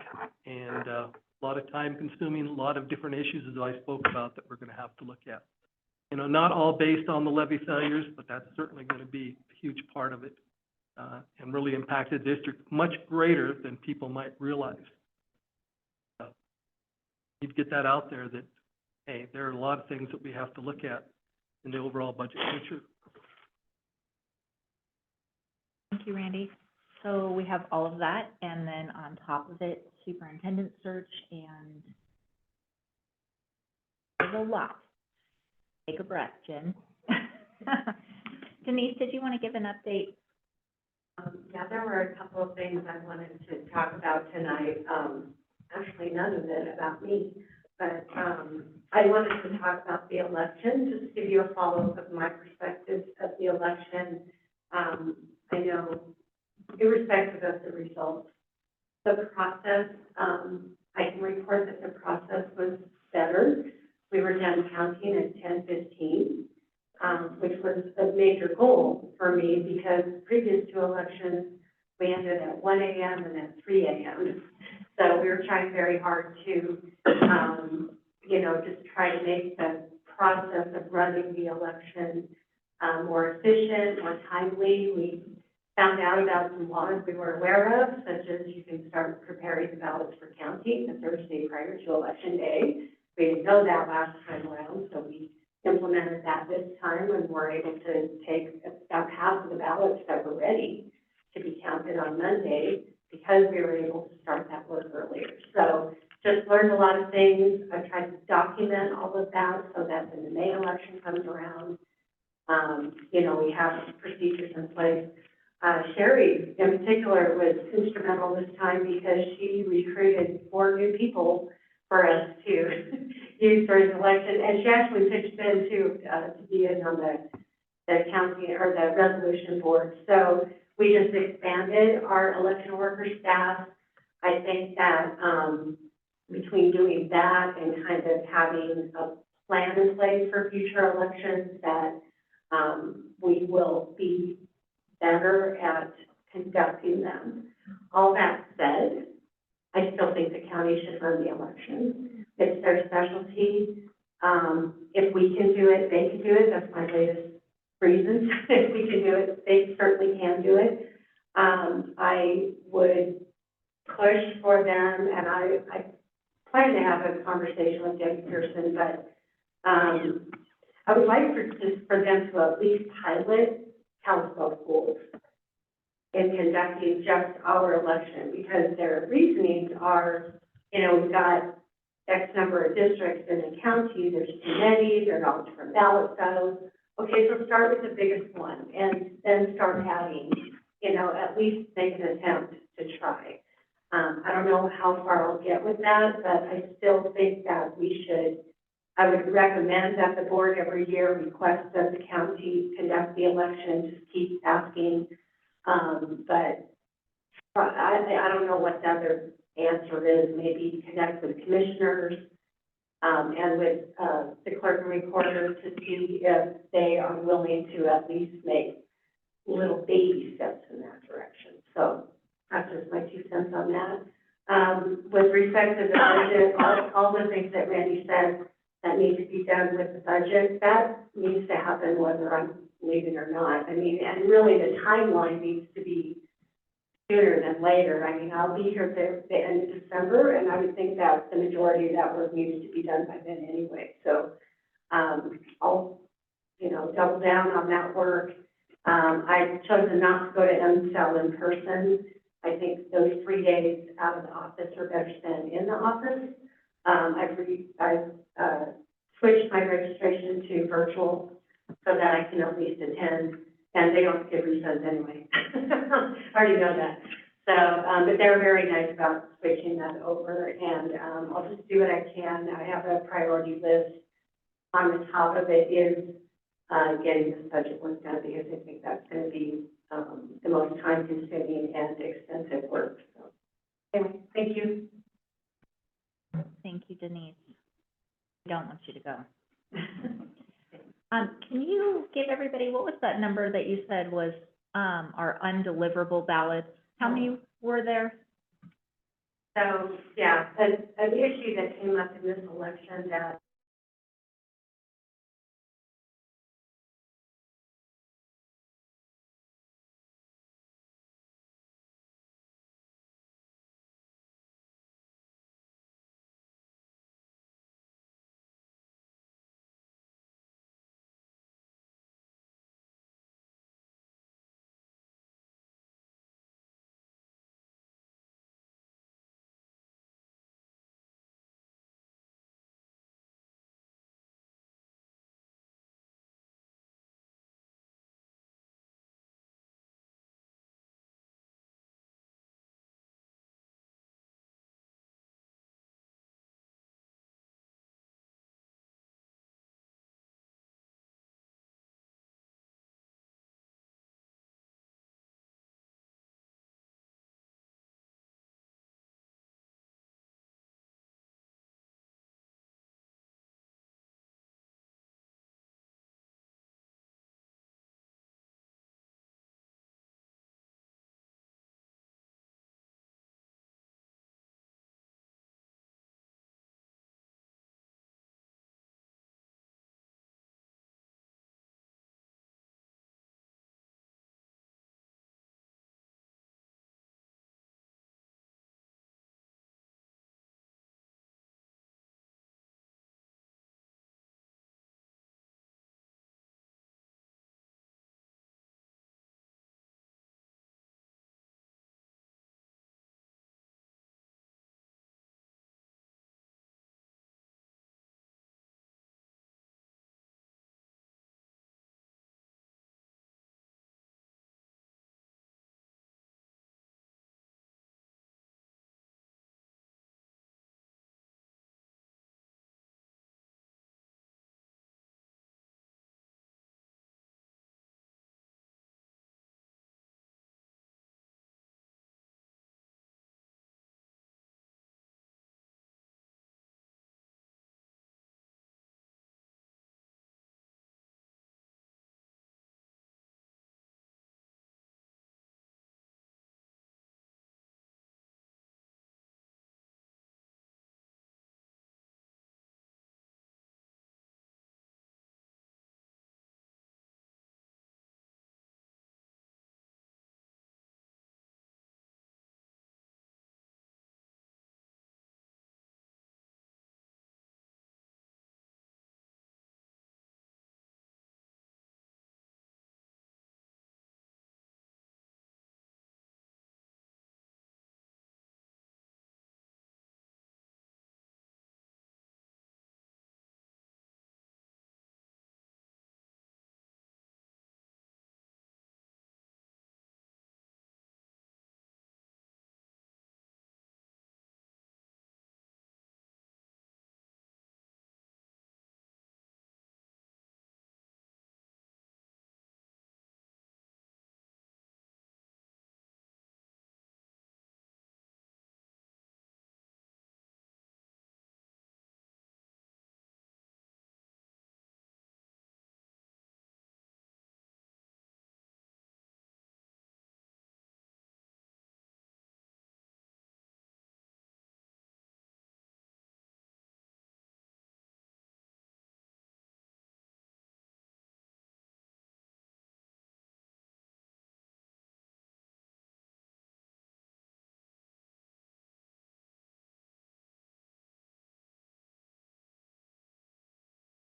and a lot of time consuming, a lot of different issues as I spoke about that we're going to have to look at. You know, not all based on the levy failures, but that's certainly going to be a huge part of it and really impact the district much greater than people might realize. You'd get that out there that, hey, there are a lot of things that we have to look at in the overall budget picture. Thank you, Randy. So we have all of that, and then on top of it, superintendent search, and there's a lot. Take a breath, Jen. Denise, did you want to give an update? Yeah, there were a couple of things I wanted to talk about tonight. Actually, none of it about me, but I wanted to talk about the election, just to give you a follow-up of my perspective of the election. I know, irrespective of the results, the process, I can report that the process was better. We were done counting at 10:15, which was a major goal for me because previous to elections, we ended at 1 a.m. and at 3 a.m. So we were trying very hard to, you know, just try to make the process of running the election more efficient, more timely. We found out about some laws we were aware of, such as you can start preparing the ballots for county the Thursday prior to election day. We didn't know that last time around, so we implemented that this time, and we're able to take about half of the ballots that were ready to be counted on Monday because we were able to start that work earlier. So just learned a lot of things. I've tried to document all of that so that when the May election comes around, we have procedures in place. Sherry, in particular, was instrumental this time because she recruited 4 new people for us to use during the election, and she actually pitched in to be in on the county or the resolution board. So we just expanded our election worker staff. I think that, between doing that and kind of having a plan in place for future elections, that, we will be better at conducting them. All that said, I still think the county should run the elections. It's their specialty. If we can do it, they can do it. That's my latest reason. If we can do it, they certainly can do it. I would push for them, and I plan to have a conversation with Debbie Pearson, but I would like for them to at least pilot Kalispell schools in conducting just our election, because their reasonings are, we've got X number of districts in the county, there's too many, they're all different ballot styles. Okay, so start with the biggest one, and then start adding, at least make an attempt to try. I don't know how far I'll get with that, but I still think that I would recommend that the board every year request that the county conduct the election, just keep asking. But I don't know what the other answer is. Maybe connect with commissioners, and with, the clerk and recorder to see if they are willing to at least make little baby steps in that direction. So that's just my 2 cents on that. With respect to the budget, all the things that Randy said that need to be done with the budget, that needs to happen whether I'm leaving or not. I mean, and really the timeline needs to be sooner than later. I mean, I'll be here the end of December, and I would think that the majority of that work needed to be done by then anyway. So, I'll, double down on that work. I've chosen not to go to MCEL in person. I think those 3 days out of the office are better spent in the office. I've switched my registration to virtual so that I can at least attend, and they don't give refunds anyway. I already know that. So, but they're very nice about switching that over, and I'll just do what I can. I have a priority list. On the top of it is getting this budget work done, because I think that's going to be the most time-consuming and extensive work. So, anyway, thank you. Thank you, Denise. We don't want you to go. Can you give everybody, what was that number that you said was, our undeliverable ballots? How many were there? So, yeah, an issue that came up in this election that